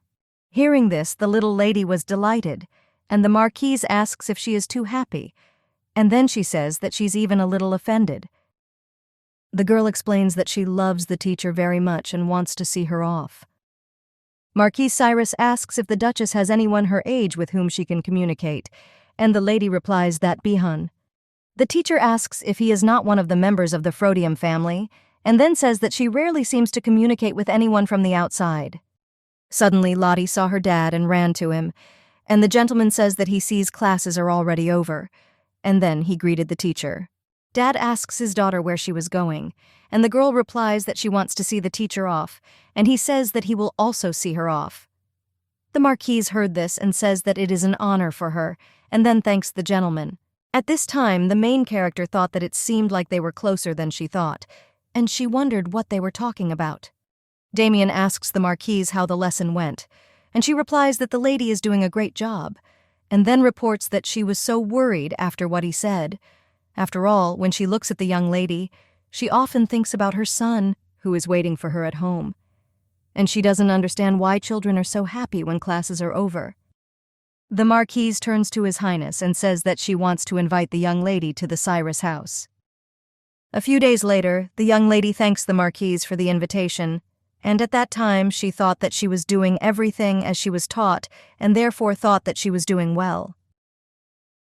Hearing this, the little lady was delighted, and the Marquise asks if she is too happy, and then she says that she's even a little offended. The girl explains that she loves the teacher very much and wants to see her off. Marquise Cyrus asks if the Duchess has anyone her age with whom she can communicate, and the lady replies that Bihan. The teacher asks if he is not one of the members of the Frodium family, and then says that she rarely seems to communicate with anyone from the outside. Suddenly, Lottie saw her dad and ran to him, and the gentleman says that he sees classes are already over, and then he greeted the teacher. Dad asks his daughter where she was going, and the girl replies that she wants to see the teacher off, and he says that he will also see her off. The Marquise heard this and says that it is an honor for her, and then thanks the gentleman. At this time, the main character thought that it seemed like they were closer than she thought, and she wondered what they were talking about. Damien asks the Marquise how the lesson went, and she replies that the lady is doing a great job, and then reports that she was so worried after what he said. After all, when she looks at the young lady, she often thinks about her son, who is waiting for her at home. And she doesn't understand why children are so happy when classes are over. The Marquise turns to His Highness and says that she wants to invite the young lady to the Cyrus house. A few days later, the young lady thanks the Marquise for the invitation, and at that time she thought that she was doing everything as she was taught, and therefore thought that she was doing well.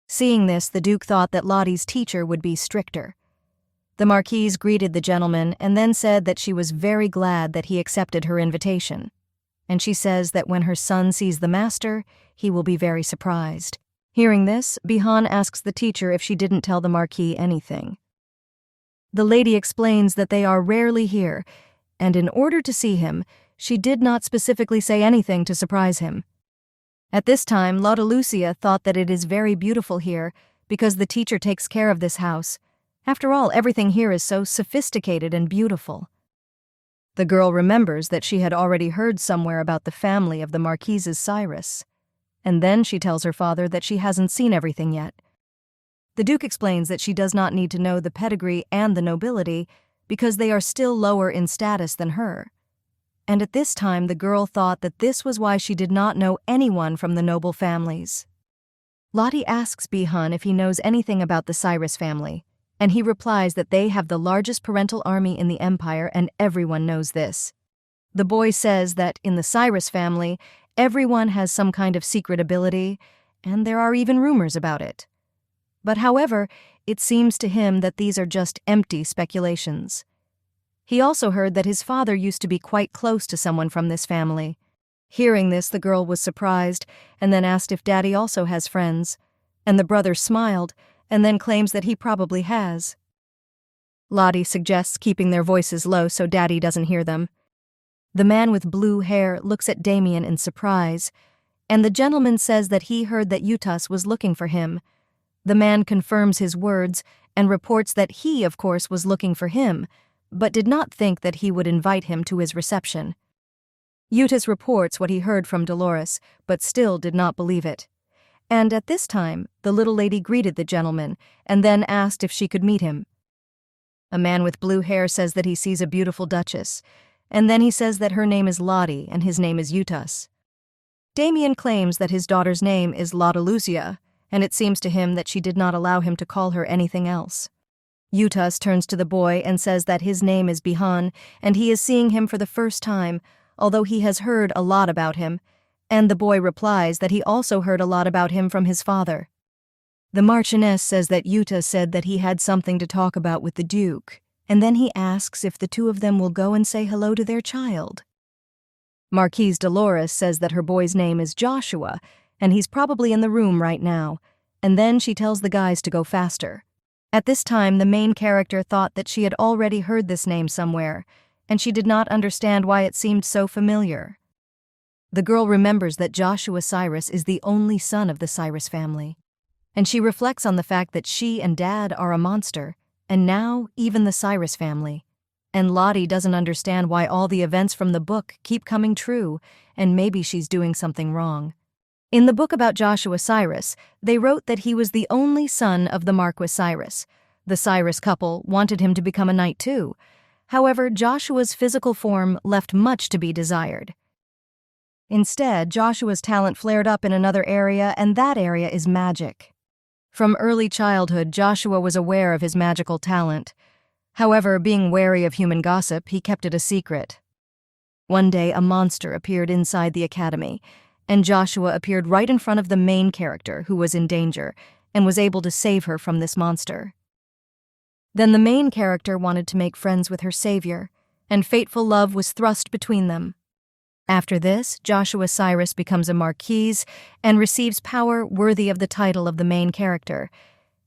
Seeing this, the Duke thought that Lottie's teacher would be stricter. The Marquise greeted the gentleman and then said that she was very glad that he accepted her invitation. And she says that when her son sees the master, he will be very surprised. Hearing this, Bihan asks the teacher if she didn't tell the Marquis anything. The lady explains that they are rarely here, and in order to see him, she did not specifically say anything to surprise him. At this time, Lotalusia thought that it is very beautiful here because the teacher takes care of this house. After all, everything here is so sophisticated and beautiful. The girl remembers that she had already heard somewhere about the family of the Marquises Cyrus, and then she tells her father that she hasn't seen everything yet. The Duke explains that she does not need to know the pedigree and the nobility because they are still lower in status than her. And at this time the girl thought that this was why she did not know anyone from the noble families. Lottie asks Bihan if he knows anything about the Cyrus family, and he replies that they have the largest parental army in the empire and everyone knows this. The boy says that in the Cyrus family, everyone has some kind of secret ability, and there are even rumors about it. But however, it seems to him that these are just empty speculations. He also heard that his father used to be quite close to someone from this family. Hearing this, the girl was surprised and then asked if Daddy also has friends, and the brother smiled and then claims that he probably has. Lottie suggests keeping their voices low so Daddy doesn't hear them. The man with blue hair looks at Damien in surprise, and the gentleman says that he heard that Eutas was looking for him. The man confirms his words and reports that he, of course, was looking for him, but did not think that he would invite him to his reception. Eutas reports what he heard from Dolores, but still did not believe it. And at this time, the little lady greeted the gentleman and then asked if she could meet him. A man with blue hair says that he sees a beautiful duchess, and then he says that her name is Lottie and his name is Eutas. Damien claims that his daughter's name is Lotalusia, and it seems to him that she did not allow him to call her anything else. Yutas turns to the boy and says that his name is Bihan, and he is seeing him for the first time, although he has heard a lot about him, and the boy replies that he also heard a lot about him from his father. The Marchioness says that Yuta said that he had something to talk about with the Duke, and then he asks if the two of them will go and say hello to their child. Marquise Dolores says that her boy's name is Joshua, and he's probably in the room right now, and then she tells the guys to go faster. At this time, the main character thought that she had already heard this name somewhere, and she did not understand why it seemed so familiar. The girl remembers that Joshua Cyrus is the only son of the Cyrus family, and she reflects on the fact that she and Dad are a monster, and now even the Cyrus family. And Lottie doesn't understand why all the events from the book keep coming true, and maybe she's doing something wrong. In the book about Joshua Cyrus, they wrote that he was the only son of the Marquis Cyrus. The Cyrus couple wanted him to become a knight too. However, Joshua's physical form left much to be desired. Instead, Joshua's talent flared up in another area, and that area is magic. From early childhood, Joshua was aware of his magical talent. However, being wary of human gossip, he kept it a secret. One day, a monster appeared inside the academy, and Joshua appeared right in front of the main character, who was in danger, and was able to save her from this monster. Then the main character wanted to make friends with her savior, and fateful love was thrust between them. After this, Joshua Cyrus becomes a marquise and receives power worthy of the title of the main character.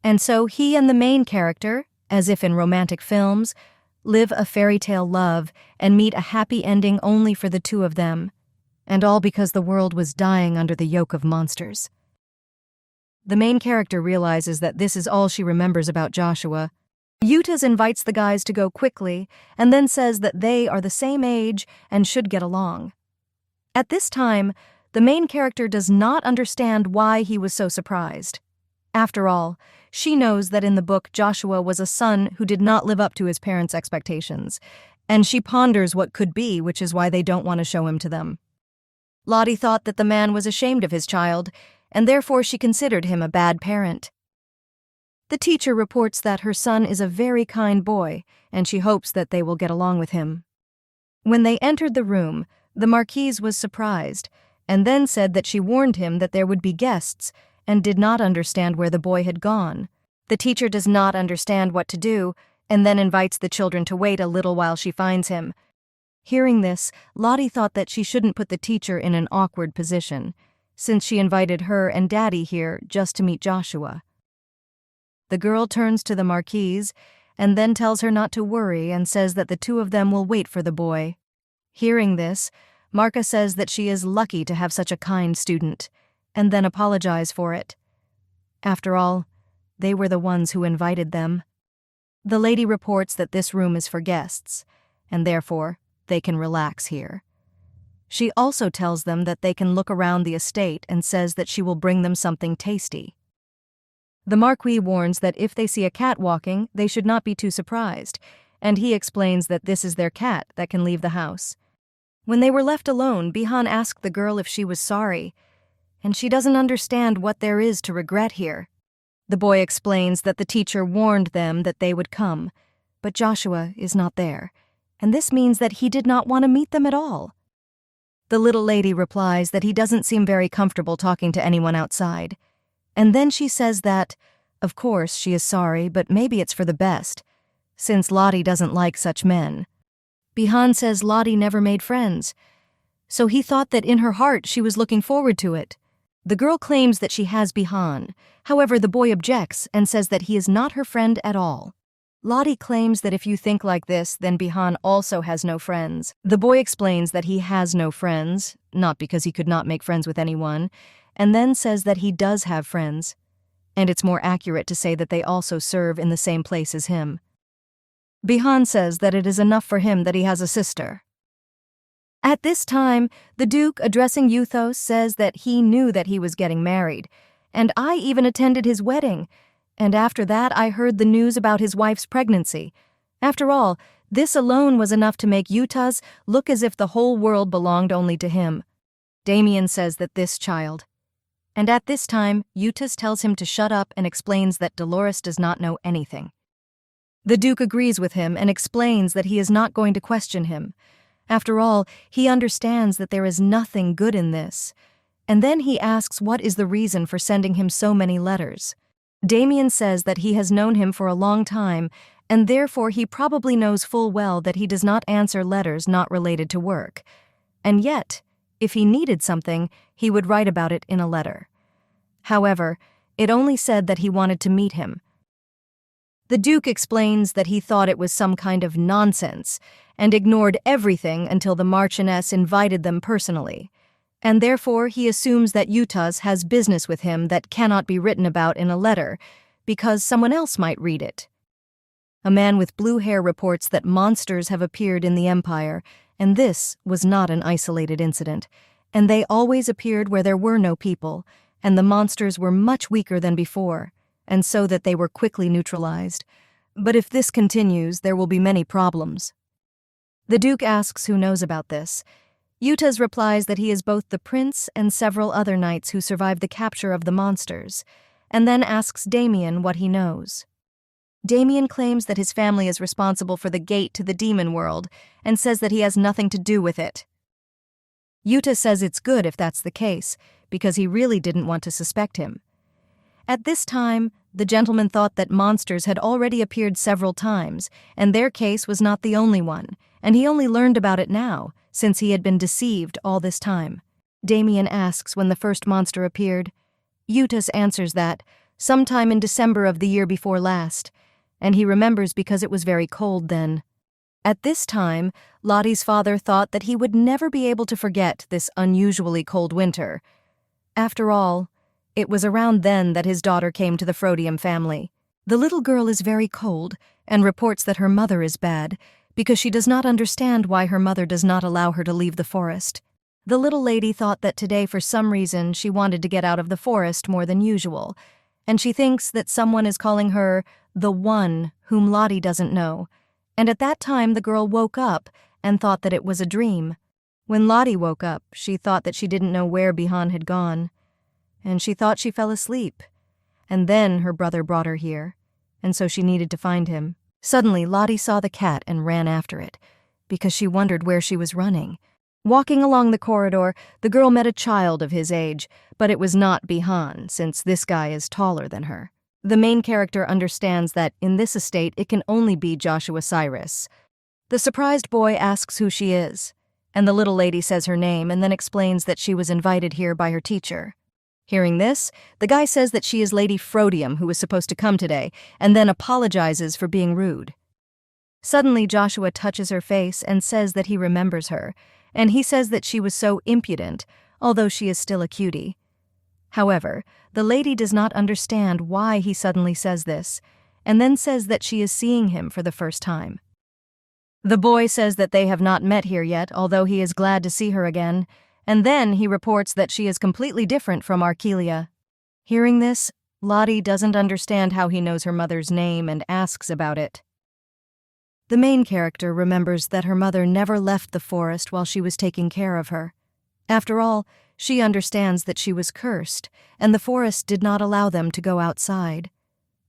And so he and the main character, as if in romantic films, live a fairy tale love and meet a happy ending only for the two of them, and all because the world was dying under the yoke of monsters. The main character realizes that this is all she remembers about Joshua. Yutas invites the guys to go quickly and then says that they are the same age and should get along. At this time, the main character does not understand why he was so surprised. After all, she knows that in the book Joshua was a son who did not live up to his parents' expectations, and she ponders what could be, which is why they don't want to show him to them. Lottie thought that the man was ashamed of his child, and therefore she considered him a bad parent. The teacher reports that her son is a very kind boy, and she hopes that they will get along with him. When they entered the room, the Marquise was surprised, and then said that she warned him that there would be guests, and did not understand where the boy had gone. The teacher does not understand what to do, and then invites the children to wait a little while she finds him. Hearing this, Lottie thought that she shouldn't put the teacher in an awkward position, since she invited her and Daddy here just to meet Joshua. The girl turns to the Marquise, and then tells her not to worry and says that the two of them will wait for the boy. Hearing this, Marka says that she is lucky to have such a kind student, and then apologize for it. After all, they were the ones who invited them. The lady reports that this room is for guests, and therefore they can relax here. She also tells them that they can look around the estate and says that she will bring them something tasty. The Marquis warns that if they see a cat walking, they should not be too surprised, and he explains that this is their cat that can leave the house. When they were left alone, Bihan asked the girl if she was sorry, and she doesn't understand what there is to regret here. The boy explains that the teacher warned them that they would come, but Joshua is not there, and this means that he did not want to meet them at all. The little lady replies that he doesn't seem very comfortable talking to anyone outside, and then she says that, of course, she is sorry, but maybe it's for the best, since Lottie doesn't like such men. Bihan says Lottie never made friends, so he thought that in her heart she was looking forward to it. The girl claims that she has Bihan, however the boy objects and says that he is not her friend at all. Lottie claims that if you think like this, then Bihan also has no friends. The boy explains that he has no friends, not because he could not make friends with anyone, and then says that he does have friends, and it's more accurate to say that they also serve in the same place as him. Bihan says that it is enough for him that he has a sister. At this time, the Duke, addressing Euthos, says that he knew that he was getting married, and I even attended his wedding, and after that I heard the news about his wife's pregnancy. After all, this alone was enough to make Euthos look as if the whole world belonged only to him. Damien says that this child, And at this time, Eustace tells him to shut up and explains that Dolores does not know anything. The Duke agrees with him and explains that he is not going to question him. After all, he understands that there is nothing good in this. And then he asks what is the reason for sending him so many letters. Damien says that he has known him for a long time, and therefore he probably knows full well that he does not answer letters not related to work. And yet, if he needed something, he would write about it in a letter. However, it only said that he wanted to meet him. The Duke explains that he thought it was some kind of nonsense and ignored everything until the Marchioness invited them personally, and therefore he assumes that Eustace has business with him that cannot be written about in a letter because someone else might read it. A man with blue hair reports that monsters have appeared in the Empire, and this was not an isolated incident, and they always appeared where there were no people, and the monsters were much weaker than before, and so that they were quickly neutralized. But if this continues, there will be many problems. The Duke asks who knows about this. Eustace replies that he is both the prince and several other knights who survived the capture of the monsters, and then asks Damien what he knows. Damien claims that his family is responsible for the gate to the demon world and says that he has nothing to do with it. Eustace says it's good if that's the case, because he really didn't want to suspect him. At this time, the gentleman thought that monsters had already appeared several times, and their case was not the only one, and he only learned about it now, since he had been deceived all this time. Damien asks when the first monster appeared. Eustace answers that, sometime in December of the year before last, and he remembers because it was very cold then. At this time, Lottie's father thought that he would never be able to forget this unusually cold winter. After all, it was around then that his daughter came to the Frodium family. The little girl is very cold and reports that her mother is bad because she does not understand why her mother does not allow her to leave the forest. The little lady thought that today for some reason she wanted to get out of the forest more than usual, and she thinks that someone is calling her the one whom Lottie doesn't know, and at that time the girl woke up and thought that it was a dream. When Lottie woke up, she thought that she didn't know where Bihan had gone, and she thought she fell asleep, and then her brother brought her here, and so she needed to find him. Suddenly, Lottie saw the cat and ran after it, because she wondered where she was running. Walking along the corridor, the girl met a child of his age, but it was not Bihan, since this guy is taller than her. The main character understands that in this estate it can only be Joshua Cyrus. The surprised boy asks who she is, and the little lady says her name and then explains that she was invited here by her teacher. Hearing this, the guy says that she is Lady Frodium, who was supposed to come today, and then apologizes for being rude. Suddenly, Joshua touches her face and says that he remembers her, and he says that she was so impudent, although she is still a cutie. However, the lady does not understand why he suddenly says this, and then says that she is seeing him for the first time. The boy says that they have not met here yet, although he is glad to see her again, and then he reports that she is completely different from Arkelia. Hearing this, Lottie doesn't understand how he knows her mother's name and asks about it. The main character remembers that her mother never left the forest while she was taking care of her. After all, she understands that she was cursed, and the forest did not allow them to go outside.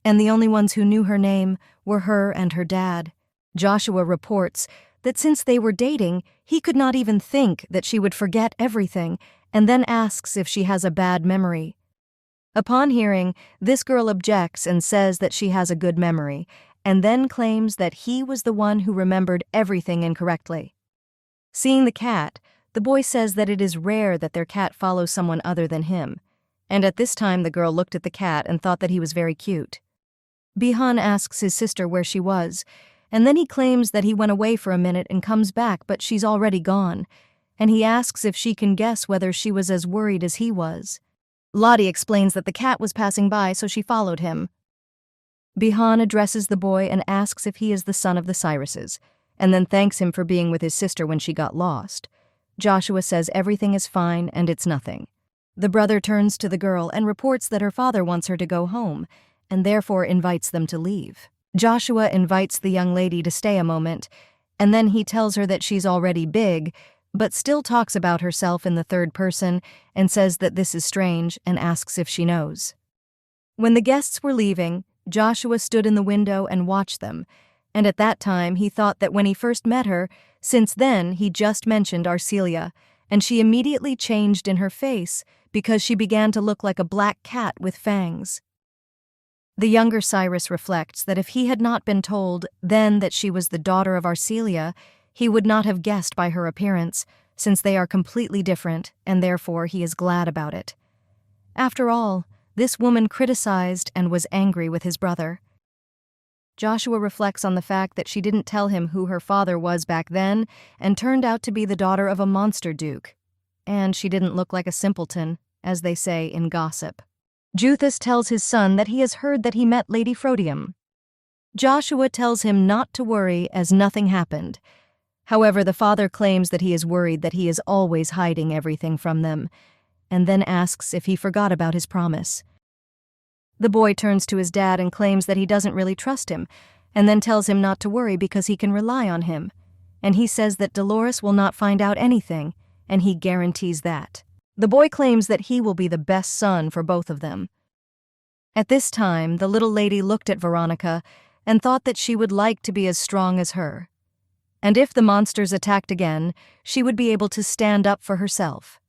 And the only ones who knew her name were her and her dad. Joshua reports that since they were dating, he could not even think that she would forget everything, and then asks if she has a bad memory. Upon hearing, this girl objects and says that she has a good memory, and then claims that he was the one who remembered everything incorrectly. Seeing the cat, the boy says that it is rare that their cat follows someone other than him, and at this time the girl looked at the cat and thought that he was very cute. Bihan asks his sister where she was, and then he claims that he went away for a minute and comes back, but she's already gone, and he asks if she can guess whether she was as worried as he was. Lottie explains that the cat was passing by, so she followed him. Bihan addresses the boy and asks if he is the son of the Cyruses, and then thanks him for being with his sister when she got lost. Joshua says everything is fine and it's nothing. The brother turns to the girl and reports that her father wants her to go home, and therefore invites them to leave. Joshua invites the young lady to stay a moment, and then he tells her that she's already big, but still talks about herself in the third person and says that this is strange and asks if she knows. When the guests were leaving, Joshua stood in the window and watched them, and at that time he thought that when he first met her, since then he just mentioned Arcelia, and she immediately changed in her face because she began to look like a black cat with fangs. The younger Cyrus reflects that if he had not been told then that she was the daughter of Arcelia, he would not have guessed by her appearance, since they are completely different, and therefore he is glad about it. After all, this woman criticized and was angry with his brother. Joshua reflects on the fact that she didn't tell him who her father was back then and turned out to be the daughter of a monster duke. And she didn't look like a simpleton, as they say in gossip. Juthus tells his son that he has heard that he met Lady Frodium. Joshua tells him not to worry as nothing happened. However, the father claims that he is worried that he is always hiding everything from them, and then asks if he forgot about his promise. The boy turns to his dad and claims that he doesn't really trust him, and then tells him not to worry because he can rely on him. And he says that Dolores will not find out anything, and he guarantees that. The boy claims that he will be the best son for both of them. At this time, the little lady looked at Veronica and thought that she would like to be as strong as her. And if the monsters attacked again, she would be able to stand up for herself.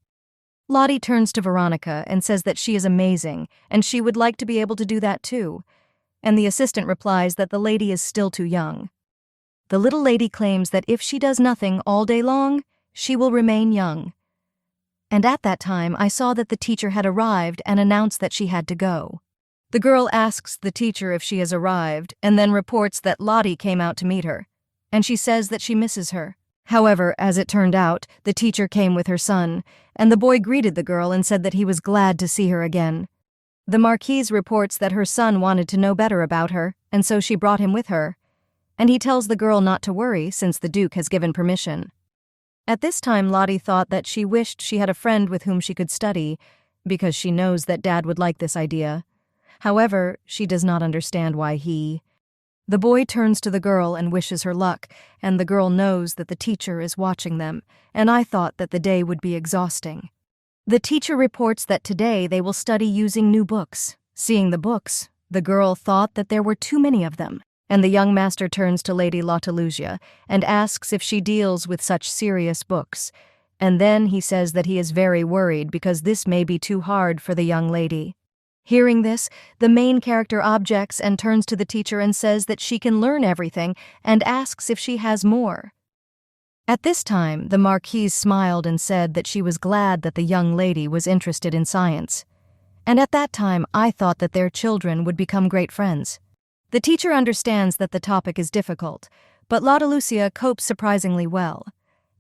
Lottie turns to Veronica and says that she is amazing, and she would like to be able to do that too. And the assistant replies that the lady is still too young. The little lady claims that if she does nothing all day long, she will remain young. And at that time, I saw that the teacher had arrived and announced that she had to go. The girl asks the teacher if she has arrived, and then reports that Lottie came out to meet her, and she says that she misses her. However, as it turned out, the teacher came with her son, and the boy greeted the girl and said that he was glad to see her again. The Marquise reports that her son wanted to know better about her, and so she brought him with her. And he tells the girl not to worry since the Duke has given permission. At this time, Lottie thought that she wished she had a friend with whom she could study, because she knows that Dad would like this idea. However, she does not understand why he. The boy turns to the girl and wishes her luck, and the girl knows that the teacher is watching them, and I thought that the day would be exhausting. The teacher reports that today they will study using new books. Seeing the books, the girl thought that there were too many of them, and the young master turns to Lady Lotalusia and asks if she deals with such serious books, and then he says that he is very worried because this may be too hard for the young lady. Hearing this, the main character objects and turns to the teacher and says that she can learn everything and asks if she has more. At this time, the Marquise smiled and said that she was glad that the young lady was interested in science. And at that time, I thought that their children would become great friends. The teacher understands that the topic is difficult, but Lotalusia copes surprisingly well.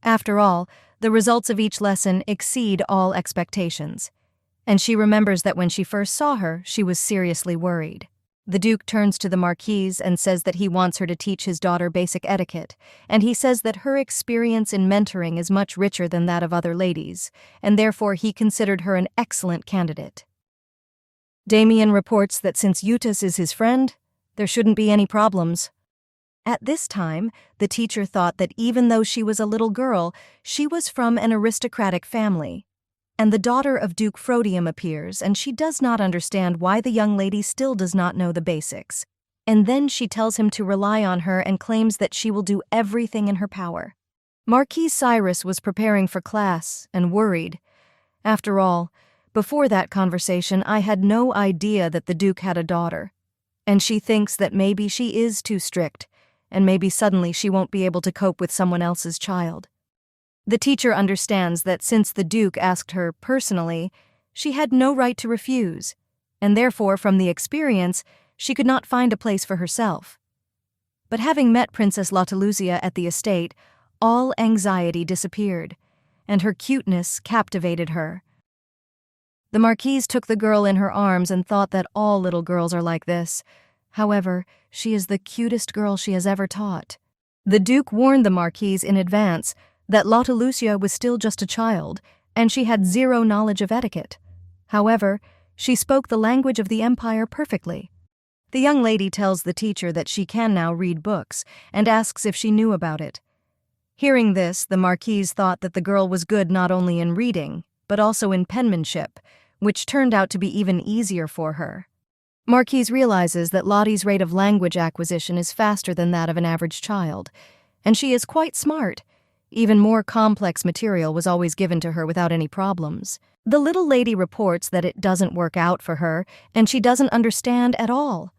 After all, the results of each lesson exceed all expectations. And she remembers that when she first saw her, she was seriously worried. The Duke turns to the Marquise and says that he wants her to teach his daughter basic etiquette, and he says that her experience in mentoring is much richer than that of other ladies, and therefore he considered her an excellent candidate. Damien reports that since Eustace is his friend, there shouldn't be any problems. At this time, the teacher thought that even though she was a little girl, she was from an aristocratic family. And the daughter of Duke Frodium appears, and she does not understand why the young lady still does not know the basics. And then she tells him to rely on her and claims that she will do everything in her power. Marquis Cyrus was preparing for class and worried. After all, before that conversation, I had no idea that the Duke had a daughter. And she thinks that maybe she is too strict, and maybe suddenly she won't be able to cope with someone else's child. The teacher understands that since the Duke asked her personally, she had no right to refuse, and therefore, from the experience, she could not find a place for herself. But having met Princess Lotalusia at the estate, all anxiety disappeared, and her cuteness captivated her. The Marquise took the girl in her arms and thought that all little girls are like this. However, she is the cutest girl she has ever taught. The Duke warned the Marquise in advance that Lotalusia was still just a child, and she had zero knowledge of etiquette. However, she spoke the language of the Empire perfectly. The young lady tells the teacher that she can now read books, and asks if she knew about it. Hearing this, the Marquise thought that the girl was good not only in reading, but also in penmanship, which turned out to be even easier for her. Marquise realizes that Lottie's rate of language acquisition is faster than that of an average child, and she is quite smart. Even more complex material was always given to her without any problems. The little lady reports that it doesn't work out for her, and she doesn't understand at all.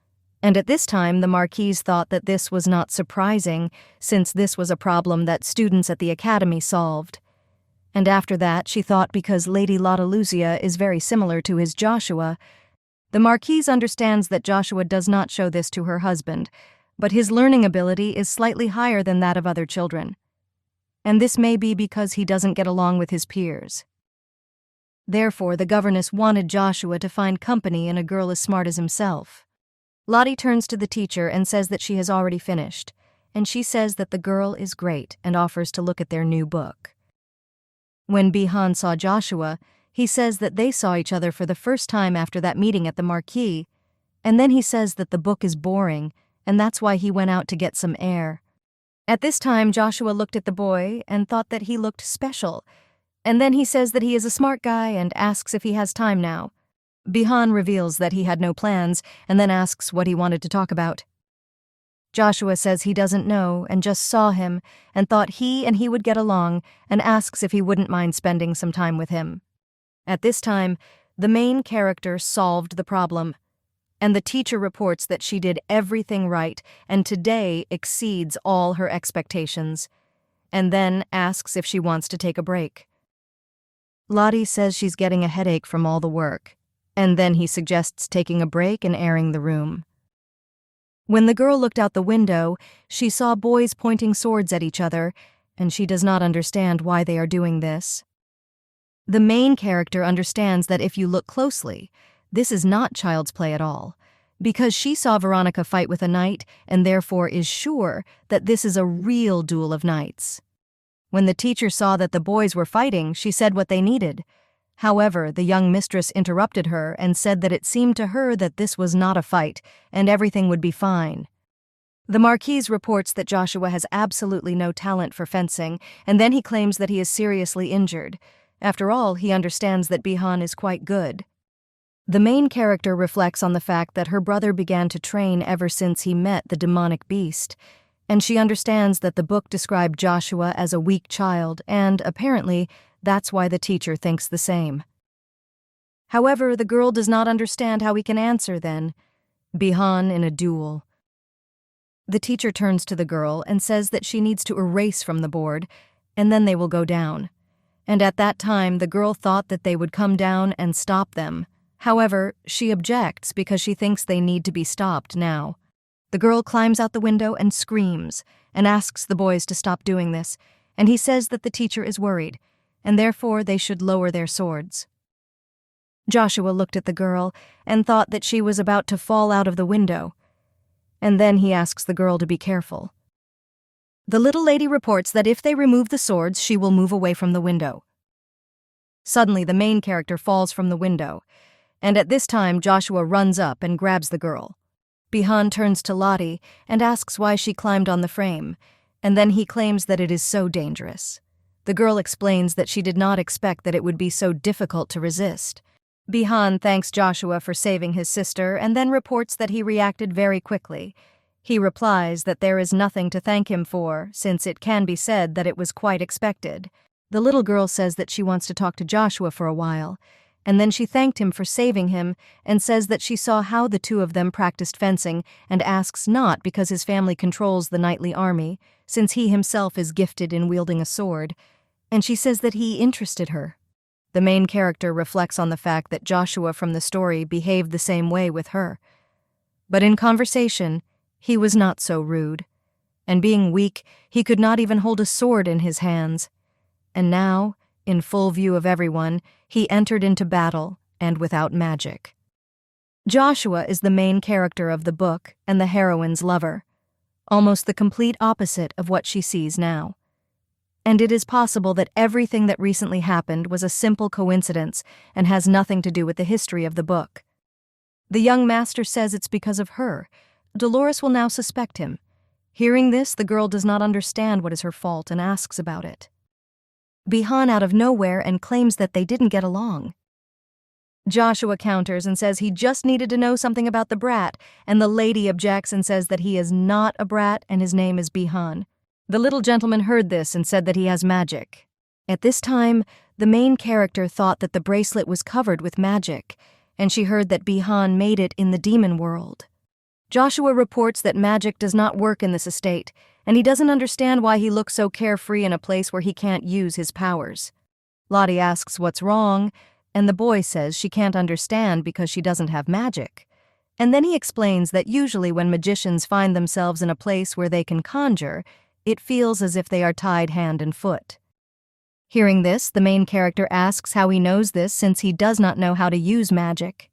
And at this time, the Marquise thought that this was not surprising, since this was a problem that students at the academy solved. And after that, she thought because Lady Lottoluzia is very similar to his Joshua, the Marquise understands that Joshua does not show this to her husband, but his learning ability is slightly higher than that of other children. And this may be because he doesn't get along with his peers. Therefore, the governess wanted Joshua to find company in a girl as smart as himself. Lottie turns to the teacher and says that she has already finished, and she says that the girl is great and offers to look at their new book. When Bihan saw Joshua, he says that they saw each other for the first time after that meeting at the Marquis, and then he says that the book is boring, and that's why he went out to get some air. At this time, Joshua looked at the boy and thought that he looked special, and then he says that he is a smart guy and asks if he has time now. Bihan reveals that he had no plans and then asks what he wanted to talk about. Joshua says he doesn't know and just saw him and thought he would get along and asks if he wouldn't mind spending some time with him. At this time, the main character solved the problem, and the teacher reports that she did everything right and today exceeds all her expectations, and then asks if she wants to take a break. Lottie says she's getting a headache from all the work, and then he suggests taking a break and airing the room. When the girl looked out the window, she saw boys pointing swords at each other, and she does not understand why they are doing this. The main character understands that if you look closely, this is not child's play at all, because she saw Veronica fight with a knight and therefore is sure that this is a real duel of knights. When the teacher saw that the boys were fighting, she said what they needed. However, the young mistress interrupted her and said that it seemed to her that this was not a fight and everything would be fine. The Marquise reports that Joshua has absolutely no talent for fencing, and then he claims that he is seriously injured. After all, he understands that Bihan is quite good. The main character reflects on the fact that her brother began to train ever since he met the demonic beast, and she understands that the book described Joshua as a weak child, and, apparently, that's why the teacher thinks the same. However, the girl does not understand how he can answer then. Bihan in a duel. The teacher turns to the girl and says that she needs to erase from the board, and then they will go down. And at that time, the girl thought that they would come down and stop them. However, she objects because she thinks they need to be stopped now. The girl climbs out the window and screams and asks the boys to stop doing this, and he says that the teacher is worried, and therefore they should lower their swords. Joshua looked at the girl and thought that she was about to fall out of the window, and then he asks the girl to be careful. The little lady reports that if they remove the swords, she will move away from the window. Suddenly, the main character falls from the window, and at this time, Joshua runs up and grabs the girl. Bihan turns to Lottie and asks why she climbed on the frame, and then he claims that it is so dangerous. The girl explains that she did not expect that it would be so difficult to resist. Bihan thanks Joshua for saving his sister and then reports that he reacted very quickly. He replies that there is nothing to thank him for, since it can be said that it was quite expected. The little girl says that she wants to talk to Joshua for a while, and then she thanked him for saving him and says that she saw how the two of them practiced fencing and asks not because his family controls the knightly army, since he himself is gifted in wielding a sword, and she says that he interested her. The main character reflects on the fact that Joshua from the story behaved the same way with her. But in conversation, he was not so rude, and being weak, he could not even hold a sword in his hands. And now, in full view of everyone, he entered into battle, and without magic. Joshua is the main character of the book and the heroine's lover, almost the complete opposite of what she sees now. And it is possible that everything that recently happened was a simple coincidence and has nothing to do with the history of the book. The young master says it's because of her. Dolores will now suspect him. Hearing this, the girl does not understand what is her fault and asks about it. Bihan out of nowhere and claims that they didn't get along. Joshua counters and says he just needed to know something about the brat, and the lady objects and says that he is not a brat and his name is Bihan. The little gentleman heard this and said that he has magic. At this time, the main character thought that the bracelet was covered with magic, and she heard that Bihan made it in the demon world. Joshua reports that magic does not work in this estate, and he doesn't understand why he looks so carefree in a place where he can't use his powers. Lottie asks what's wrong, and the boy says she can't understand because she doesn't have magic. And then he explains that usually when magicians find themselves in a place where they can conjure, it feels as if they are tied hand and foot. Hearing this, the main character asks how he knows this since he does not know how to use magic.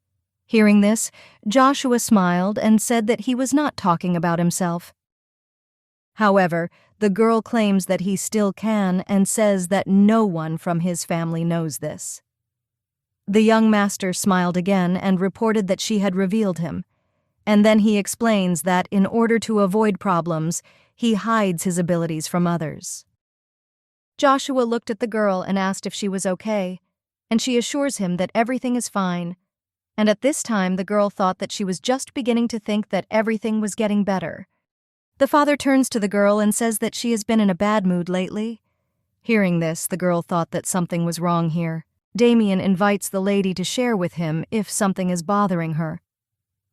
Hearing this, Joshua smiled and said that he was not talking about himself. However, the girl claims that he still can and says that no one from his family knows this. The young master smiled again and reported that she had revealed him, and then he explains that in order to avoid problems, he hides his abilities from others. Joshua looked at the girl and asked if she was okay, and she assures him that everything is fine, and at this time the girl thought that she was just beginning to think that everything was getting better. The father turns to the girl and says that she has been in a bad mood lately. Hearing this, the girl thought that something was wrong here. Damien invites the lady to share with him if something is bothering her.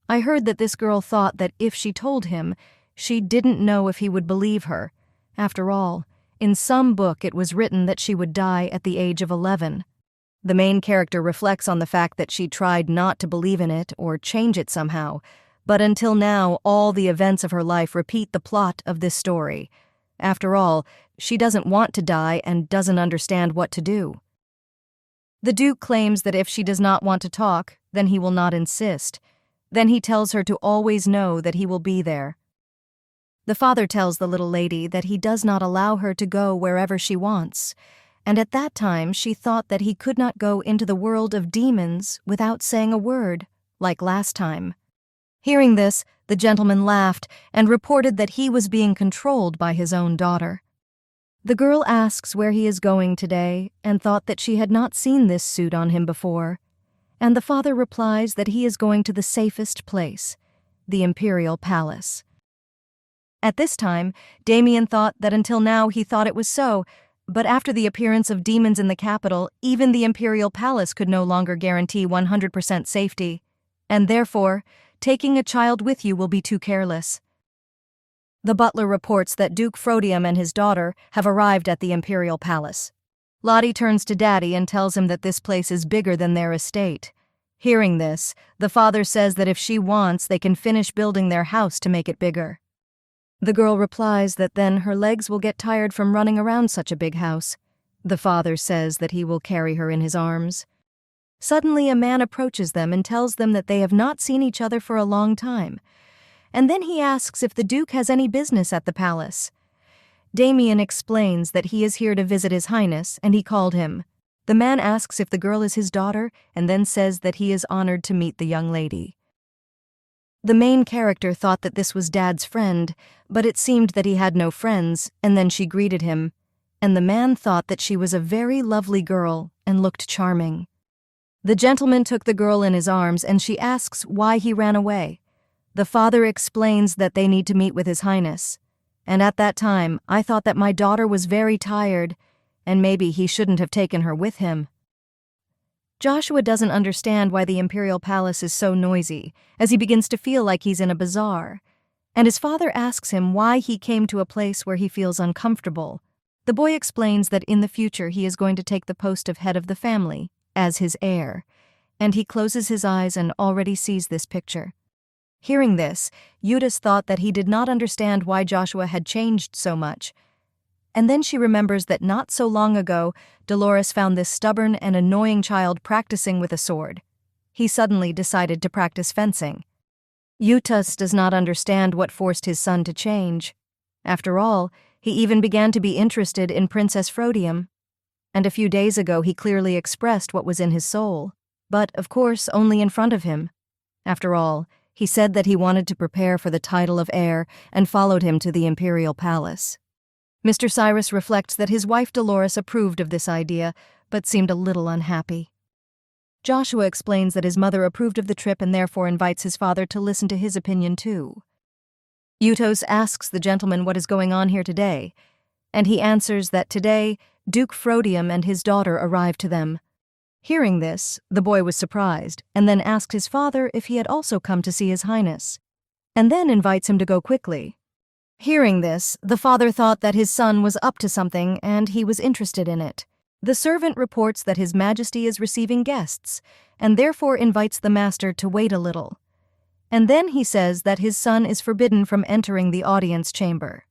I heard that this girl thought that if she told him, she didn't know if he would believe her. After all, in some book it was written that she would die at the age of 11. The main character reflects on the fact that she tried not to believe in it or change it somehow, but until now all the events of her life repeat the plot of this story. After all, she doesn't want to die and doesn't understand what to do. The Duke claims that if she does not want to talk, then he will not insist. Then he tells her to always know that he will be there. The father tells the little lady that he does not allow her to go wherever she wants, and at that time she thought that he could not go into the world of demons without saying a word, like last time. Hearing this, the gentleman laughed and reported that he was being controlled by his own daughter. The girl asks where he is going today and thought that she had not seen this suit on him before, and the father replies that he is going to the safest place, the Imperial Palace. At this time, Damien thought that until now he thought it was so, but after the appearance of demons in the capital, even the Imperial Palace could no longer guarantee 100% safety, and therefore, taking a child with you will be too careless. The butler reports that Duke Frodium and his daughter have arrived at the Imperial Palace. Lottie turns to Daddy and tells him that this place is bigger than their estate. Hearing this, the father says that if she wants, they can finish building their house to make it bigger. The girl replies that then her legs will get tired from running around such a big house. The father says that he will carry her in his arms. Suddenly, a man approaches them and tells them that they have not seen each other for a long time. And then he asks if the Duke has any business at the palace. Damien explains that he is here to visit His Highness, and he called him. The man asks if the girl is his daughter, and then says that he is honored to meet the young lady. The main character thought that this was Dad's friend, but it seemed that he had no friends, and then she greeted him, and the man thought that she was a very lovely girl and looked charming. The gentleman took the girl in his arms, and she asks why he ran away. The father explains that they need to meet with His Highness, and at that time I thought that my daughter was very tired, and maybe he shouldn't have taken her with him. Joshua doesn't understand why the Imperial Palace is so noisy, as he begins to feel like he's in a bazaar, and his father asks him why he came to a place where he feels uncomfortable. The boy explains that in the future he is going to take the post of head of the family, as his heir, and he closes his eyes and already sees this picture. Hearing this, Eudice thought that he did not understand why Joshua had changed so much. And then she remembers that not so long ago, Dolores found this stubborn and annoying child practicing with a sword. He suddenly decided to practice fencing. Eudice does not understand what forced his son to change. After all, he even began to be interested in Princess Frodium. And a few days ago he clearly expressed what was in his soul. But, of course, only in front of him. After all, He said that he wanted to prepare for the title of heir and followed him to the imperial palace. Mr. Cyrus reflects that his wife Dolores approved of this idea, but seemed a little unhappy. Joshua explains that his mother approved of the trip and therefore invites his father to listen to his opinion too. Eutos asks the gentleman what is going on here today, and he answers that today Duke Frodium and his daughter arrived to them. Hearing this, the boy was surprised, and then asked his father if he had also come to see His Highness, and then invites him to go quickly. Hearing this, the father thought that his son was up to something and he was interested in it. The servant reports that His Majesty is receiving guests, and therefore invites the master to wait a little. And then he says that his son is forbidden from entering the audience chamber.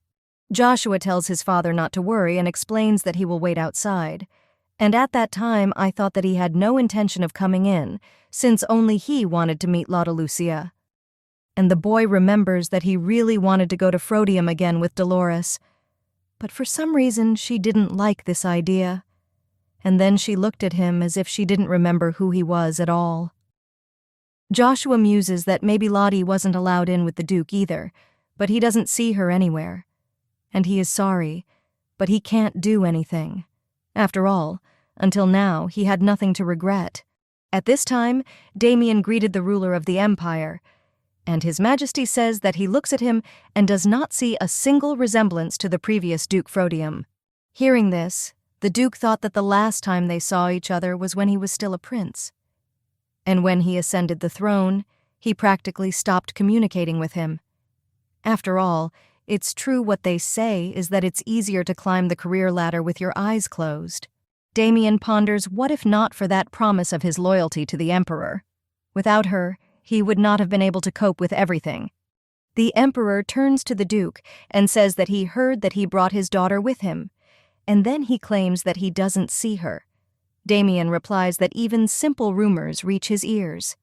Joshua tells his father not to worry and explains that he will wait outside. And at that time I thought that he had no intention of coming in, since only he wanted to meet Lotta Lucia. And the boy remembers that he really wanted to go to Frodium again with Dolores. But for some reason she didn't like this idea. And then she looked at him as if she didn't remember who he was at all. Joshua muses that maybe Lottie wasn't allowed in with the Duke either, but he doesn't see her anywhere. And he is sorry, but he can't do anything. After all, until now, he had nothing to regret. At this time, Damien greeted the ruler of the empire, and His Majesty says that he looks at him and does not see a single resemblance to the previous Duke Frodium. Hearing this, the Duke thought that the last time they saw each other was when he was still a prince. And when he ascended the throne, he practically stopped communicating with him. After all, it's true what they say is that it's easier to climb the career ladder with your eyes closed. Damien ponders what if not for that promise of his loyalty to the Emperor. Without her, he would not have been able to cope with everything. The Emperor turns to the Duke and says that he heard that he brought his daughter with him, and then he claims that he doesn't see her. Damien replies that even simple rumors reach his ears.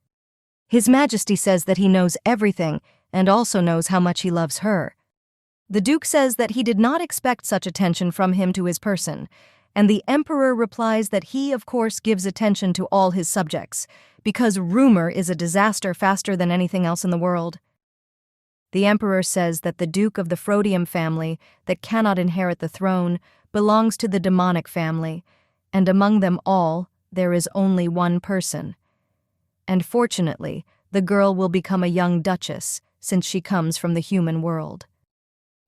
His Majesty says that he knows everything and also knows how much he loves her. The Duke says that he did not expect such attention from him to his person, and the Emperor replies that he, of course, gives attention to all his subjects, because rumor is a disaster faster than anything else in the world. The Emperor says that the Duke of the Frodium family that cannot inherit the throne belongs to the demonic family, and among them all there is only one person. And fortunately, the girl will become a young duchess, since she comes from the human world.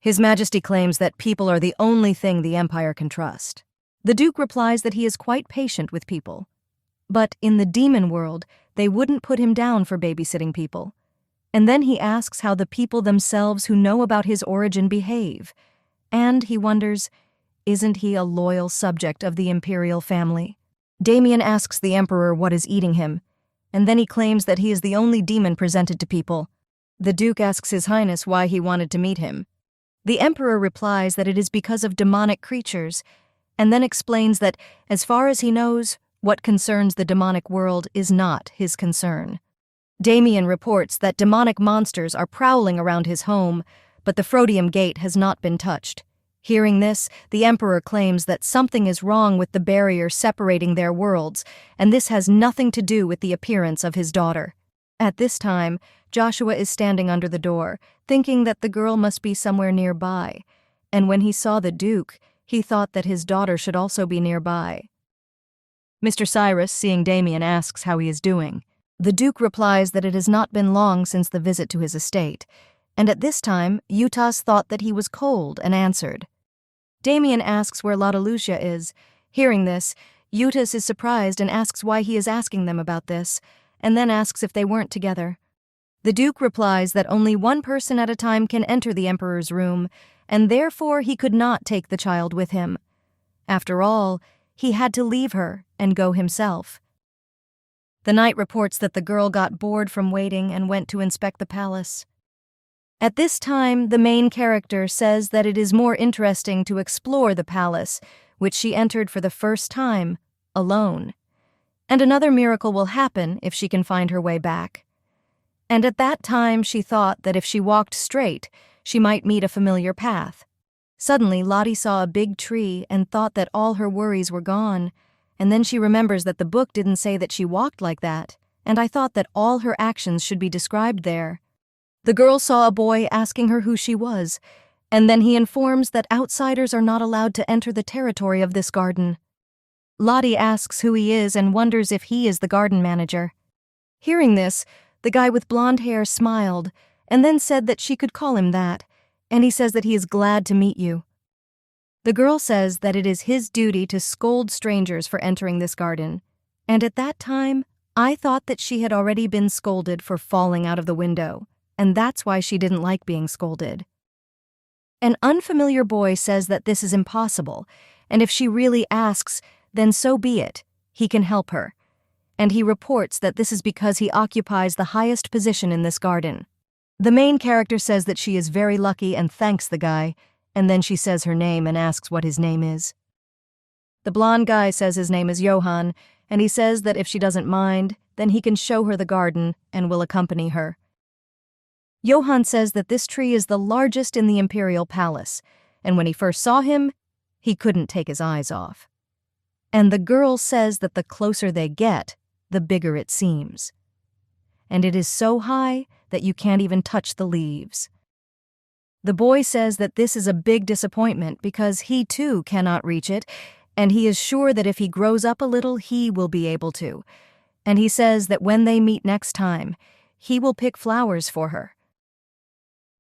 His Majesty claims that people are the only thing the Empire can trust. The Duke replies that he is quite patient with people. But in the demon world, they wouldn't put him down for babysitting people. And then he asks how the people themselves who know about his origin behave. And he wonders, isn't he a loyal subject of the imperial family? Damien asks the Emperor what is eating him, and then he claims that he is the only demon presented to people. The Duke asks His Highness why he wanted to meet him. The Emperor replies that it is because of demonic creatures, and then explains that, as far as he knows, what concerns the demonic world is not his concern. Damien reports that demonic monsters are prowling around his home, but the Frodium Gate has not been touched. Hearing this, the Emperor claims that something is wrong with the barrier separating their worlds, and this has nothing to do with the appearance of his daughter. At this time, Joshua is standing under the door, thinking that the girl must be somewhere nearby, and when he saw the Duke, he thought that his daughter should also be nearby. Mr. Cyrus, seeing Damien, asks how he is doing. The Duke replies that it has not been long since the visit to his estate, and at this time, Eutos thought that he was cold and answered. Damien asks where Lotta Lucia is. Hearing this, Eutos is surprised and asks why he is asking them about this, and then asks if they weren't together. The Duke replies that only one person at a time can enter the Emperor's room, and therefore he could not take the child with him. After all, he had to leave her and go himself. The knight reports that the girl got bored from waiting and went to inspect the palace. At this time, the main character says that it is more interesting to explore the palace, which she entered for the first time, alone. And another miracle will happen if she can find her way back. And at that time she thought that if she walked straight, she might meet a familiar path. Suddenly, Lottie saw a big tree and thought that all her worries were gone, and then she remembers that the book didn't say that she walked like that, and I thought that all her actions should be described there. The girl saw a boy asking her who she was, and then he informs that outsiders are not allowed to enter the territory of this garden. Lottie asks who he is and wonders if he is the garden manager. Hearing this, the guy with blonde hair smiled and then said that she could call him that, and he says that he is glad to meet you. The girl says that it is his duty to scold strangers for entering this garden, and at that time, I thought that she had already been scolded for falling out of the window, and that's why she didn't like being scolded. An unfamiliar boy says that this is impossible, and if she really asks, then so be it, he can help her. And he reports that this is because he occupies the highest position in this garden. The main character says that she is very lucky and thanks the guy, and then she says her name and asks what his name is. The blonde guy says his name is Johann, and he says that if she doesn't mind, then he can show her the garden and will accompany her. Johann says that this tree is the largest in the imperial palace, and when he first saw him, he couldn't take his eyes off. And the girl says that the closer they get, the bigger it seems. And it is so high that you can't even touch the leaves. The boy says that this is a big disappointment because he too cannot reach it, and he is sure that if he grows up a little, he will be able to. And he says that when they meet next time, he will pick flowers for her.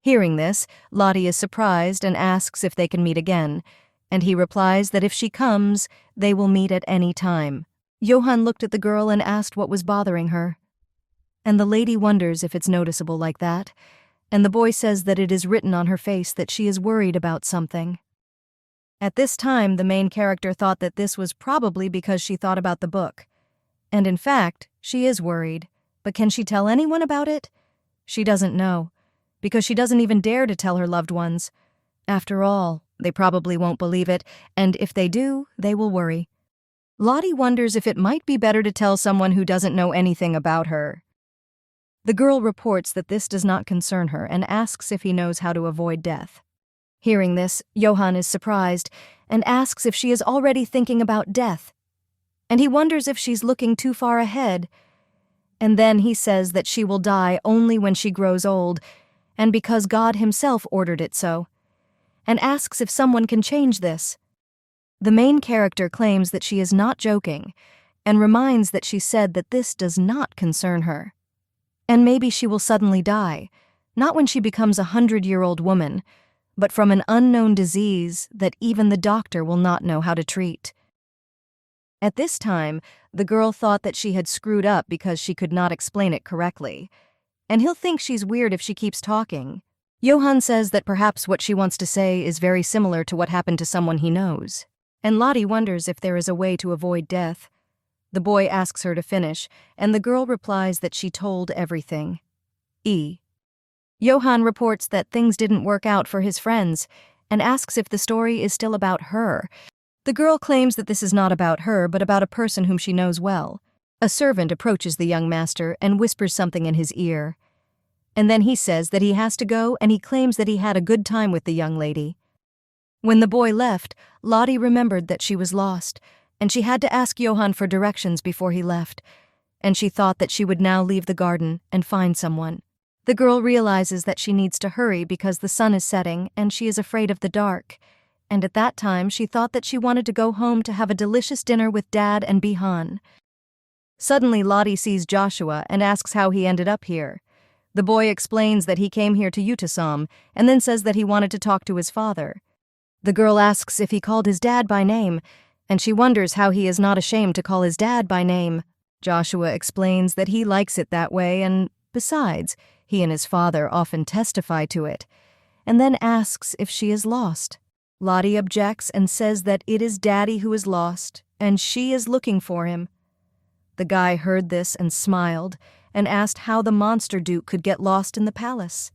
Hearing this, Lottie is surprised and asks if they can meet again, and he replies that if she comes, they will meet at any time. Johann looked at the girl and asked what was bothering her. And the lady wonders if it's noticeable like that, and the boy says that it is written on her face that she is worried about something. At this time, the main character thought that this was probably because she thought about the book. And in fact, she is worried, but can she tell anyone about it? She doesn't know, because she doesn't even dare to tell her loved ones. After all, they probably won't believe it, and if they do, they will worry. Lottie wonders if it might be better to tell someone who doesn't know anything about her. The girl reports that this does not concern her and asks if he knows how to avoid death. Hearing this, Johann is surprised and asks if she is already thinking about death. And he wonders if she's looking too far ahead. And then he says that she will die only when she grows old, and because God himself ordered it so, and asks if someone can change this. The main character claims that she is not joking, and reminds that she said that this does not concern her. And maybe she will suddenly die, not when she becomes a 100-year-old woman, but from an unknown disease that even the doctor will not know how to treat. At this time, the girl thought that she had screwed up because she could not explain it correctly, and he'll think she's weird if she keeps talking. Johann says that perhaps what she wants to say is very similar to what happened to someone he knows, and Lottie wonders if there is a way to avoid death. The boy asks her to finish, and the girl replies that she told everything. Johann reports that things didn't work out for his friends, and asks if the story is still about her. The girl claims that this is not about her, but about a person whom she knows well. A servant approaches the young master and whispers something in his ear. And then he says that he has to go, and he claims that he had a good time with the young lady. When the boy left, Lottie remembered that she was lost, and she had to ask Johann for directions before he left, and she thought that she would now leave the garden and find someone. The girl realizes that she needs to hurry because the sun is setting and she is afraid of the dark, and at that time she thought that she wanted to go home to have a delicious dinner with Dad and Bihan. Suddenly Lottie sees Joshua and asks how he ended up here. The boy explains that he came here to Utasom and then says that he wanted to talk to his father. The girl asks if he called his dad by name, and she wonders how he is not ashamed to call his dad by name. Joshua explains that he likes it that way, and besides, he and his father often testify to it, and then asks if she is lost. Lottie objects and says that it is Daddy who is lost, and she is looking for him. The guy heard this and smiled, and asked how the monster duke could get lost in the palace,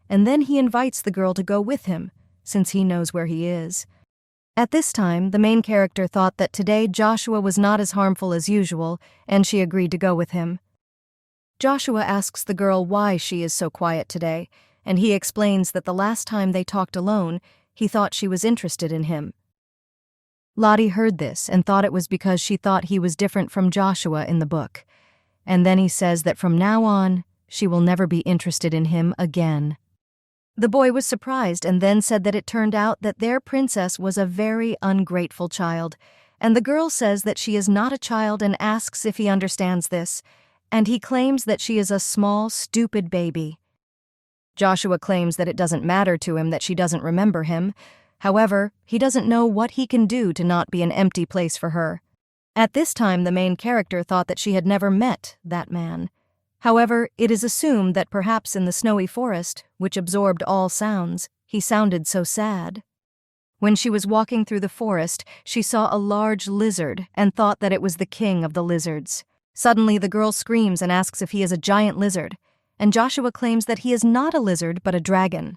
and then he invites the girl to go with him, since he knows where he is. At this time, the main character thought that today Joshua was not as harmful as usual, and she agreed to go with him. Joshua asks the girl why she is so quiet today, and he explains that the last time they talked alone, he thought she was interested in him. Lottie heard this and thought it was because she thought he was different from Joshua in the book, and then he says that from now on, she will never be interested in him again. The boy was surprised and then said that it turned out that their princess was a very ungrateful child, and the girl says that she is not a child and asks if he understands this, and he claims that she is a small, stupid baby. Joshua claims that it doesn't matter to him that she doesn't remember him. However, he doesn't know what he can do to not be an empty place for her. At this time, the main character thought that she had never met that man. However, it is assumed that perhaps in the snowy forest, which absorbed all sounds, he sounded so sad. When she was walking through the forest, she saw a large lizard and thought that it was the king of the lizards. Suddenly, the girl screams and asks if he is a giant lizard, and Joshua claims that he is not a lizard but a dragon.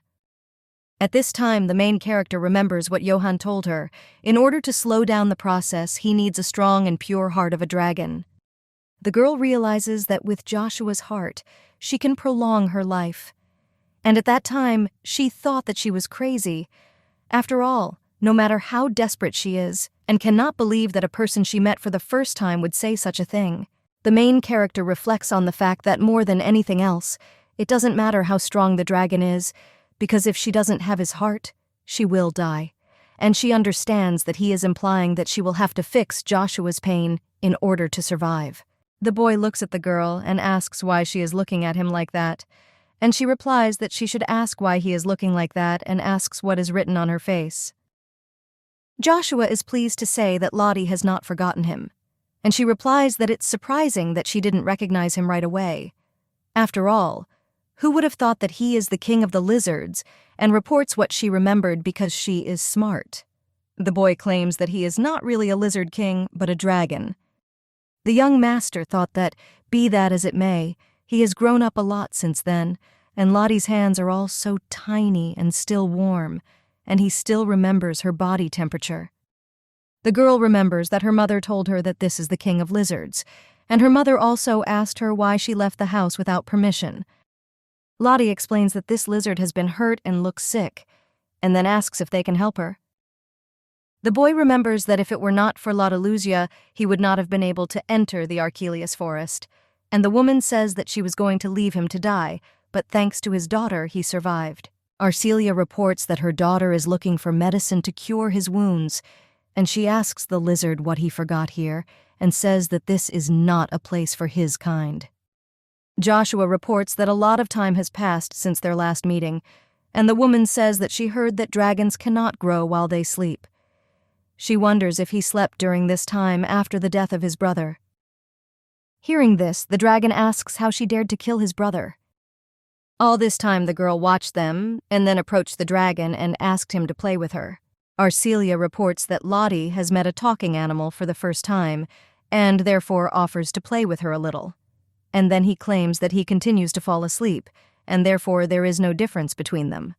At this time, the main character remembers what Johan told her. In order to slow down the process, he needs a strong and pure heart of a dragon. The girl realizes that with Joshua's heart, she can prolong her life. And at that time, she thought that she was crazy. After all, no matter how desperate she is, and cannot believe that a person she met for the first time would say such a thing, the main character reflects on the fact that more than anything else, it doesn't matter how strong the dragon is, because if she doesn't have his heart, she will die. And she understands that he is implying that she will have to fix Joshua's pain in order to survive. The boy looks at the girl and asks why she is looking at him like that, and she replies that she should ask why he is looking like that and asks what is written on her face. Joshua is pleased to say that Lottie has not forgotten him, and she replies that it's surprising that she didn't recognize him right away. After all, who would have thought that he is the king of the lizards, and reports what she remembered because she is smart. The boy claims that he is not really a lizard king, but a dragon. The young master thought that, be that as it may, he has grown up a lot since then, and Lottie's hands are all so tiny and still warm, and he still remembers her body temperature. The girl remembers that her mother told her that this is the king of lizards, and her mother also asked her why she left the house without permission. Lottie explains that this lizard has been hurt and looks sick, and then asks if they can help her. The boy remembers that if it were not for Lottalusia, he would not have been able to enter the Archelius forest, and the woman says that she was going to leave him to die, but thanks to his daughter, he survived. Arcelia reports that her daughter is looking for medicine to cure his wounds, and she asks the lizard what he forgot here, and says that this is not a place for his kind. Joshua reports that a lot of time has passed since their last meeting, and the woman says that she heard that dragons cannot grow while they sleep. She wonders if he slept during this time after the death of his brother. Hearing this, the dragon asks how she dared to kill his brother. All this time the girl watched them, and then approached the dragon and asked him to play with her. Arcelia reports that Lottie has met a talking animal for the first time, and therefore offers to play with her a little. And then he claims that he continues to fall asleep, and therefore there is no difference between them.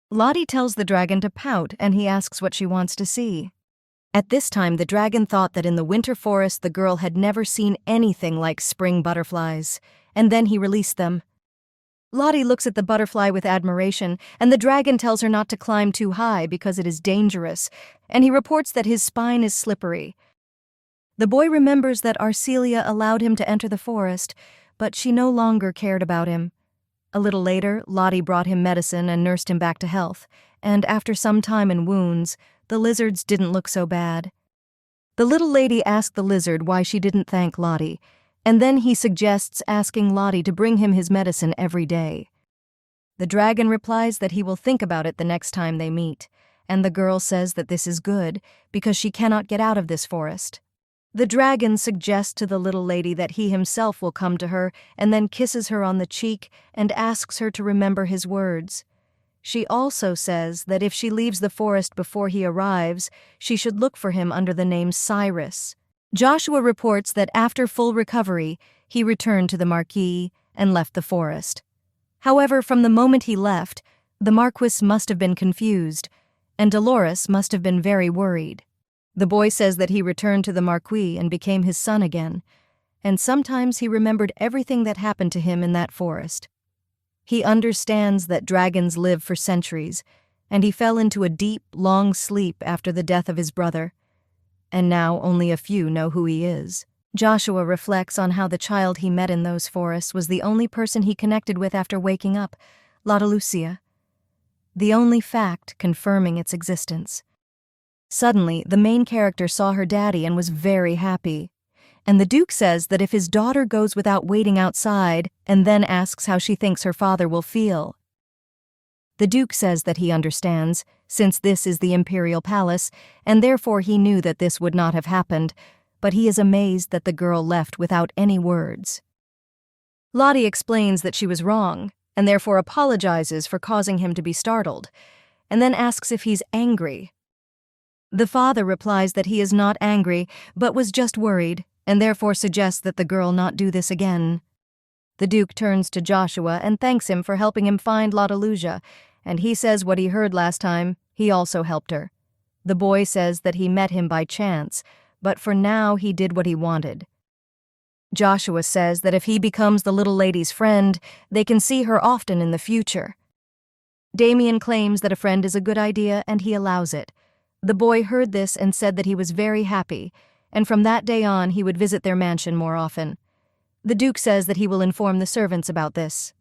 Lottie tells the dragon to pout, and he asks what she wants to see. At this time, the dragon thought that in the winter forest the girl had never seen anything like spring butterflies, and then he released them. Lottie looks at the butterfly with admiration, and the dragon tells her not to climb too high because it is dangerous, and he reports that his spine is slippery. The boy remembers that Arcelia allowed him to enter the forest, but she no longer cared about him. A little later, Lottie brought him medicine and nursed him back to health, and after some time in wounds, the lizards didn't look so bad. The little lady asked the lizard why she didn't thank Lottie, and then he suggests asking Lottie to bring him his medicine every day. The dragon replies that he will think about it the next time they meet, and the girl says that this is good because she cannot get out of this forest. The dragon suggests to the little lady that he himself will come to her and then kisses her on the cheek and asks her to remember his words. She also says that if she leaves the forest before he arrives, she should look for him under the name Cyrus. Joshua reports that after full recovery, he returned to the Marquis and left the forest. However, from the moment he left, the Marquis must have been confused, and Dolores must have been very worried. The boy says that he returned to the Marquis and became his son again, and sometimes he remembered everything that happened to him in that forest. He understands that dragons live for centuries, and he fell into a deep, long sleep after the death of his brother, and now only a few know who he is. Joshua reflects on how the child he met in those forests was the only person he connected with after waking up, Lotta Lucia, the only fact confirming its existence. Suddenly, the main character saw her daddy and was very happy. And the Duke says that if his daughter goes without waiting outside and then asks how she thinks her father will feel. The Duke says that he understands, since this is the imperial palace, and therefore he knew that this would not have happened, but he is amazed that the girl left without any words. Lottie explains that she was wrong, and therefore apologizes for causing him to be startled, and then asks if he's angry. The father replies that he is not angry, but was just worried, and therefore suggests that the girl not do this again. The Duke turns to Joshua and thanks him for helping him find Lotta Lucia, and he says what he heard last time, he also helped her. The boy says that he met him by chance, but for now he did what he wanted. Joshua says that if he becomes the little lady's friend, they can see her often in the future. Damien claims that a friend is a good idea and he allows it. The boy heard this and said that he was very happy, and from that day on he would visit their mansion more often. The Duke says that he will inform the servants about this.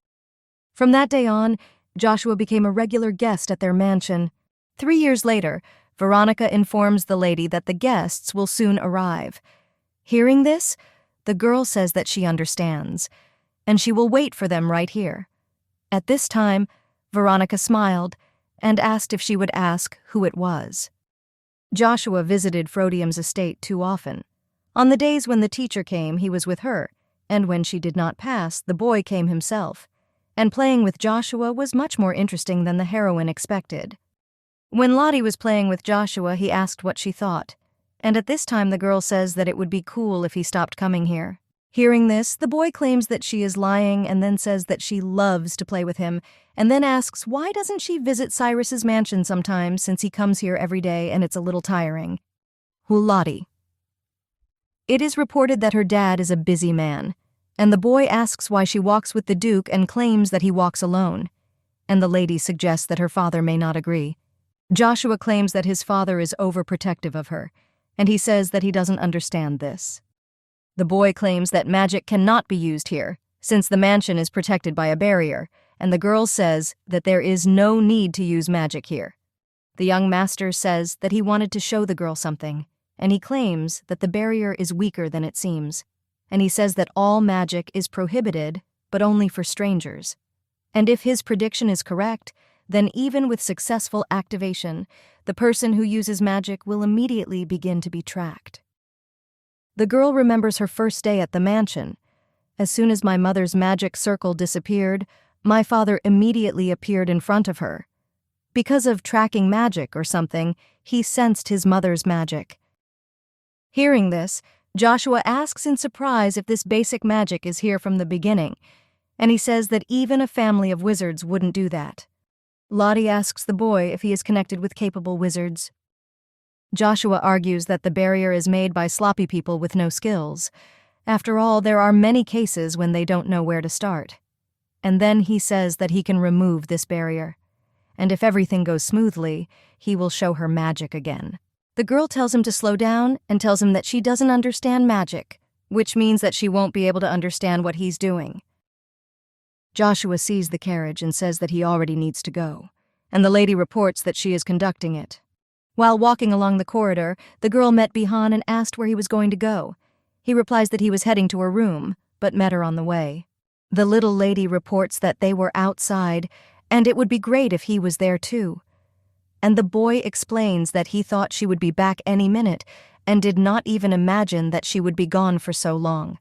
From that day on, Joshua became a regular guest at their mansion. 3 years later, Veronica informs the lady that the guests will soon arrive. Hearing this, the girl says that she understands, and she will wait for them right here. At this time, Veronica smiled and asked if she would ask who it was. Joshua visited Frodium's estate too often. On the days when the teacher came, he was with her, and when she did not pass, the boy came himself. And playing with Joshua was much more interesting than the heroine expected. When Lottie was playing with Joshua, he asked what she thought, and at this time the girl says that it would be cool if he stopped coming here. Hearing this, the boy claims that she is lying and then says that she loves to play with him, and then asks why doesn't she visit Cyrus's mansion sometimes since he comes here every day and it's a little tiring. Lottie. It is reported that her dad is a busy man, and the boy asks why she walks with the Duke and claims that he walks alone, and the lady suggests that her father may not agree. Joshua claims that his father is overprotective of her, and he says that he doesn't understand this. The boy claims that magic cannot be used here, since the mansion is protected by a barrier, and the girl says that there is no need to use magic here. The young master says that he wanted to show the girl something, and he claims that the barrier is weaker than it seems, and he says that all magic is prohibited, but only for strangers. And if his prediction is correct, then even with successful activation, the person who uses magic will immediately begin to be tracked. The girl remembers her first day at the mansion. As soon as my mother's magic circle disappeared, my father immediately appeared in front of her. Because of tracking magic or something, he sensed his mother's magic. Hearing this, Joshua asks in surprise if this basic magic is here from the beginning, and he says that even a family of wizards wouldn't do that. Lottie asks the boy if he is connected with capable wizards. Joshua argues that the barrier is made by sloppy people with no skills. After all, there are many cases when they don't know where to start. And then he says that he can remove this barrier. And if everything goes smoothly, he will show her magic again. The girl tells him to slow down and tells him that she doesn't understand magic, which means that she won't be able to understand what he's doing. Joshua sees the carriage and says that he already needs to go, and the lady reports that she is conducting it. While walking along the corridor, the girl met Bihan and asked where he was going to go. He replies that he was heading to her room, but met her on the way. The little lady reports that they were outside, and it would be great if he was there too. And the boy explains that he thought she would be back any minute, and did not even imagine that she would be gone for so long.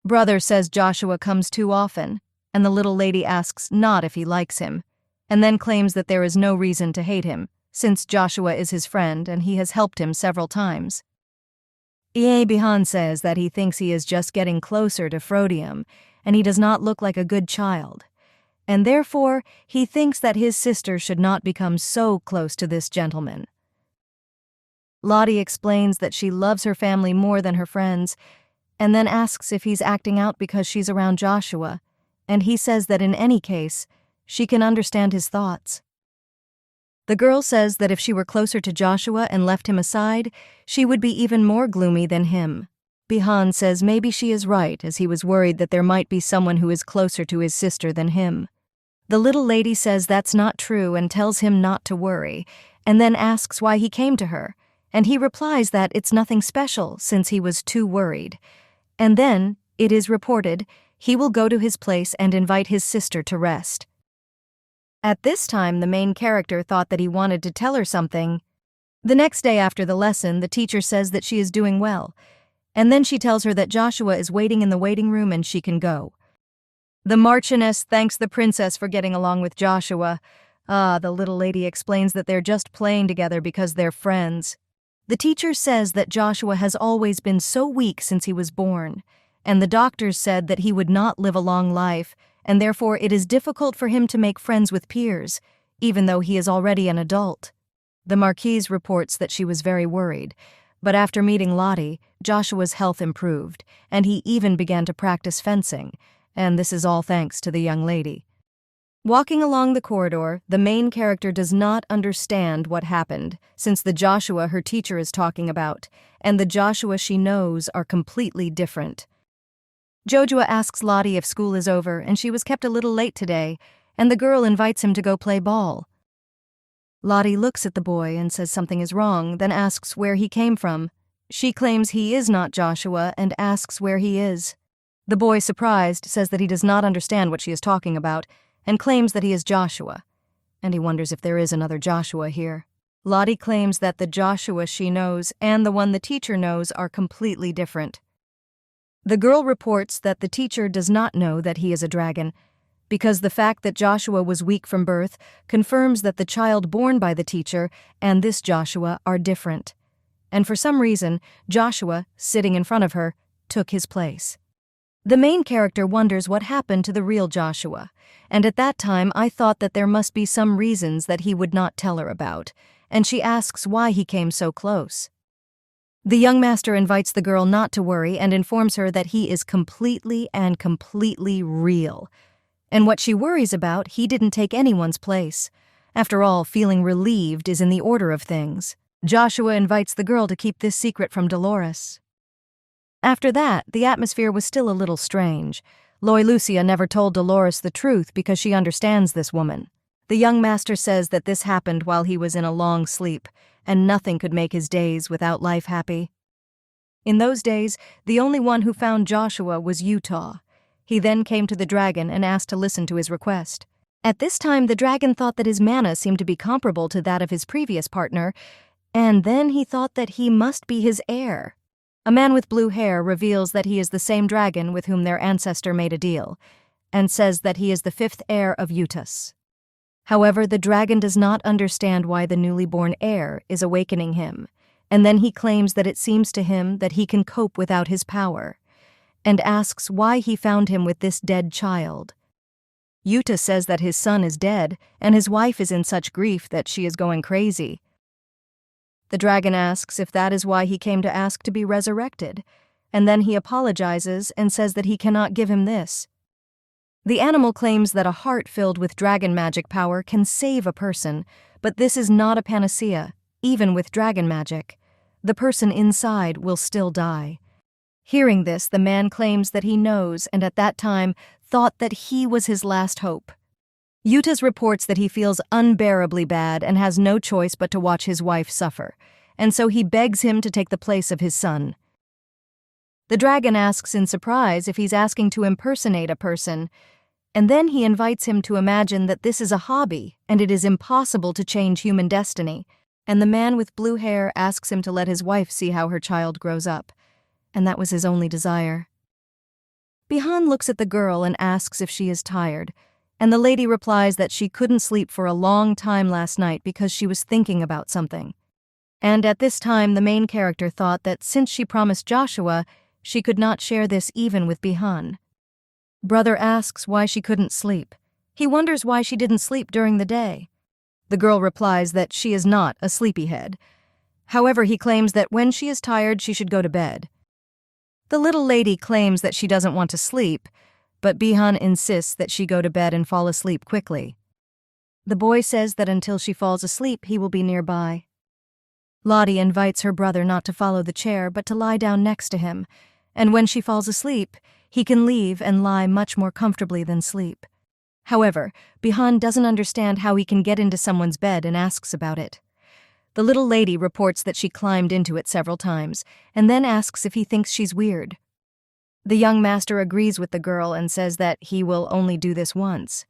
Brother says Joshua comes too often, and the little lady asks not if he likes him, and then claims that there is no reason to hate him, since Joshua is his friend and he has helped him several times. Bihan says that he thinks he is just getting closer to Frodium, and he does not look like a good child, and therefore he thinks that his sister should not become so close to this gentleman. Lottie explains that she loves her family more than her friends, and then asks if he's acting out because she's around Joshua, and he says that in any case, she can understand his thoughts. The girl says that if she were closer to Joshua and left him aside, she would be even more gloomy than him. Bihan says maybe she is right, as he was worried that there might be someone who is closer to his sister than him. The little lady says that's not true and tells him not to worry, and then asks why he came to her, and he replies that it's nothing special since he was too worried. And then, it is reported, he will go to his place and invite his sister to rest. At this time, the main character thought that he wanted to tell her something. The next day after the lesson, the teacher says that she is doing well, and then she tells her that Joshua is waiting in the waiting room and she can go. The Marchioness thanks the princess for getting along with Joshua. The little lady explains that they're just playing together because they're friends. The teacher says that Joshua has always been so weak since he was born, and the doctors said that he would not live a long life, and therefore it is difficult for him to make friends with peers, even though he is already an adult. The Marquise reports that she was very worried, but after meeting Lottie, Joshua's health improved, and he even began to practice fencing, and this is all thanks to the young lady. Walking along the corridor, the main character does not understand what happened, since the Joshua her teacher is talking about, and the Joshua she knows are completely different. Joshua asks Lottie if school is over, and she was kept a little late today, and the girl invites him to go play ball. Lottie looks at the boy and says something is wrong, then asks where he came from. She claims he is not Joshua and asks where he is. The boy, surprised, says that he does not understand what she is talking about, and claims that he is Joshua, and he wonders if there is another Joshua here. Lottie claims that the Joshua she knows and the one the teacher knows are completely different. The girl reports that the teacher does not know that he is a dragon, because the fact that Joshua was weak from birth confirms that the child born by the teacher and this Joshua are different. And for some reason, Joshua, sitting in front of her, took his place. The main character wonders what happened to the real Joshua, and at that time I thought that there must be some reasons that he would not tell her about, and she asks why he came so close. The young master invites the girl not to worry and informs her that he is completely real. And what she worries about, he didn't take anyone's place. After all, feeling relieved is in the order of things. Joshua invites the girl to keep this secret from Dolores. After that, the atmosphere was still a little strange. Lucia never told Dolores the truth because she understands this woman. The young master says that this happened while he was in a long sleep, and nothing could make his days without life happy. In those days, the only one who found Joshua was Utah. He then came to the dragon and asked to listen to his request. At this time, the dragon thought that his mana seemed to be comparable to that of his previous partner, and then he thought that he must be his heir. A man with blue hair reveals that he is the same dragon with whom their ancestor made a deal, and says that he is the fifth heir of Utus. However, the dragon does not understand why the newly born heir is awakening him, and then he claims that it seems to him that he can cope without his power, and asks why he found him with this dead child. Utus says that his son is dead, and his wife is in such grief that she is going crazy. The dragon asks if that is why he came to ask to be resurrected, and then he apologizes and says that he cannot give him this. The animal claims that a heart filled with dragon magic power can save a person, but this is not a panacea, even with dragon magic. The person inside will still die. Hearing this, the man claims that he knows and at that time thought that he was his last hope. Utus reports that he feels unbearably bad and has no choice but to watch his wife suffer, and so he begs him to take the place of his son. The dragon asks in surprise if he's asking to impersonate a person, and then he invites him to imagine that this is a hobby and it is impossible to change human destiny, and the man with blue hair asks him to let his wife see how her child grows up, and that was his only desire. Bihan looks at the girl and asks if she is tired, and the lady replies that she couldn't sleep for a long time last night because she was thinking about something. And at this time, the main character thought that since she promised Joshua, she could not share this even with Bihan. Brother asks why she couldn't sleep. He wonders why she didn't sleep during the day. The girl replies that she is not a sleepyhead. However, he claims that when she is tired, she should go to bed. The little lady claims that she doesn't want to sleep, but Bihan insists that she go to bed and fall asleep quickly. The boy says that until she falls asleep, he will be nearby. Lottie invites her brother not to follow the chair, but to lie down next to him, and when she falls asleep, he can leave and lie much more comfortably than sleep. However, Bihan doesn't understand how he can get into someone's bed and asks about it. The little lady reports that she climbed into it several times, and then asks if he thinks she's weird. The young master agrees with the girl and says that he will only do this once.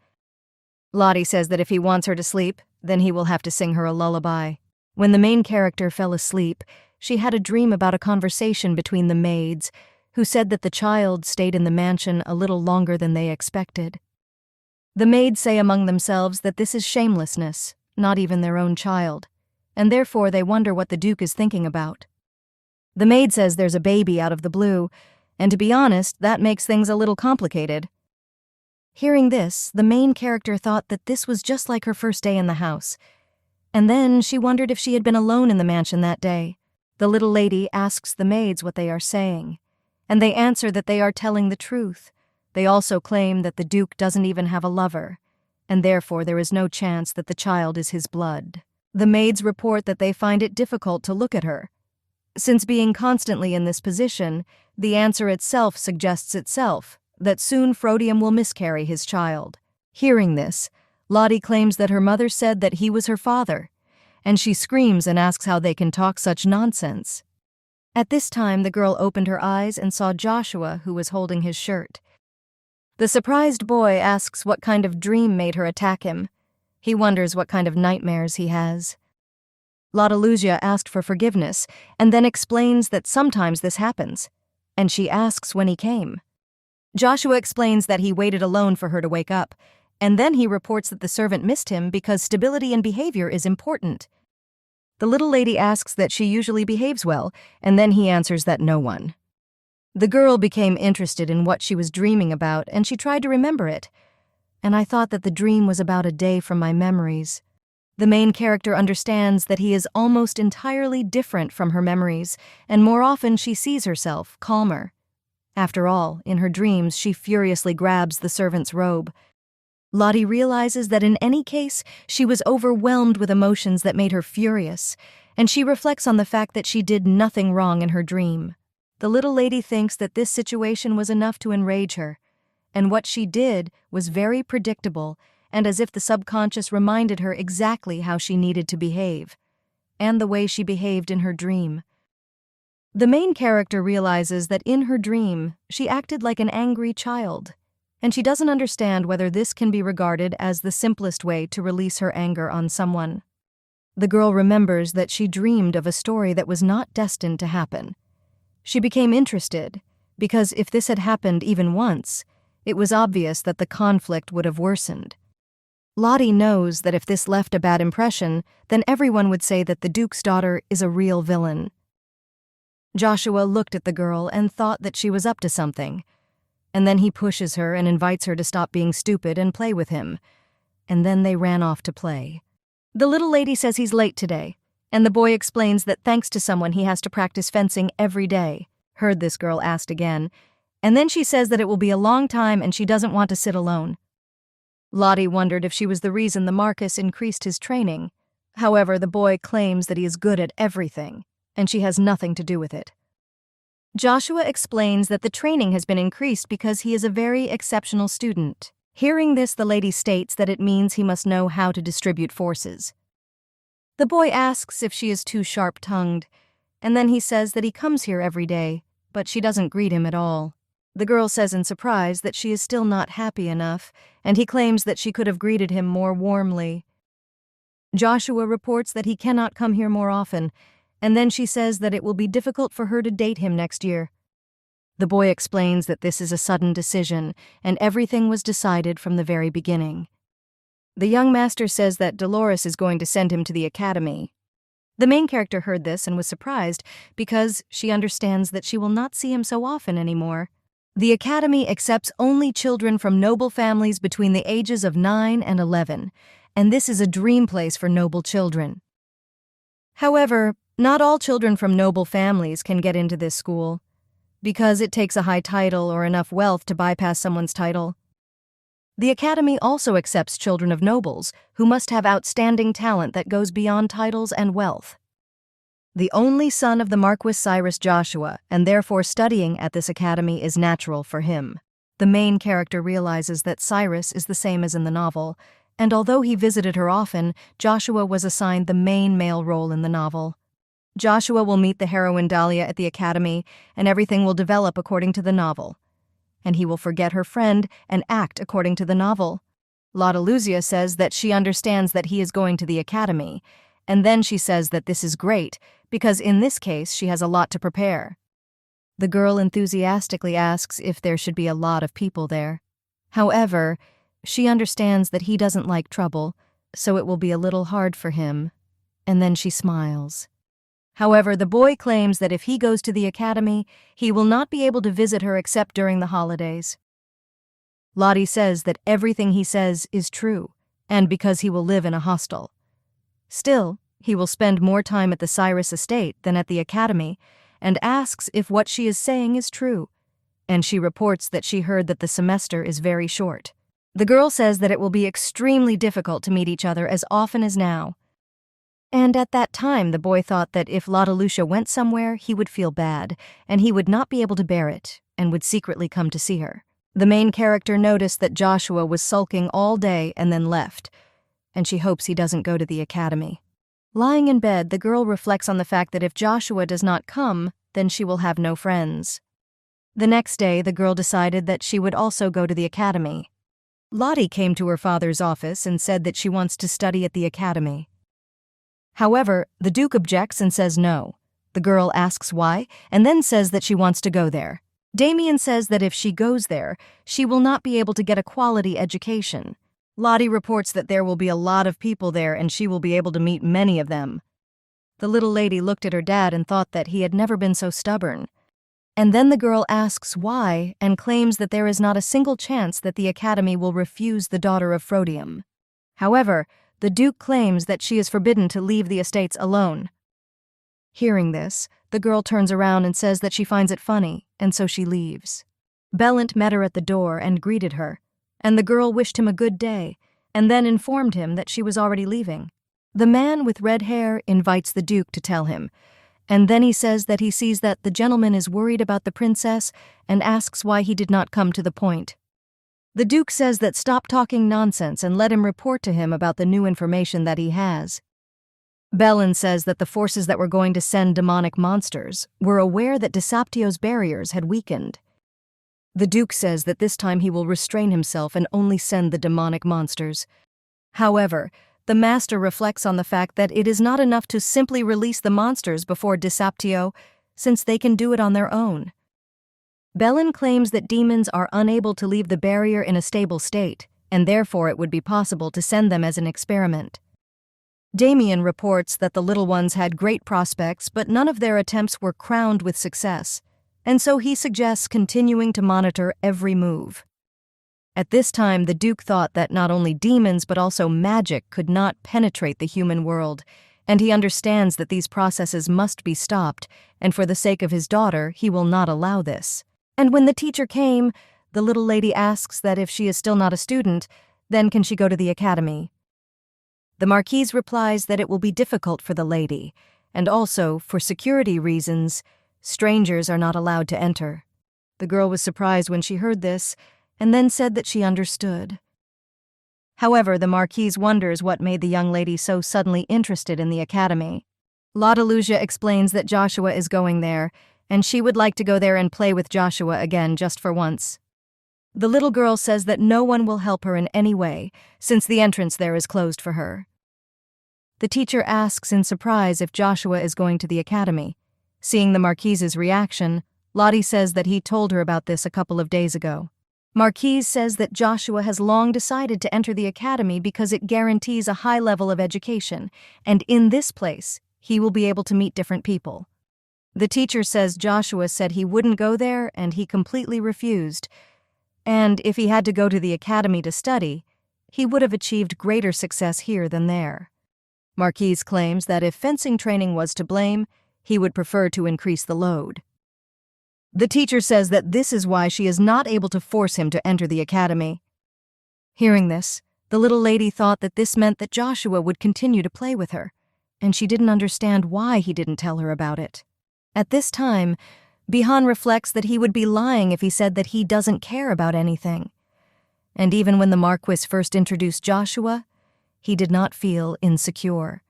Lottie says that if he wants her to sleep, then he will have to sing her a lullaby. When the main character fell asleep, she had a dream about a conversation between the maids, who said that the child stayed in the mansion a little longer than they expected. The maids say among themselves that this is shamelessness, not even their own child, and therefore they wonder what the Duke is thinking about. The maid says there's a baby out of the blue, and to be honest, that makes things a little complicated. Hearing this, the main character thought that this was just like her first day in the house, and then she wondered if she had been alone in the mansion that day. The little lady asks the maids what they are saying, and they answer that they are telling the truth. They also claim that the Duke doesn't even have a lover, and therefore there is no chance that the child is his blood. The maids report that they find it difficult to look at her. Since being constantly in this position, the answer itself suggests itself that soon Frodium will miscarry his child. Hearing this, Lottie claims that her mother said that he was her father, and she screams and asks how they can talk such nonsense. At this time, the girl opened her eyes and saw Joshua, who was holding his shirt. The surprised boy asks what kind of dream made her attack him. He wonders what kind of nightmares he has. Lottalusia asked for forgiveness and then explains that sometimes this happens, and she asks when he came. Joshua explains that he waited alone for her to wake up, and then he reports that the servant missed him because stability in behavior is important. The little lady asks that she usually behaves well, and then he answers that no one. The girl became interested in what she was dreaming about, and she tried to remember it. And I thought that the dream was about a day from my memories. The main character understands that he is almost entirely different from her memories, and more often she sees herself calmer. After all, in her dreams, she furiously grabs the servant's robe. Lottie realizes that in any case, she was overwhelmed with emotions that made her furious, and she reflects on the fact that she did nothing wrong in her dream. The little lady thinks that this situation was enough to enrage her, and what she did was very predictable and as if the subconscious reminded her exactly how she needed to behave, and the way she behaved in her dream. The main character realizes that in her dream, she acted like an angry child, and she doesn't understand whether this can be regarded as the simplest way to release her anger on someone. The girl remembers that she dreamed of a story that was not destined to happen. She became interested, because if this had happened even once, it was obvious that the conflict would have worsened. Lottie knows that if this left a bad impression, then everyone would say that the Duke's daughter is a real villain. Joshua looked at the girl and thought that she was up to something, and then he pushes her and invites her to stop being stupid and play with him, and then they ran off to play. The little lady says he's late today, and the boy explains that thanks to someone he has to practice fencing every day. Heard this girl asked again, and then she says that it will be a long time and she doesn't want to sit alone. Lottie wondered if she was the reason the Marcus increased his training. However, the boy claims that he is good at everything, and she has nothing to do with it. Joshua explains that the training has been increased because he is a very exceptional student. Hearing this, the lady states that it means he must know how to distribute forces. The boy asks if she is too sharp-tongued, and then he says that he comes here every day, but she doesn't greet him at all. The girl says in surprise that she is still not happy enough, and he claims that she could have greeted him more warmly. Joshua reports that he cannot come here more often, and then she says that it will be difficult for her to date him next year. The boy explains that this is a sudden decision, and everything was decided from the very beginning. The young master says that Dolores is going to send him to the academy. The main character heard this and was surprised because she understands that she will not see him so often anymore. The academy accepts only children from noble families between the ages of 9 and 11, and this is a dream place for noble children. However, not all children from noble families can get into this school, because it takes a high title or enough wealth to bypass someone's title. The academy also accepts children of nobles who must have outstanding talent that goes beyond titles and wealth. The only son of the Marquis Cyrus Joshua, and therefore studying at this academy is natural for him. The main character realizes that Cyrus is the same as in the novel, and although he visited her often, Joshua was assigned the main male role in the novel. Joshua will meet the heroine Dahlia at the academy, and everything will develop according to the novel. And he will forget her friend and act according to the novel. Lotta Luzia says that she understands that he is going to the academy, and then she says that this is great, because in this case she has a lot to prepare. The girl enthusiastically asks if there should be a lot of people there. However, she understands that he doesn't like trouble, so it will be a little hard for him, and then she smiles. However, the boy claims that if he goes to the academy, he will not be able to visit her except during the holidays. Lottie says that everything he says is true, and because he will live in a hostel. Still, he will spend more time at the Cyrus estate than at the academy, and asks if what she is saying is true, and she reports that she heard that the semester is very short. The girl says that it will be extremely difficult to meet each other as often as now. And at that time, the boy thought that if Lotta Lucia went somewhere, he would feel bad, and he would not be able to bear it, and would secretly come to see her. The main character noticed that Joshua was sulking all day and then left, and she hopes he doesn't go to the academy. Lying in bed, the girl reflects on the fact that if Joshua does not come, then she will have no friends. The next day, the girl decided that she would also go to the academy. Lottie came to her father's office and said that she wants to study at the academy. However, the Duke objects and says no. The girl asks why, and then says that she wants to go there. Damien says that if she goes there, she will not be able to get a quality education. Lottie reports that there will be a lot of people there and she will be able to meet many of them. The little lady looked at her dad and thought that he had never been so stubborn. And then the girl asks why and claims that there is not a single chance that the academy will refuse the daughter of Frodium. However, the Duke claims that she is forbidden to leave the estates alone. Hearing this, the girl turns around and says that she finds it funny, and so she leaves. Bellant met her at the door and greeted her, and the girl wished him a good day, and then informed him that she was already leaving. The man with red hair invites the Duke to tell him, and then he says that he sees that the gentleman is worried about the princess and asks why he did not come to the point. The Duke says that stop talking nonsense and let him report to him about the new information that he has. Bellin says that the forces that were going to send demonic monsters were aware that Desaptio's barriers had weakened. The Duke says that this time he will restrain himself and only send the demonic monsters. However, the Master reflects on the fact that it is not enough to simply release the monsters before Desaptio, since they can do it on their own. Bellin claims that demons are unable to leave the barrier in a stable state, and therefore it would be possible to send them as an experiment. Damien reports that the little ones had great prospects, but none of their attempts were crowned with success, and so he suggests continuing to monitor every move. At this time, the Duke thought that not only demons but also magic could not penetrate the human world, and he understands that these processes must be stopped, and for the sake of his daughter, he will not allow this. And when the teacher came, the little lady asks that if she is still not a student, then can she go to the academy? The Marquise replies that it will be difficult for the lady, and also, for security reasons, strangers are not allowed to enter. The girl was surprised when she heard this, and then said that she understood. However, the Marquise wonders what made the young lady so suddenly interested in the academy. Lotta Luzia explains that Joshua is going there, and she would like to go there and play with Joshua again just for once. The little girl says that no one will help her in any way, since the entrance there is closed for her. The teacher asks in surprise if Joshua is going to the academy. Seeing the Marquise's reaction, Lottie says that he told her about this a couple of days ago. Marquise says that Joshua has long decided to enter the academy because it guarantees a high level of education, and in this place, he will be able to meet different people. The teacher says Joshua said he wouldn't go there and he completely refused, and if he had to go to the academy to study, he would have achieved greater success here than there. Marquise claims that if fencing training was to blame, he would prefer to increase the load. The teacher says that this is why she is not able to force him to enter the academy. Hearing this, the little lady thought that this meant that Joshua would continue to play with her, and she didn't understand why he didn't tell her about it. At this time, Bihan reflects that he would be lying if he said that he doesn't care about anything. And even when the Marquis first introduced Joshua, he did not feel insecure.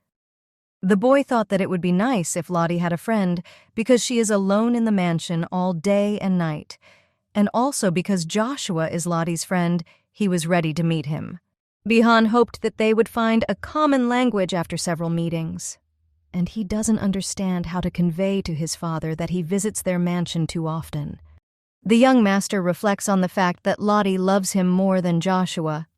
The boy thought that it would be nice if Lottie had a friend because she is alone in the mansion all day and night, and also because Joshua is Lottie's friend, he was ready to meet him. Bihan hoped that they would find a common language after several meetings, and he doesn't understand how to convey to his father that he visits their mansion too often. The young master reflects on the fact that Lottie loves him more than Joshua.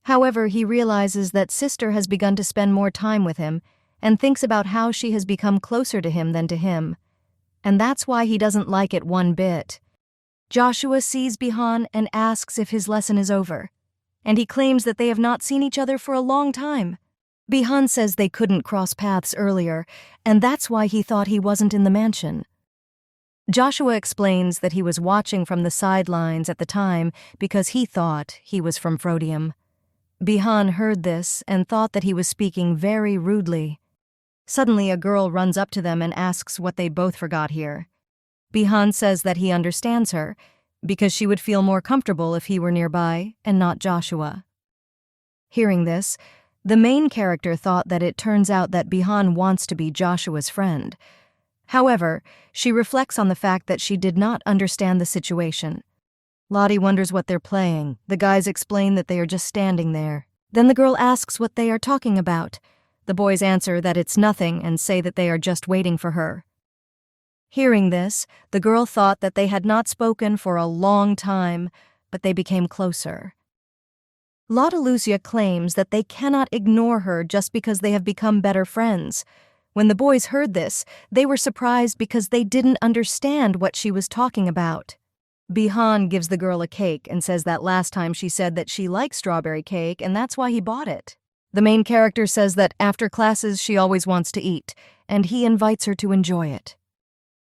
However, he realizes that sister has begun to spend more time with him and thinks about how she has become closer to him than to him, and that's why he doesn't like it one bit. Joshua sees Bihan and asks if his lesson is over, and he claims that they have not seen each other for a long time. Bihan says they couldn't cross paths earlier, and that's why he thought he wasn't in the mansion. Joshua explains that he was watching from the sidelines at the time because he thought he was from Frodium. Bihan heard this and thought that he was speaking very rudely. Suddenly, a girl runs up to them and asks what they both forgot here. Bihan says that he understands her because she would feel more comfortable if he were nearby and not Joshua. Hearing this, the main character thought that it turns out that Bihan wants to be Joshua's friend. However, she reflects on the fact that she did not understand the situation. Lottie wonders what they're playing. The guys explain that they are just standing there. Then the girl asks what they are talking about. The boys answer that it's nothing and say that they are just waiting for her. Hearing this, the girl thought that they had not spoken for a long time, but they became closer. Lotta Lucia claims that they cannot ignore her just because they have become better friends. When the boys heard this, they were surprised because they didn't understand what she was talking about. Bihan gives the girl a cake and says that last time she said that she likes strawberry cake and that's why he bought it. The main character says that after classes she always wants to eat, and he invites her to enjoy it.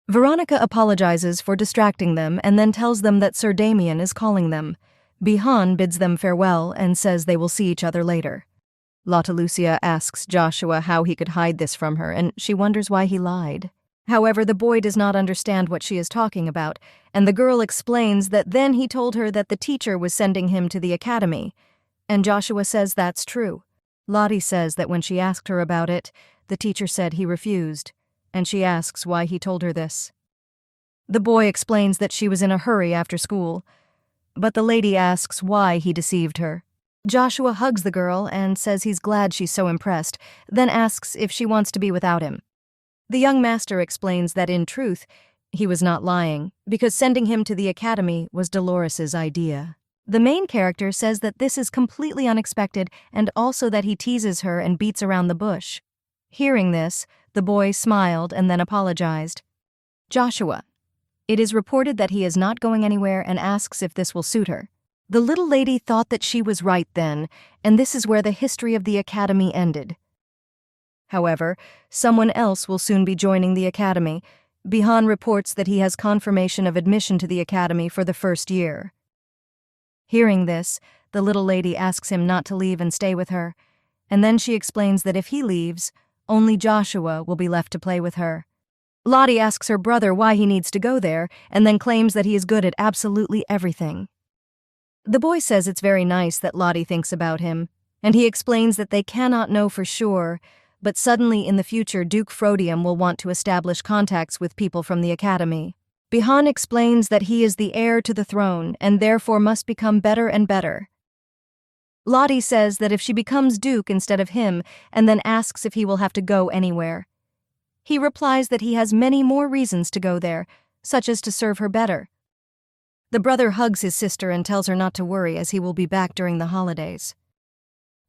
Veronica apologizes for distracting them and then tells them that Sir Damien is calling them. Bihan bids them farewell and says they will see each other later. Lotta Lucia asks Joshua how he could hide this from her, and she wonders why he lied. However, the boy does not understand what she is talking about, and the girl explains that then he told her that the teacher was sending him to the academy, and Joshua says that's true. Lottie says that when she asked her about it, the teacher said he refused, and she asks why he told her this. The boy explains that she was in a hurry after school, but the lady asks why he deceived her. Joshua hugs the girl and says he's glad she's so impressed, then asks if she wants to be without him. The young master explains that in truth, he was not lying, because sending him to the academy was Dolores's idea. The main character says that this is completely unexpected and also that he teases her and beats around the bush. Hearing this, the boy smiled and then apologized. Joshua. It is reported that he is not going anywhere and asks if this will suit her. The little lady thought that she was right then, and this is where the history of the academy ended. However, someone else will soon be joining the academy. Bihan reports that he has confirmation of admission to the academy for the first year. Hearing this, the little lady asks him not to leave and stay with her, and then she explains that if he leaves, only Joshua will be left to play with her. Lottie asks her brother why he needs to go there, and then claims that he is good at absolutely everything. The boy says it's very nice that Lottie thinks about him, and he explains that they cannot know for sure, but suddenly in the future Duke Frodium will want to establish contacts with people from the academy. Bihan explains that he is the heir to the throne and therefore must become better and better. Lottie says that if she becomes Duke instead of him, and then asks if he will have to go anywhere. He replies that he has many more reasons to go there, such as to serve her better. The brother hugs his sister and tells her not to worry as he will be back during the holidays.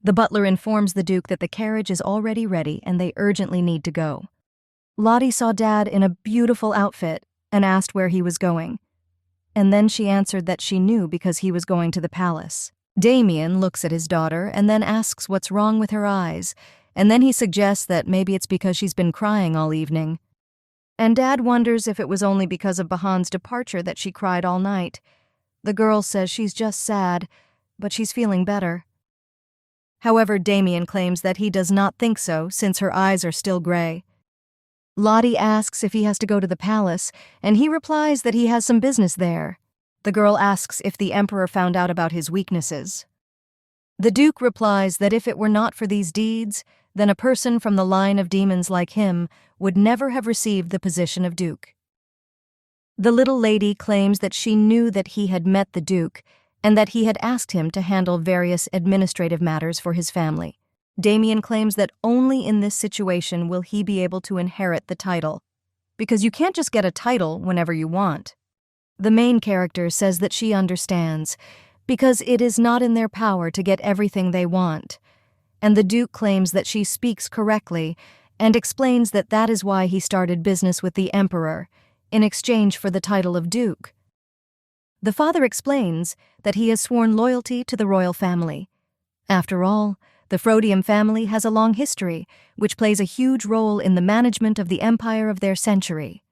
The butler informs the Duke that the carriage is already ready and they urgently need to go. Lottie saw Dad in a beautiful outfit and asked where he was going. And then she answered that she knew because he was going to the palace. Damien looks at his daughter and then asks what's wrong with her eyes, and then he suggests that maybe it's because she's been crying all evening. And Dad wonders if it was only because of Bihan's departure that she cried all night. The girl says she's just sad, but she's feeling better. However, Damien claims that he does not think so since her eyes are still gray. Lottie asks if he has to go to the palace, and he replies that he has some business there. The girl asks if the emperor found out about his weaknesses. The Duke replies that if it were not for these deeds, then a person from the line of demons like him would never have received the position of Duke. The little lady claims that she knew that he had met the Duke and that he had asked him to handle various administrative matters for his family. Damien claims that only in this situation will he be able to inherit the title, because you can't just get a title whenever you want. The main character says that she understands, because it is not in their power to get everything they want, and the Duke claims that she speaks correctly and explains that that is why he started business with the Emperor, in exchange for the title of Duke. The father explains that he has sworn loyalty to the royal family. After all, the Frodium family has a long history, which plays a huge role in the management of the empire of their century.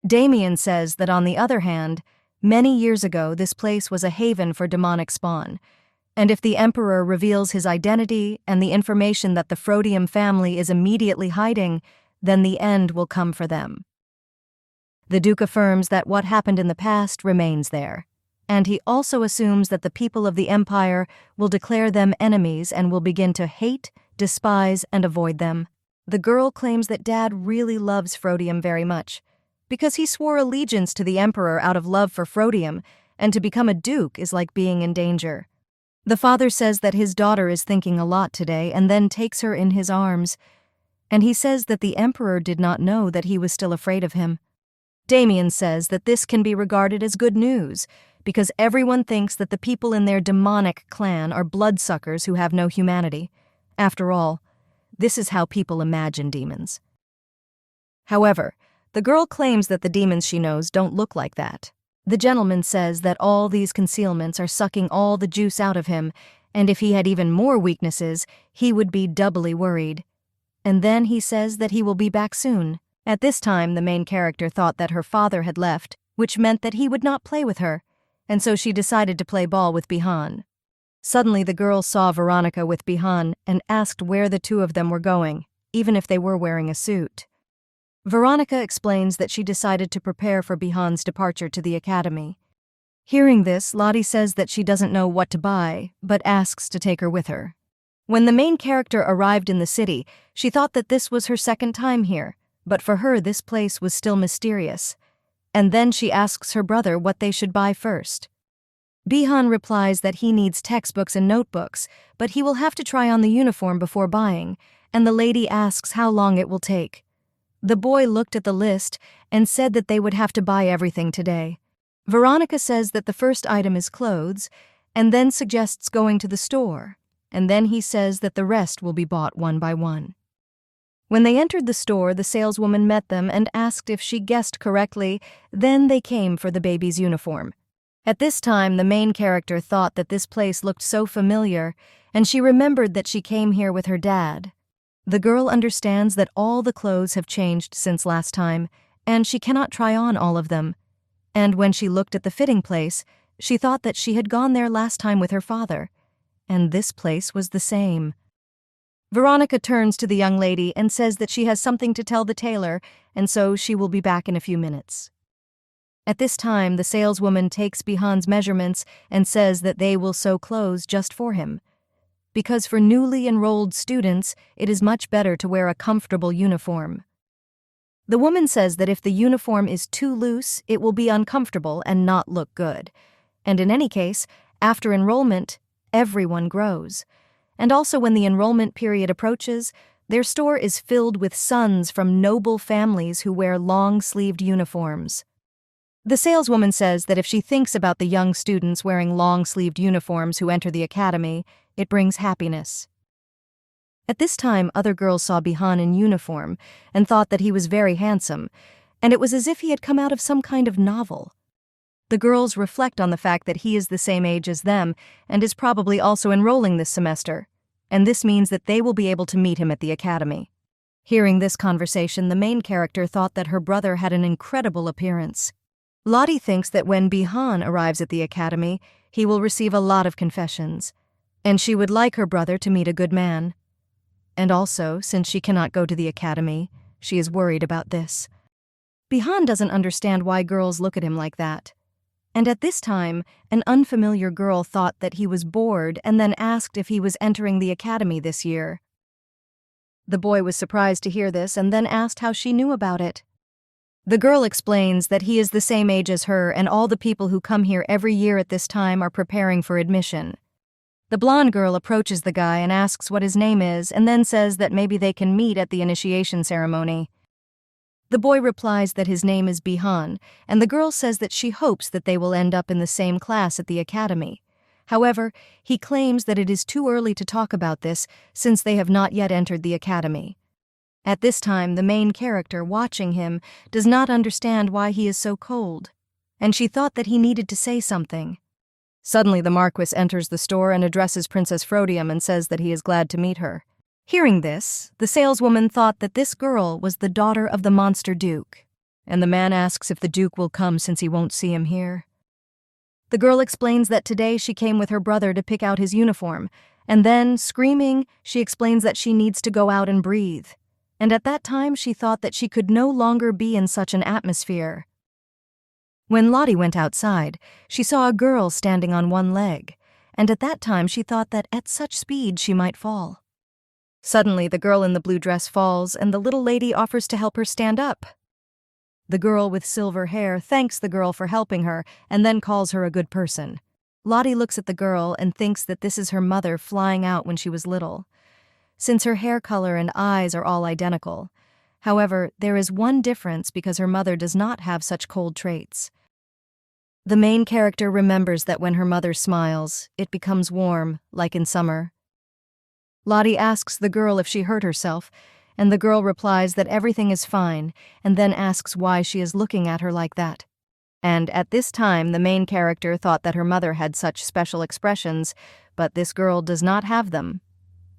Damien says that on the other hand, many years ago this place was a haven for demonic spawn, and if the Emperor reveals his identity and the information that the Frodium family is immediately hiding, then the end will come for them. The Duke affirms that what happened in the past remains there, and he also assumes that the people of the Empire will declare them enemies and will begin to hate, despise, and avoid them. The girl claims that Dad really loves Frodium very much, because he swore allegiance to the Emperor out of love for Frodium, and to become a Duke is like being in danger. The father says that his daughter is thinking a lot today and then takes her in his arms, and he says that the Emperor did not know that he was still afraid of him. Damien says that this can be regarded as good news, because everyone thinks that the people in their demonic clan are bloodsuckers who have no humanity. After all, this is how people imagine demons. However, the girl claims that the demons she knows don't look like that. The gentleman says that all these concealments are sucking all the juice out of him, and if he had even more weaknesses, he would be doubly worried. And then he says that he will be back soon. At this time, the main character thought that her father had left, which meant that he would not play with her, and so she decided to play ball with Bihan. Suddenly, the girl saw Veronica with Bihan and asked where the two of them were going, even if they were wearing a suit. Veronica explains that she decided to prepare for Bihan's departure to the academy. Hearing this, Lottie says that she doesn't know what to buy, but asks to take her with her. When the main character arrived in the city, she thought that this was her second time here, but for her this place was still mysterious. And then she asks her brother what they should buy first. Bihan replies that he needs textbooks and notebooks, but he will have to try on the uniform before buying, and the lady asks how long it will take. The boy looked at the list and said that they would have to buy everything today. Veronica says that the first item is clothes, and then suggests going to the store, and then he says that the rest will be bought one by one. When they entered the store, the saleswoman met them and asked if she guessed correctly, then they came for the baby's uniform. At this time, the main character thought that this place looked so familiar, and she remembered that she came here with her dad. The girl understands that all the clothes have changed since last time, and she cannot try on all of them. And when she looked at the fitting place, she thought that she had gone there last time with her father, and this place was the same. Veronica turns to the young lady and says that she has something to tell the tailor, and so she will be back in a few minutes. At this time, the saleswoman takes Bihan's measurements and says that they will sew clothes just for him, because for newly enrolled students, it is much better to wear a comfortable uniform. The woman says that if the uniform is too loose, it will be uncomfortable and not look good. And in any case, after enrollment, everyone grows. And also when the enrollment period approaches, their store is filled with sons from noble families who wear long-sleeved uniforms. The saleswoman says that if she thinks about the young students wearing long-sleeved uniforms who enter the academy, it brings happiness. At this time, other girls saw Bihan in uniform and thought that he was very handsome, and it was as if he had come out of some kind of novel. The girls reflect on the fact that he is the same age as them and is probably also enrolling this semester, and this means that they will be able to meet him at the academy. Hearing this conversation, the main character thought that her brother had an incredible appearance. Lottie thinks that when Bihan arrives at the academy, he will receive a lot of confessions. and she would like her brother to meet a good man. And also, since she cannot go to the academy, she is worried about this. Bihan doesn't understand why girls look at him like that. And at this time, an unfamiliar girl thought that he was bored and then asked if he was entering the academy this year. The boy was surprised to hear this and then asked how she knew about it. The girl explains that he is the same age as her and all the people who come here every year at this time are preparing for admission. The blonde girl approaches the guy and asks what his name is and then says that maybe they can meet at the initiation ceremony. The boy replies that his name is Bihan, and the girl says that she hopes that they will end up in the same class at the academy. However, he claims that it is too early to talk about this since they have not yet entered the academy. At this time, the main character, watching him, does not understand why he is so cold, and she thought that he needed to say something. Suddenly, the Marquis enters the store and addresses Princess Frodium and says that he is glad to meet her. Hearing this, the saleswoman thought that this girl was the daughter of the monster Duke, and the man asks if the Duke will come since he won't see him here. The girl explains that today she came with her brother to pick out his uniform, and then, screaming, she explains that she needs to go out and breathe. And at that time she thought that she could no longer be in such an atmosphere. When Lottie went outside, she saw a girl standing on one leg, and at that time she thought that at such speed she might fall. Suddenly, the girl in the blue dress falls, and the little lady offers to help her stand up. The girl with silver hair thanks the girl for helping her and then calls her a good person. Lottie looks at the girl and thinks that this is her mother flying out when she was little, since her hair color and eyes are all identical. However, there is one difference because her mother does not have such cold traits. The main character remembers that when her mother smiles, it becomes warm, like in summer. Lottie asks the girl if she hurt herself, and the girl replies that everything is fine, and then asks why she is looking at her like that. And at this time, the main character thought that her mother had such special expressions, but this girl does not have them.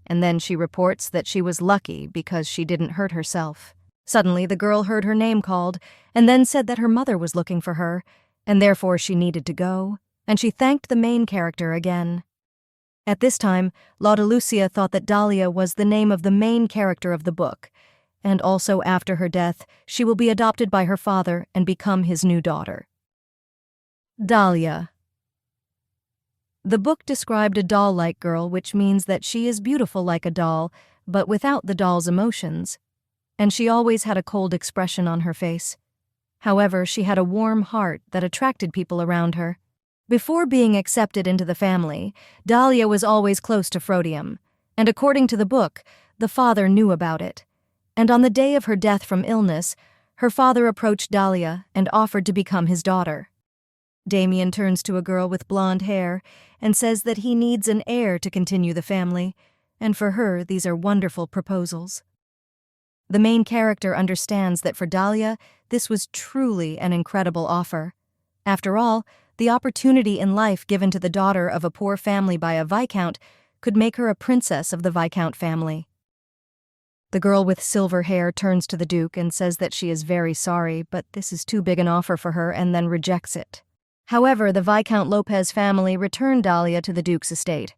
And then she reports that she was lucky because she didn't hurt herself. Suddenly, the girl heard her name called, and then said that her mother was looking for her, and therefore she needed to go, and she thanked the main character again. At this time, Lotta Lucia thought that Dahlia was the name of the main character of the book, and also after her death, she will be adopted by her father and become his new daughter. Dahlia. The book described a doll-like girl, which means that she is beautiful like a doll, but without the doll's emotions, and she always had a cold expression on her face. However, she had a warm heart that attracted people around her. Before being accepted into the family, Dahlia was always close to Frodium, and according to the book, the father knew about it. And on the day of her death from illness, her father approached Dahlia and offered to become his daughter. Damien turns to a girl with blonde hair and says that he needs an heir to continue the family, and for her, these are wonderful proposals. The main character understands that for Dahlia, this was truly an incredible offer. After all, the opportunity in life given to the daughter of a poor family by a viscount could make her a princess of the viscount family. The girl with silver hair turns to the Duke and says that she is very sorry, but this is too big an offer for her and then rejects it. However, the Viscount Lopez family returned Dahlia to the Duke's estate.